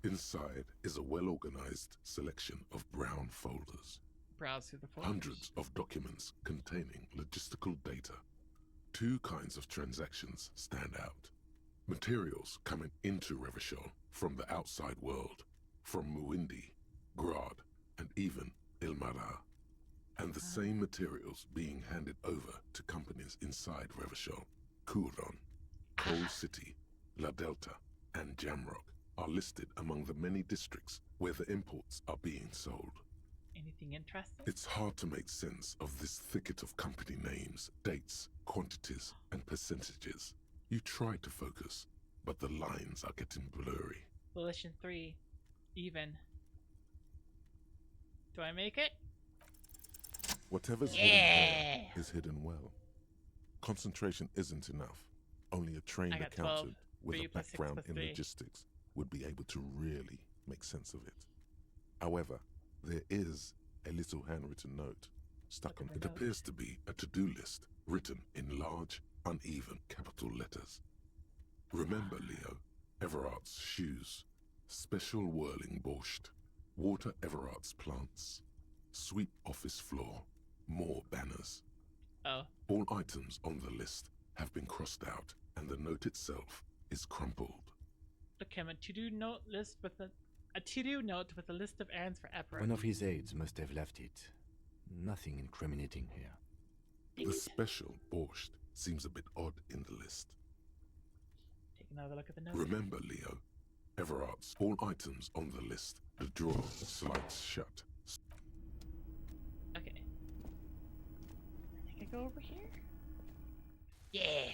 Inside is a well-organized selection of brown folders. Browse through the folders. Hundreds of documents containing logistical data. 2 kinds of transactions stand out. Materials coming into Revachol from the outside world, from Muindi, Grad, and even Ilmara. And the same materials being handed over to companies inside Revachol. Kuron, Coal City, La Delta, and Jamrock are listed among the many districts where the imports are being sold. Anything interesting? It's hard to make sense of this thicket of company names, dates, quantities, and percentages. You try to focus, but the lines are getting blurry. Volition 3. Even. Do I make it? Whatever's hidden there is hidden well. Concentration isn't enough. Only a trained accountant with a background in logistics would be able to really make sense of it. However, there is a little handwritten note stuck on it. It appears to be a to-do list written in large, uneven capital letters. Remember, Leo, Everard's shoes, special whirling borscht, water Everard's plants, sweep office floor, more banners. Oh. All items on the list have been crossed out, and the note itself is crumpled. Look him, a to-do note list with a to-do note with a list of errands for Everard. One of his aides must have left it. Nothing incriminating here. The special borscht seems a bit odd in the list. Take another look at the note. Remember, Leo, Everard's all items on the list. The drawer slides shut. Okay. I think I go over here. Yeah.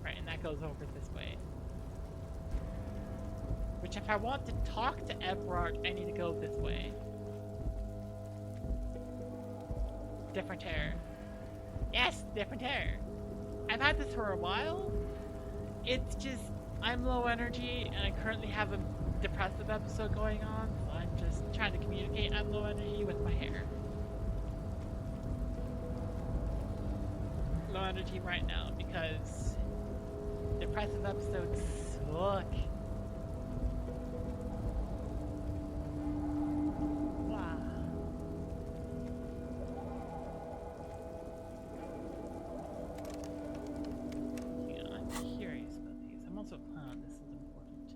Right, and that goes over this way. Which, if I want to talk to Everard, I need to go this way. Different hair. Yes, different hair. I've had this for a while. It's just, I'm low energy, and I currently have a depressive episode going on, so I'm just trying to communicate I'm low energy with my hair. Low energy right now, because depressive episodes suck. Wow. Yeah, I'm curious about these. I'm also, this is important.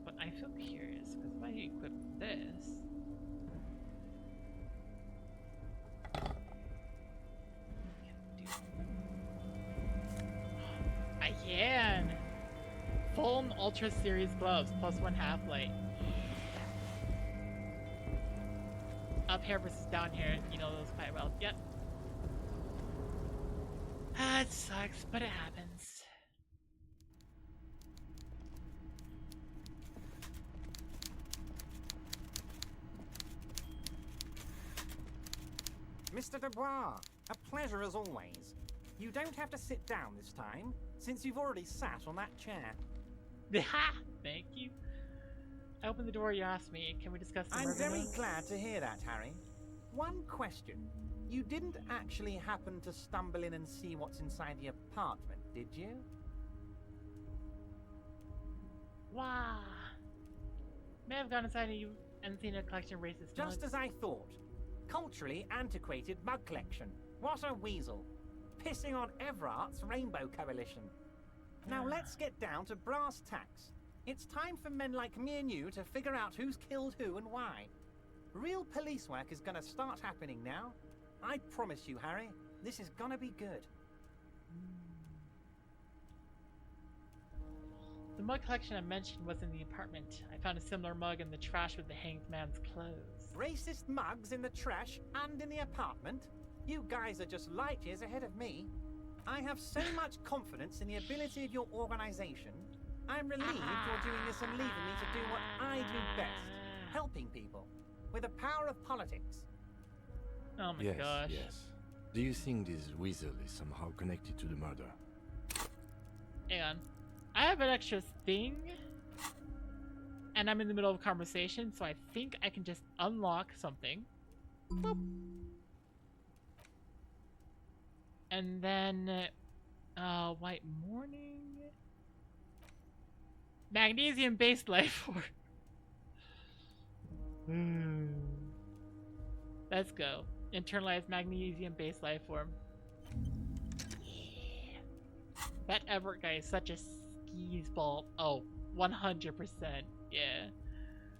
But I feel curious, because if I equip this... I can! Foam Ultra Series gloves, plus 1 half-light. Up here versus down here, you know those quite well. Yep. It sucks, but it happens. Mr. Dubois, a pleasure as always. You don't have to sit down this time, since you've already sat on that chair. Ha! Thank you. I opened the door you asked me. Can we discuss the I'm very glad to hear that, Harry. One question. You didn't actually happen to stumble in and see what's inside the apartment, did you? Wow. May have gone inside you and seen a collection of racist Just mugs. as I thought. Culturally antiquated mug collection. What a weasel. pissing on Everart's Rainbow Coalition. Now let's get down to brass tacks. It's time for men like me and you to figure out who's killed who and why. Real police work is gonna start happening now. I promise you, Harry, this is gonna be good. The mug collection I mentioned was in the apartment. I found a similar mug in the trash with the hanged man's clothes. Racist mugs in the trash and in the apartment? You guys are just light years ahead of me. I have so much confidence in the ability of your organization. I'm relieved you're doing this and leaving me to do what I do best, helping people, with the power of politics. Oh my yes, gosh. Yes. Do you think this weasel is somehow connected to the murder? Hang on. I have an extra thing, and I'm in the middle of a conversation, so I think I can just unlock something. Boop. And then, White Morning. Magnesium-based life form. Let's go. Internalized magnesium-based life form. Yeah. That Everett guy is such a skis ball. Oh, 100%. Yeah.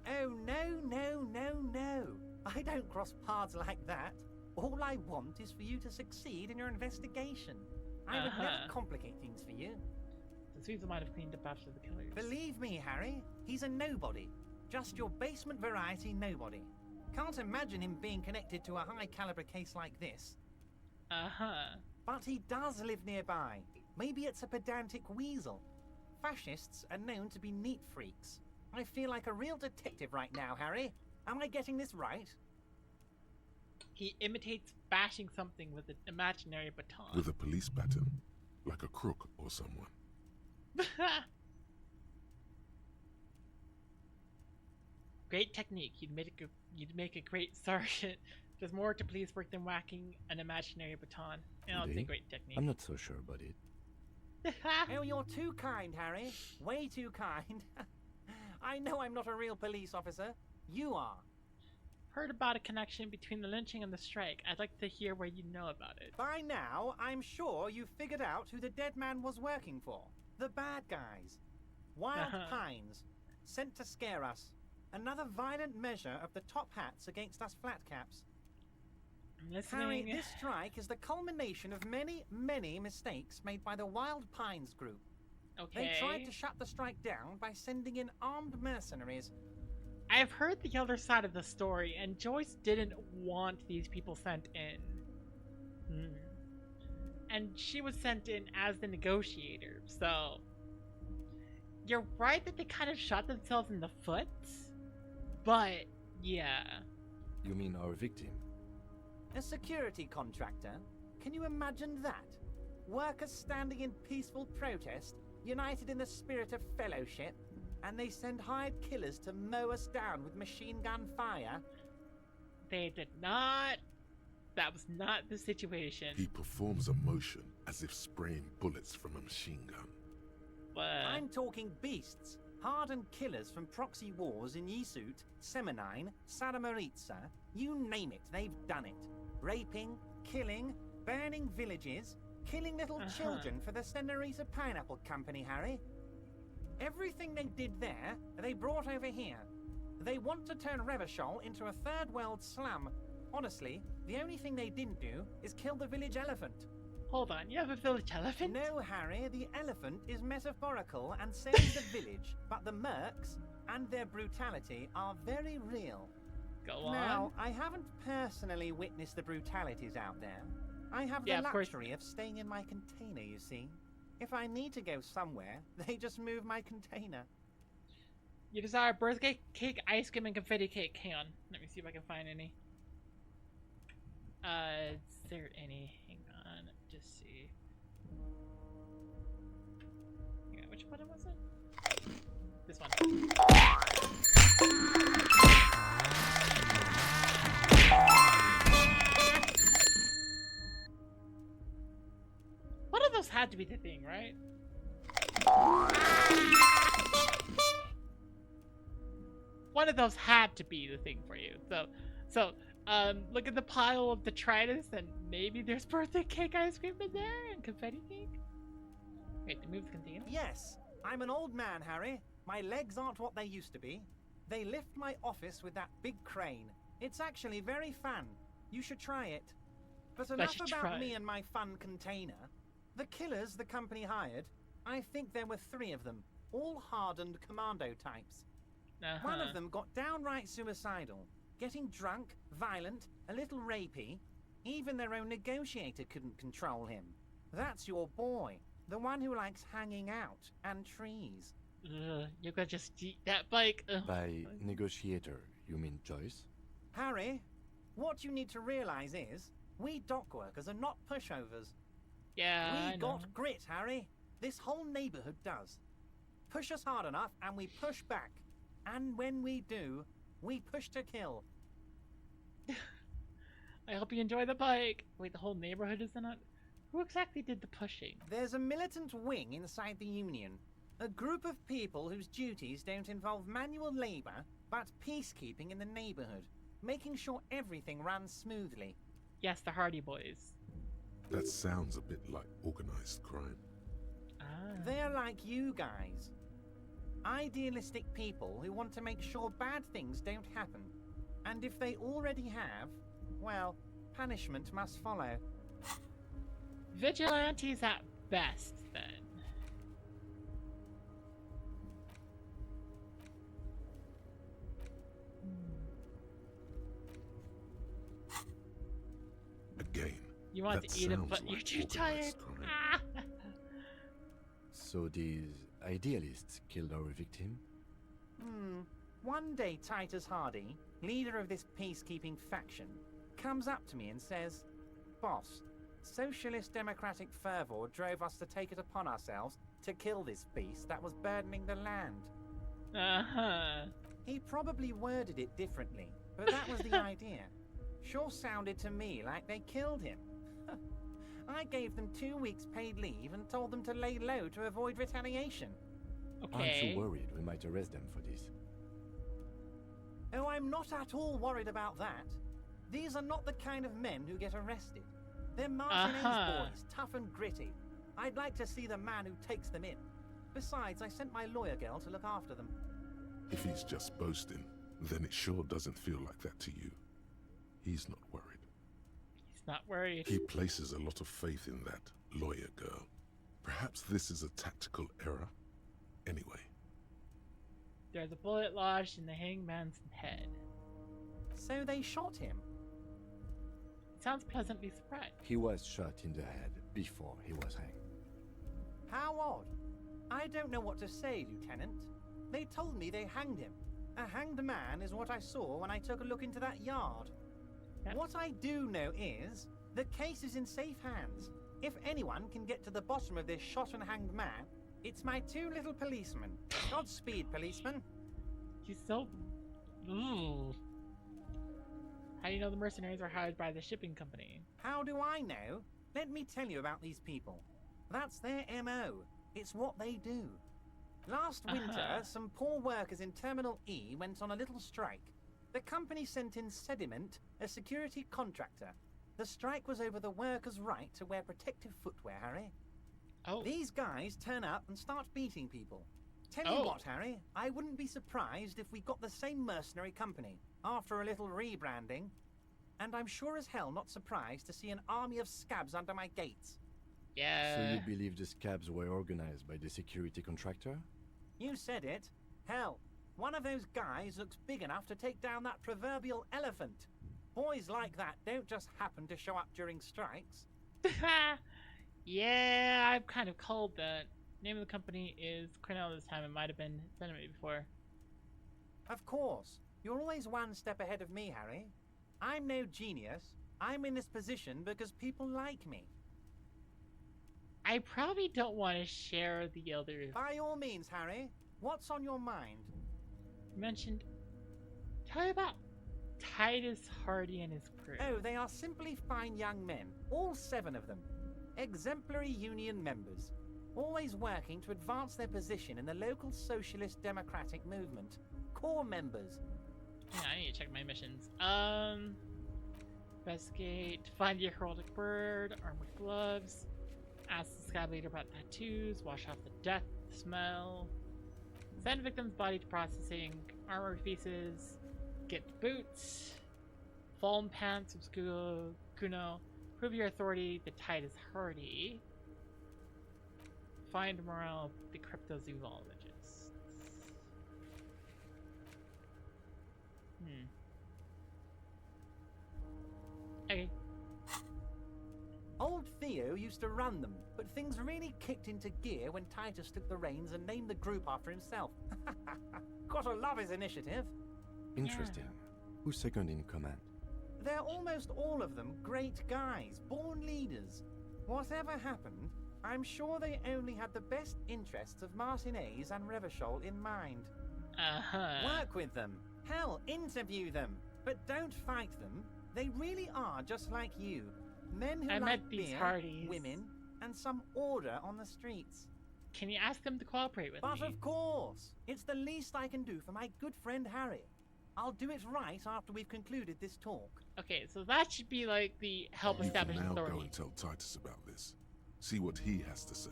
Oh, no. I don't cross paths like that. All I want is for you to succeed in your investigation. I would never complicate things for you. The Susan might have cleaned up after the killers. Believe me, Harry, he's a nobody. Just your basement variety nobody. Can't imagine him being connected to a high-caliber case like this. But he does live nearby. Maybe it's a pedantic weasel. Fascists are known to be neat freaks. I feel like a real detective right now, Harry. Am I getting this right? He imitates bashing something with an imaginary baton. With a police baton, like a crook or someone. Great technique. You'd make a great sergeant. There's more to police work than whacking an imaginary baton. And I'll say great technique. I'm not so sure about it. Oh, you're too kind, Harry. Way too kind. I know I'm not a real police officer. You are. Heard about a connection between the lynching and the strike. I'd like to hear where you know about it. By now, I'm sure you've figured out who the dead man was working for. The bad guys. Wild Pines. Sent to scare us. Another violent measure of the top hats against us flatcaps. Harry, this strike is the culmination of many, many mistakes made by the Wild Pines group. Okay. They tried to shut the strike down by sending in armed mercenaries. I've heard the other side of the story, and Joyce didn't want these people sent in. And she was sent in as the negotiator, so... You're right that they kind of shot themselves in the foot, but yeah. You mean our victim? A security contractor? Can you imagine that? Workers standing in peaceful protest, united in the spirit of fellowship, and they send hired killers to mow us down with machine gun fire? They did not. That was not the situation. He performs a motion as if spraying bullets from a machine gun. I'm talking beasts. Hardened killers from proxy wars in Yesut, Semenine, Saramaritsa. You name it, they've done it. Raping, killing, burning villages, killing little children for the Senorita Pineapple Company, Harry. Everything they did there, they brought over here. They want to turn Revachol into a third world slum. Honestly, the only thing they didn't do is kill the village elephant. Hold on, you have a village elephant? No, Harry, the elephant is metaphorical and saves the village, but the mercs and their brutality are very real. Go on. Now, I haven't personally witnessed the brutalities out there. I have the luxury of staying in my container, you see. If I need to go somewhere, they just move my container. You desire birthday cake, ice cream, and confetti cake. Hang on. Let me see if I can find any. Is there any? Hang on. Just see. Yeah, which button was it? This one. One of those had to be the thing, right? One of those had to be the thing for you. So Look at the pile of detritus, and maybe there's birthday cake ice cream in there and confetti cake. Wait, the moves continue. Yes, I'm an old man, Harry. My legs aren't what they used to be. They lift my office with that big crane. It's actually very fun. You should try it. But enough about me and my fun container. The killers the company hired, I think there were 3 of them, all hardened commando types. One of them got downright suicidal, getting drunk, violent, a little rapey. Even their own negotiator couldn't control him. That's your boy, the one who likes hanging out and trees. You could just eat that bike. By negotiator, you mean Joyce? Harry, what you need to realize is, we dock workers are not pushovers. Yeah, we got grit, Harry. This whole neighborhood does. Push us hard enough and we push back. And when we do, we push to kill. I hope you enjoy the bike. Wait, the whole neighborhood is in it? Who exactly did the pushing? There's a militant wing inside the Union. A group of people whose duties don't involve manual labor, but peacekeeping in the neighborhood. Making sure everything runs smoothly. Yes, the Hardy Boys. That sounds a bit like organized crime. They're like you guys. Idealistic people who want to make sure bad things don't happen. And if they already have, well, punishment must follow. Vigilantes at best, then. Again. You want to eat it, but you're too tired. So these idealists killed our victim? One day Titus Hardy, leader of this peacekeeping faction, comes up to me and says, "Boss, socialist democratic fervor drove us to take it upon ourselves to kill this beast that was burdening the land." He probably worded it differently, but that was the idea. Sure sounded to me like they killed him. I gave them 2 weeks paid leave and told them to lay low to avoid retaliation. Aren't you worried we might arrest them for this? Oh, I'm not at all worried about that. These are not the kind of men who get arrested. They're Martinez boys, tough and gritty. I'd like to see the man who takes them in. Besides, I sent my lawyer girl to look after them. If he's just boasting, then it sure doesn't feel like that to you. He's not worried. He's not worried. He places a lot of faith in that lawyer girl. Perhaps this is a tactical error. Anyway. There's a bullet lodged in the hangman's head. So they shot him? Sounds pleasantly surprised. He was shot in the head before he was hanged. How odd. I don't know what to say, Lieutenant. They told me they hanged him. A hanged man is what I saw when I took a look into that yard. Yep. What I do know is, the case is in safe hands. If anyone can get to the bottom of this shot and hanged man, it's my 2 little policemen. Godspeed, policeman. He's so... Ooh. How do you know the mercenaries are hired by the shipping company? How do I know? Let me tell you about these people. That's their MO. It's what they do. Last winter, some poor workers in Terminal E went on a little strike. The company sent in Sediment, a security contractor. The strike was over the workers' right to wear protective footwear, Harry. Oh. These guys turn up and start beating people. Tell you what, Harry, I wouldn't be surprised if we got the same mercenary company after a little rebranding. And I'm sure as hell not surprised to see an army of scabs under my gates. Yeah. So you believe the scabs were organized by the security contractor? You said it. Hell, one of those guys looks big enough to take down that proverbial elephant. Boys like that don't just happen to show up during strikes. Yeah, I've kind of called that. Name of the company is Cornell this time. It might have been sent to me before. Of course. You're always one step ahead of me, Harry. I'm no genius. I'm in this position because people like me. I probably don't want to share the other... By all means, Harry. What's on your mind? You mentioned... Tell me about Titus Hardy and his crew. Oh, they are simply fine young men. All 7 of them. Exemplary union members. Always working to advance their position in the local socialist democratic movement. Core members. Yeah, I need to check my missions. Investigate. Find the heraldic bird. Armored gloves. Ask the sky leader about tattoos. Wash off the death smell. Send victim's body to processing. Armored pieces. Get boots. Fallen pants with Kuno. Prove your authority. The tide is hardy. Find morale of the cryptozoologists. Okay. Old Theo used to run them, but things really kicked into gear when Titus took the reins and named the group after himself. Gotta love his initiative. Interesting. Who's second in command? They're almost all of them great guys, born leaders. Whatever happened, I'm sure they only had the best interests of Martinez and Revachol in mind. Work with them. Hell, interview them. But don't fight them. They really are just like you. Men who like beer, women, and some order on the streets. Can you ask them to cooperate with me? But of course! It's the least I can do for my good friend Harry. I'll do it right after we've concluded this talk. Okay, so that should be like the help establish now authority. Go and tell Titus about this. See what he has to say.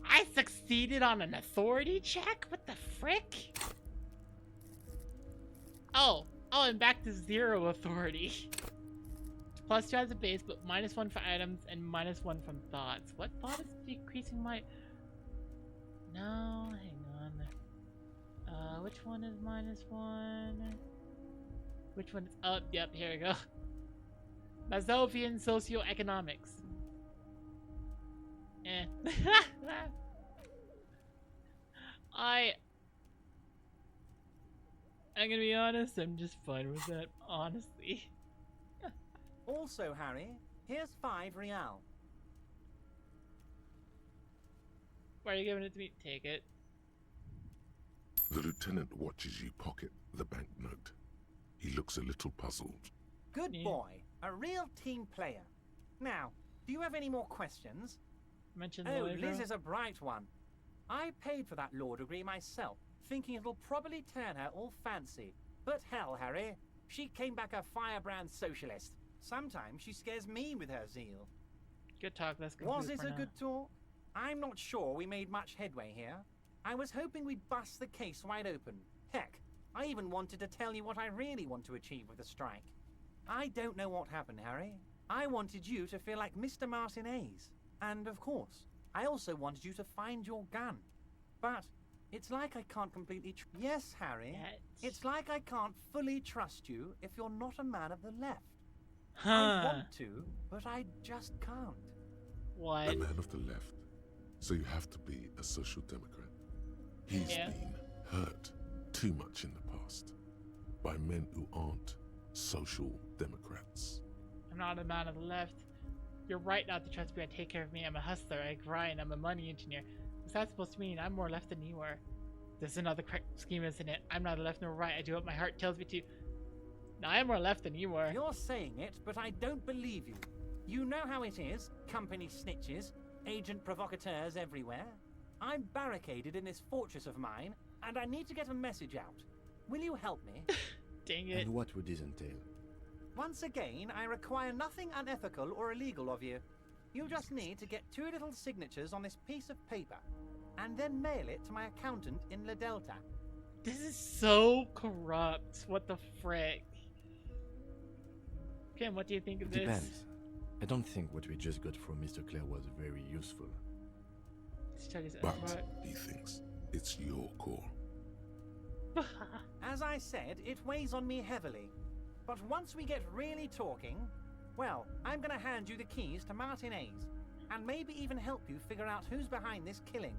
I succeeded on an authority check? What the frick? Oh, I'm back to 0 authority. +2 as a base, but -1 for items and -1 from thoughts. What thought is decreasing my... No, hang on. Which one is -1? Which one is up? Yep, here we go. Mazovian socioeconomics. I'm gonna be honest, I'm just fine with that, honestly. Also, Harry, here's 5 real. Why are you giving it to me? Take it. The lieutenant watches you pocket the banknote. He looks a little puzzled. Good boy. A real team player. Now, do you have any more questions? Mention Oh, the Liz is a bright one. I paid for that law degree myself, thinking it'll probably turn her all fancy. But hell, Harry, she came back a firebrand socialist. Sometimes she scares me with her zeal. Good talk, let's go. Was it a good talk? I'm not sure we made much headway here. I was hoping we'd bust the case wide open. Heck, I even wanted to tell you what I really want to achieve with the strike. I don't know what happened, Harry. I wanted you to feel like Mr. Martinez. And of course, I also wanted you to find your gun. But it's like I can't completely Yes, Harry. It's like I can't fully trust you if you're not a man of the left. I want to, but I just can't. What? A man of the left. So you have to be a social democrat. He's been hurt too much in the past by men who aren't social democrats. I'm not a man of the left. You're right not to trust me. I take care of me. I'm a hustler. I grind. I'm a money engineer. What's that supposed to mean? I'm more left than you are. There's another scheme, isn't it? I'm not a left nor right. I do what my heart tells me to. Now, I'm more left than you are. You're saying it, but I don't believe you. You know how it is. Company snitches, agent provocateurs everywhere. I'm barricaded in this fortress of mine, and I need to get a message out. Will you help me? Dang it. And what would this entail? Once again, I require nothing unethical or illegal of you. You just need to get 2 little signatures on this piece of paper, and then mail it to my accountant in La Delta. This is so corrupt. What the frick? Kim, what do you think of this? Depends. I don't think what we just got from Mr. Clare was very useful. But he thinks it's your call. As I said, it weighs on me heavily. But once we get really talking, well, I'm gonna hand you the keys to Martinez, and maybe even help you figure out who's behind this killing.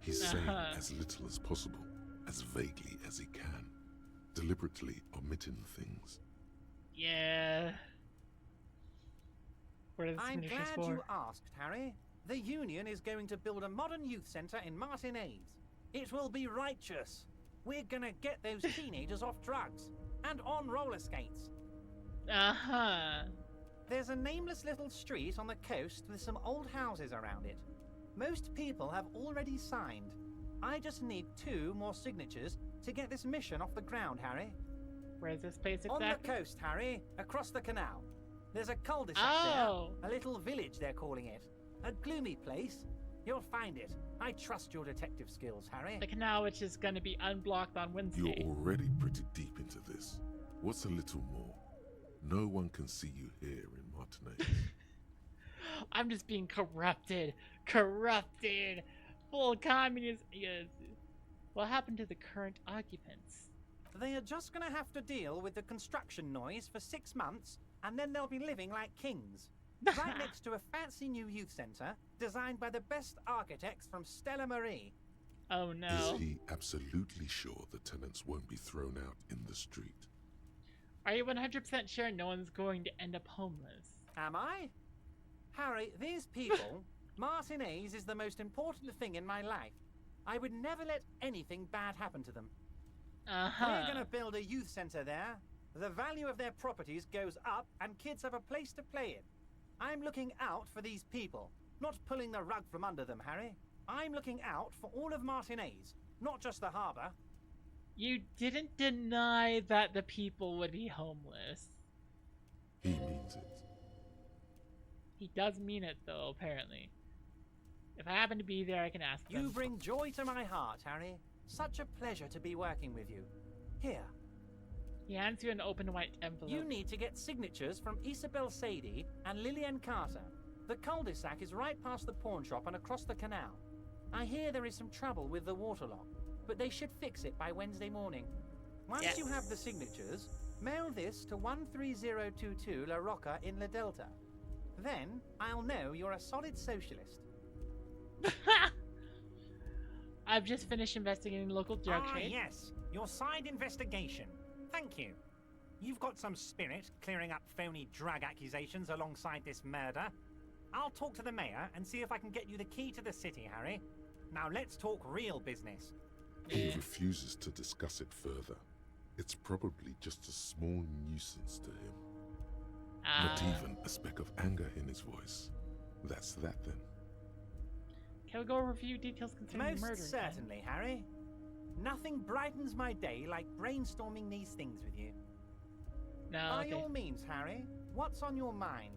He's saying as little as possible, as vaguely as he can, deliberately omitting things. Yeah. I'm glad you asked, Harry. The Union is going to build a modern youth centre in Martinez. It will be righteous. We're gonna get those teenagers off drugs and on roller skates. There's a nameless little street on the coast with some old houses around it. Most people have already signed. I just need 2 more signatures to get this mission off the ground, Harry. Where's this place On exactly? the coast, Harry, across the canal. There's a cul-de-sac Oh. there, a little village they're calling it. A gloomy place. You'll find it. I trust your detective skills, Harry. The canal, which is going to be unblocked on Wednesday. You're already pretty deep into this. What's a little more? No one can see you here in Martinez. I'm just being corrupted. Corrupted. Full communist. Yes. What happened to the current occupants? They are just going to have to deal with the construction noise for 6 months, and then they'll be living like kings. Right next to a fancy new youth centre, designed by the best architects from Stella Marie. Oh no. Is he absolutely sure the tenants won't be thrown out in the street? Are you 100% sure no one's going to end up homeless? Am I? Harry, these people, Martinez is the most important thing in my life. I would never let anything bad happen to them. We're going to build a youth centre there. The value of their properties goes up and kids have a place to play in. I'm looking out for these people, not pulling the rug from under them, Harry. I'm looking out for all of Martinez, not just the harbour. You didn't deny that the people would be homeless. He means it. He does mean it, though, apparently. If I happen to be there, I can ask them. You bring joy to my heart, Harry. Such a pleasure to be working with you. Here. He hands you an open white envelope. You need to get signatures from Isabel Sadie and Lillian Carter. The cul-de-sac is right past the pawn shop and across the canal. I hear there is some trouble with the water lock, but they should fix it by Wednesday morning. Once you have the signatures, mail this to 13022 La Rocca in La Delta. Then I'll know you're a solid socialist. I've just finished investigating local drug trade. Yes, your side investigation. Thank you. You've got some spirit clearing up phony drug accusations alongside this murder. I'll talk to the mayor and see if I can get you the key to the city, Harry. Now let's talk real business. He refuses to discuss it further. It's probably just a small nuisance to him. Not even a speck of anger in his voice. That's that then. Can we go over a few details concerning the murder? Most certainly, Harry. Nothing brightens my day like brainstorming these things with you. No, By all means, Harry, what's on your mind?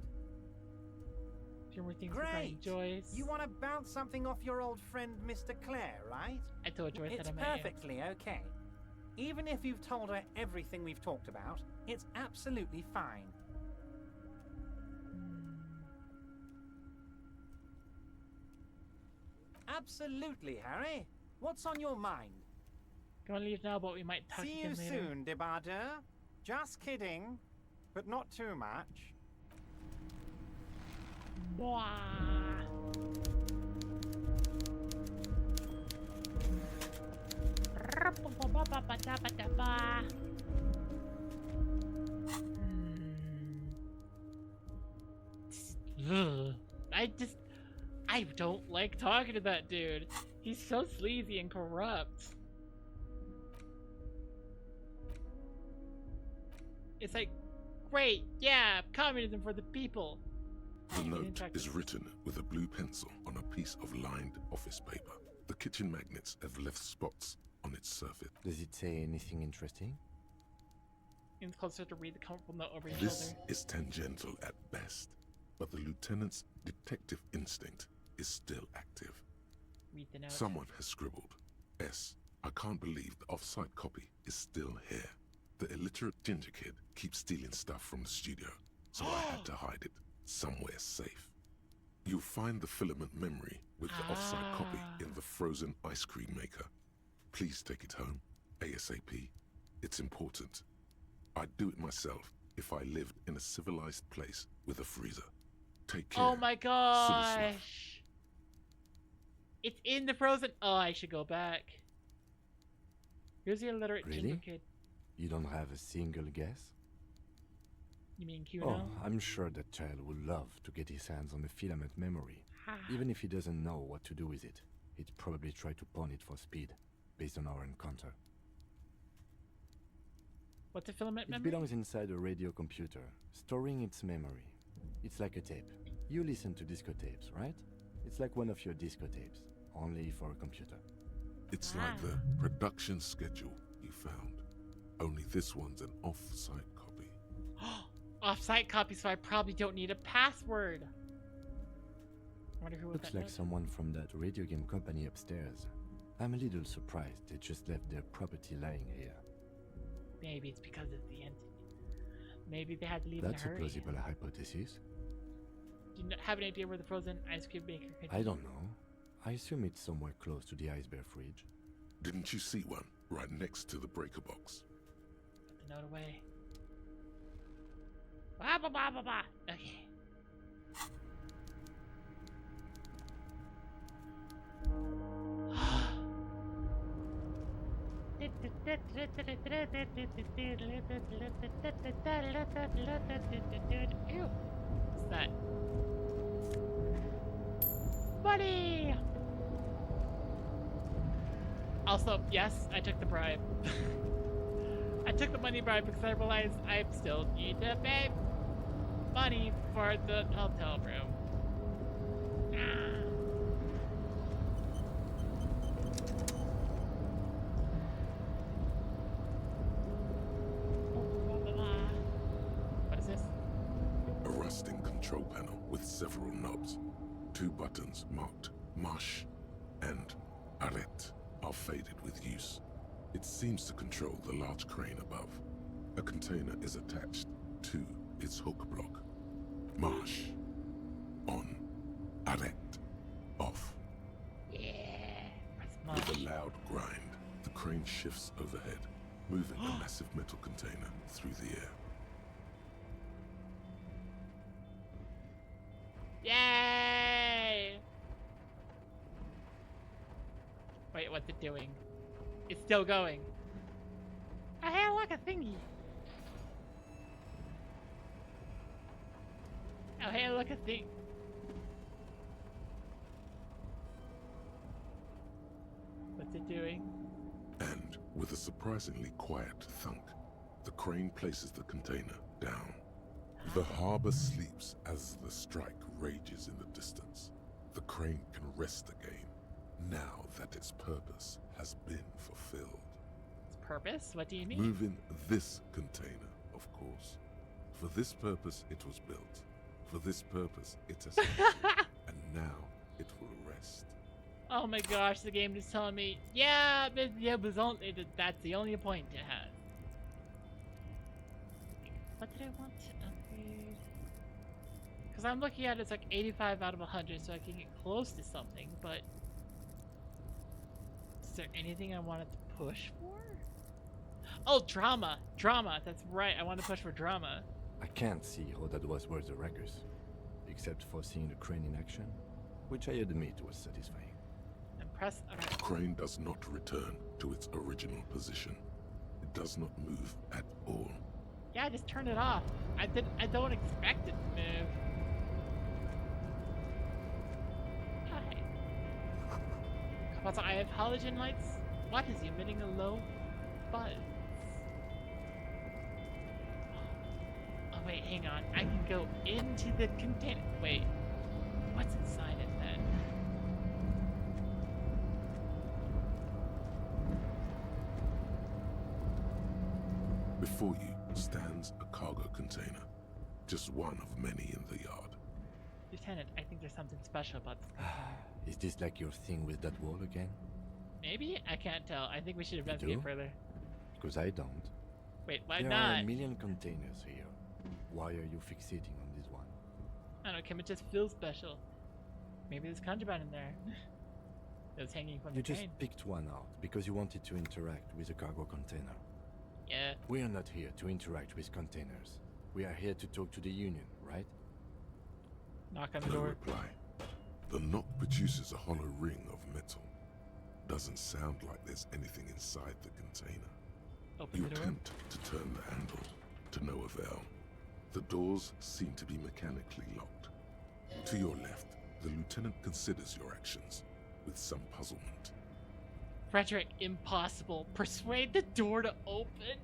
A few more things Great! regarding Joyce. You want to bounce something off your old friend, Mr. Clare, right? I told Joyce It's that I met you. perfectly okay. Even if you've told her everything we've talked about, it's absolutely fine. Absolutely, Harry. What's on your mind? Gonna leave now, but we might talk See again you later. soon, Debardeur. Just kidding, but not too much. I don't like talking to that dude. He's so sleazy and corrupt. It's like, great, yeah, communism for the people. The note is written with a blue pencil on a piece of lined office paper. The kitchen magnets have left spots on its surface. Does it say anything interesting? It's closer to read the comfortable note over your This shoulder. is tangential at best, but the lieutenant's detective instinct is still active. Read the note. Someone has scribbled, S. I can't believe the off-site copy is still here. The illiterate ginger kid keeps stealing stuff from the studio, so I had to hide it somewhere safe. You'll find the filament memory with the off-site copy in the frozen ice cream maker. Please take it home, ASAP. It's important. I'd do it myself if I lived in a civilized place with a freezer. Take care. Oh my gosh! It's in the frozen. Oh, I should go back. Here's the illiterate ginger Really? kid. You don't have a single guess? You mean Q Oh, now? I'm sure that child would love to get his hands on the filament memory. Even if he doesn't know what to do with it, he'd probably try to pawn it for speed, based on our encounter. What's a filament It memory? belongs inside a radio computer, storing its memory. It's like a tape. You listen to disco tapes, right? It's like one of your disco tapes, only for a computer. It's like the production schedule you found. Only this one's an off-site copy. Off-site copy, so I probably don't need a password. I wonder who was Looks that like note? someone from that radio game company upstairs. I'm a little surprised they just left their property lying here. Maybe it's because of the entity. Maybe they had to leave That's in a a hurry. plausible hypothesis. Do you have an idea where the frozen ice cream maker could be? I don't know. I assume it's somewhere close to the ice bear fridge. Didn't you see one right next to the breaker box? Put the note away. Blah, blah, blah, blah, blah. Okay. Ew. What's that? Money! Also, yes, I took the bribe. I took the money bribe because I realized I still need to pay money for the hotel room. Ah. What is this? A rusting control panel with several knobs. 2 buttons marked Marche and Arrête are faded with use. It seems to control the large crane above. A container is attached to its hook block. Marche. On. Arrête. Off. Yeah. With a loud grind, the crane shifts overhead, moving a massive metal container through the air. Yay! Wait, what's it doing? It's still going. Oh, hey, look, a thingy. Oh, hey, look, a thing. What's it doing? And with a surprisingly quiet thunk, the crane places the container down. The harbor sleeps as the strike rages in the distance. The crane can rest again, now that its purpose has been fulfilled. Purpose? What do you mean? Moving this container, of course. For this purpose it was built. For this purpose it has and now it will rest. Oh my gosh, the game is telling me, yeah, but it was only, that's the only point it has. What did I want to upgrade? Because I'm looking at it's like 85 out of 100, so I can get close to something, but is there anything I wanted to push for? Oh, drama! Drama! That's right, I want to push for drama. I can't see how that was worth the ruckus, except for seeing the crane in action, which I admit was satisfying. And press. The crane does not return to its original position. It does not move at all. Yeah, I just turned it off. I don't expect it to move. Hi. Also, I have halogen lights. What is emitting a low buzz? Oh wait, hang on. I can go into the container. Wait, what's inside it then? Before you stands a cargo container, just one of many in the yard. Lieutenant, I think there's something special about this container. Is this like your thing with that wall again? Maybe? I can't tell. I think we should You investigate do? further. Because I don't. Wait, why There not? are a million containers here. Why are you fixating on this one? I don't know, can it just feel special? Maybe there's contraband in there. It was hanging from You the just train. picked one out because you wanted to interact with a cargo container. Yeah. We are not here to interact with containers. We are here to talk to the Union, right? Knock on the No door. reply. The knock produces a hollow ring of metal. Doesn't sound like there's anything inside the container. Open You the door. attempt to turn the handle, to no avail. The doors seem to be mechanically locked. To your left, the lieutenant considers your actions with some puzzlement. Frederick, impossible. Persuade the door to open.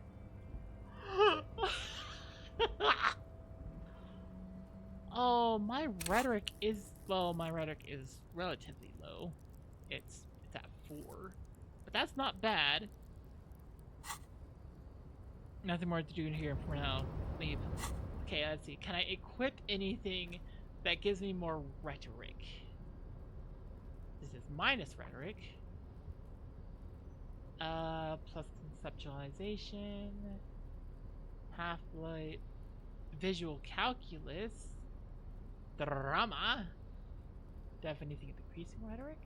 Oh, my rhetoric is relatively low. It's at 4, but that's not bad. Nothing more to do here for now. Leave. Okay, let's see. Can I equip anything that gives me more rhetoric? This is minus rhetoric. Plus conceptualization. Half-light. Visual calculus. Drama. Do I have anything decreasing rhetoric?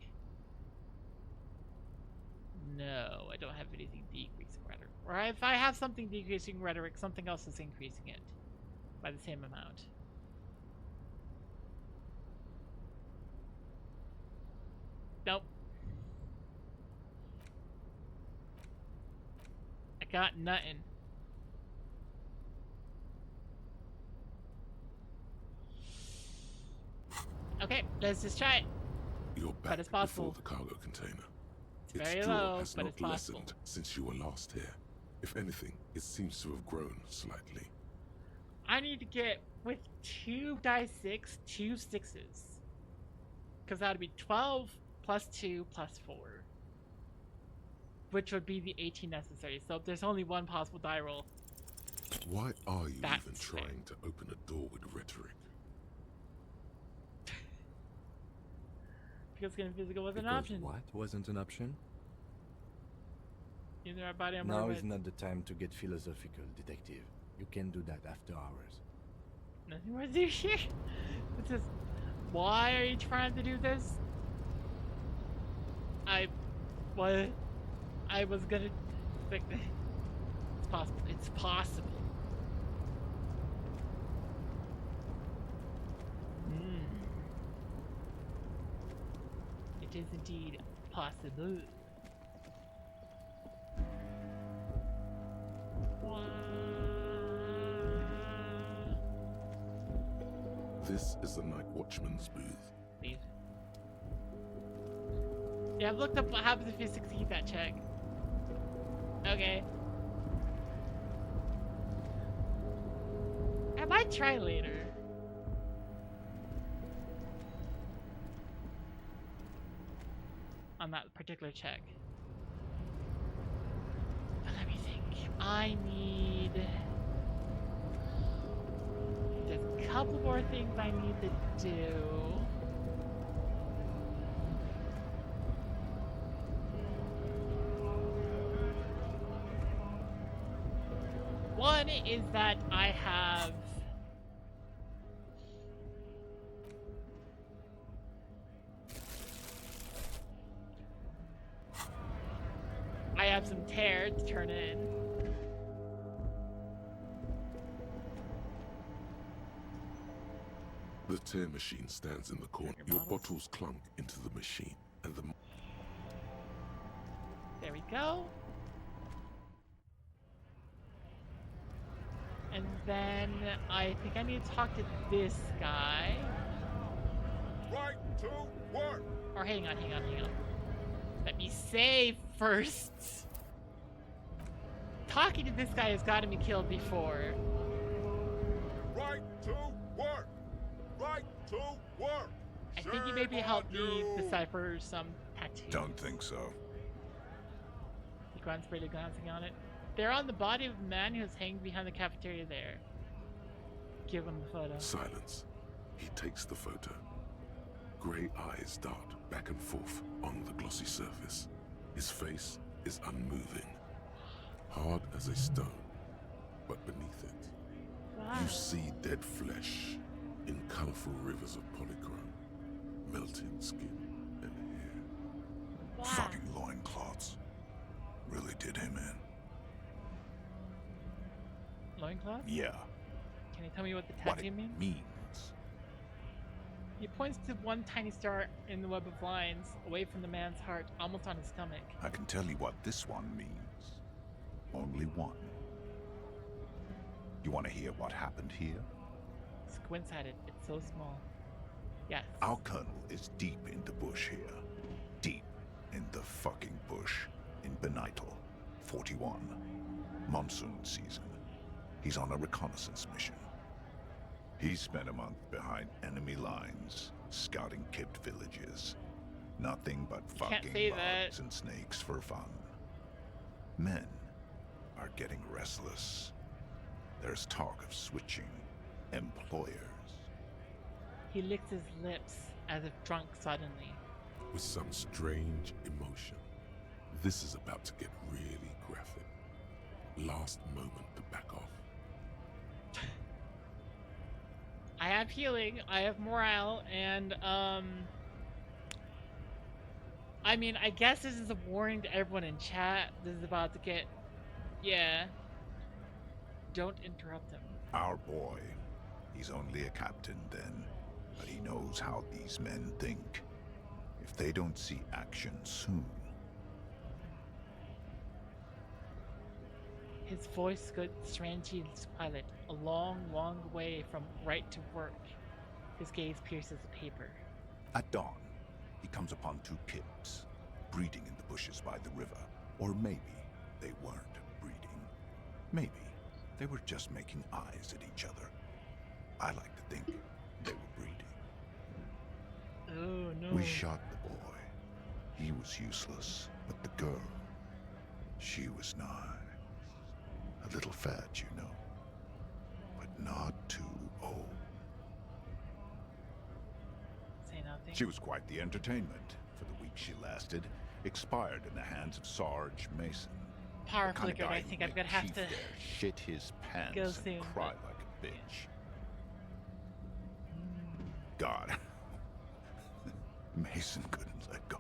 No, I don't have anything decreasing rhetoric. Or if I have something decreasing rhetoric, something else is increasing it by the same amount. Nope. I got nothing. Okay, let's just try it. You're But back it's possible. before the cargo container. It's Its very draw low, has but not it's possible. lessened since you were last here. If anything, it seems to have grown slightly. I need to get with 2 dice 6, 2 6s. Because that would be 12 plus 2 plus 4. Which would be the 18 necessary. So if there's only one possible die roll. Why are you That's even trying to open a door with rhetoric? Because getting physical was an Because option. what wasn't an option? Either our body or Now more is not the time to get philosophical, detective. You can do that after hours. Nothing more to do here. It's just, why are you trying to do this? What? I was gonna, like, it's possible. It's possible. It is indeed possible. This is the night watchman's booth. Leave. Yeah, I've looked up what happens if you succeed that check. Okay. I might try later. On that particular check. But let me think. I need... There's a couple more things I need to do. One is that I have... I have some tear to turn in. The tear machine stands in the corner. Your bottles clunk into the machine, and the... There we go. And then I think I need to talk to this guy. Right to work! Or hang on. Let me save first. Talking to this guy has gotten me killed before. Right to work! Right to work! I think you maybe helped me decipher some tattoos. Don't think so. He grunts, really glancing on it. They're on the body of a man who is hanging behind the cafeteria there. Give him the photo. Silence. He takes the photo. Grey eyes dart back and forth on the glossy surface. His face is unmoving, hard as a stone, but beneath it, you see dead flesh in colorful rivers of polychrome, melted skin and hair. Fucking loincloths. Really did him in. Loincloth? Yeah. Can you tell me what the What tattoo it means? means. He points to one tiny star in the web of lines, away from the man's heart, almost on his stomach. I can tell you what this one means. Only one. You want to hear what happened here? Squints at it. It's so small. Yes. Our colonel is deep in the bush here. Deep in the fucking bush. In Benital, 41. Monsoon season. He's on a reconnaissance mission. He spent a month behind enemy lines, scouting kept villages. Nothing but fucking bugs and snakes for fun. Men are getting restless. There's talk of switching employers. He licks his lips as if drunk suddenly. With some strange emotion. This is about to get really graphic. Last moment to back off. I have healing, I have morale, and I mean, I guess this is a warning to everyone in chat. This is about to get, yeah. Don't interrupt him. Our boy. He's only a captain then, but he knows how these men think. If they don't see action soon. His voice goes Strange's pilot, a long, long way from right to work. His gaze pierces the paper. At dawn, he comes upon two kips, breeding in the bushes by the river. Or maybe they weren't breeding. Maybe they were just making eyes at each other. I like to think they were breeding. Oh, no. We shot the boy. He was useless, but the girl, she was nice. A little fat, you know, but not too old. Say nothing. She was quite the entertainment for the week she lasted. Expired in the hands of Sarge Mason. Power The kind of flickered. guy I who think I'm made gonna have Chief to there shit his pants go and soon, cry but- like a bitch. God. Mason couldn't let go.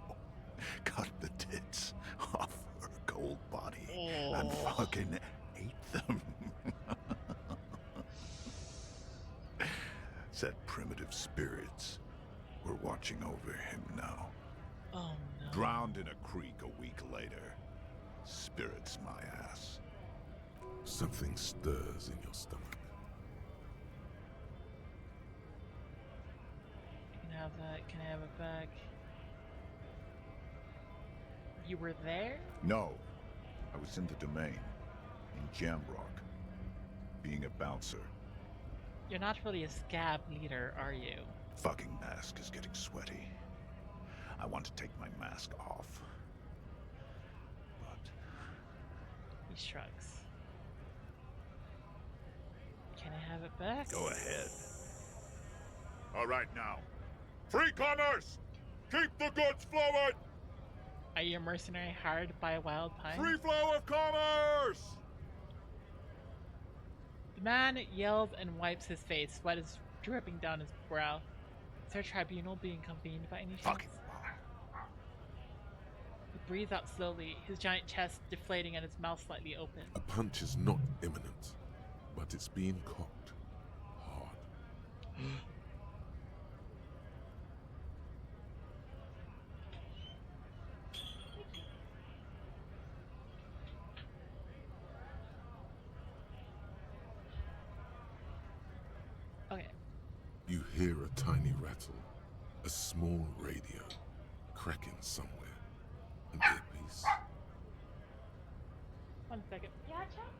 Cut the tits off her cold body and fucking ate them. Said primitive spirits were watching over him now. Oh no. Drowned in a creek a week later. Spirits my ass. Something stirs in your stomach. You can have that. Can I have it back? You were there? No. I was in the domain. In Jamrock. Being a bouncer. You're not really a scab leader, are you? Fucking mask is getting sweaty. I want to take my mask off. But He shrugs. Can I have it back? go ahead. All right now. Free commerce! Keep the goods flowing! Are you a mercenary hired by a wild pine? Free flow of commerce! The man yells and wipes his face. Sweat is dripping down his brow. Is there a tribunal being convened by any chance? Fucking He breathes out slowly, his giant chest deflating and his mouth slightly open. A punch is not imminent, but it's being cocked hard. Okay. You hear a tiny rattle, a small radio, cracking somewhere. An earpiece. 1 second. Yeah, Chuck?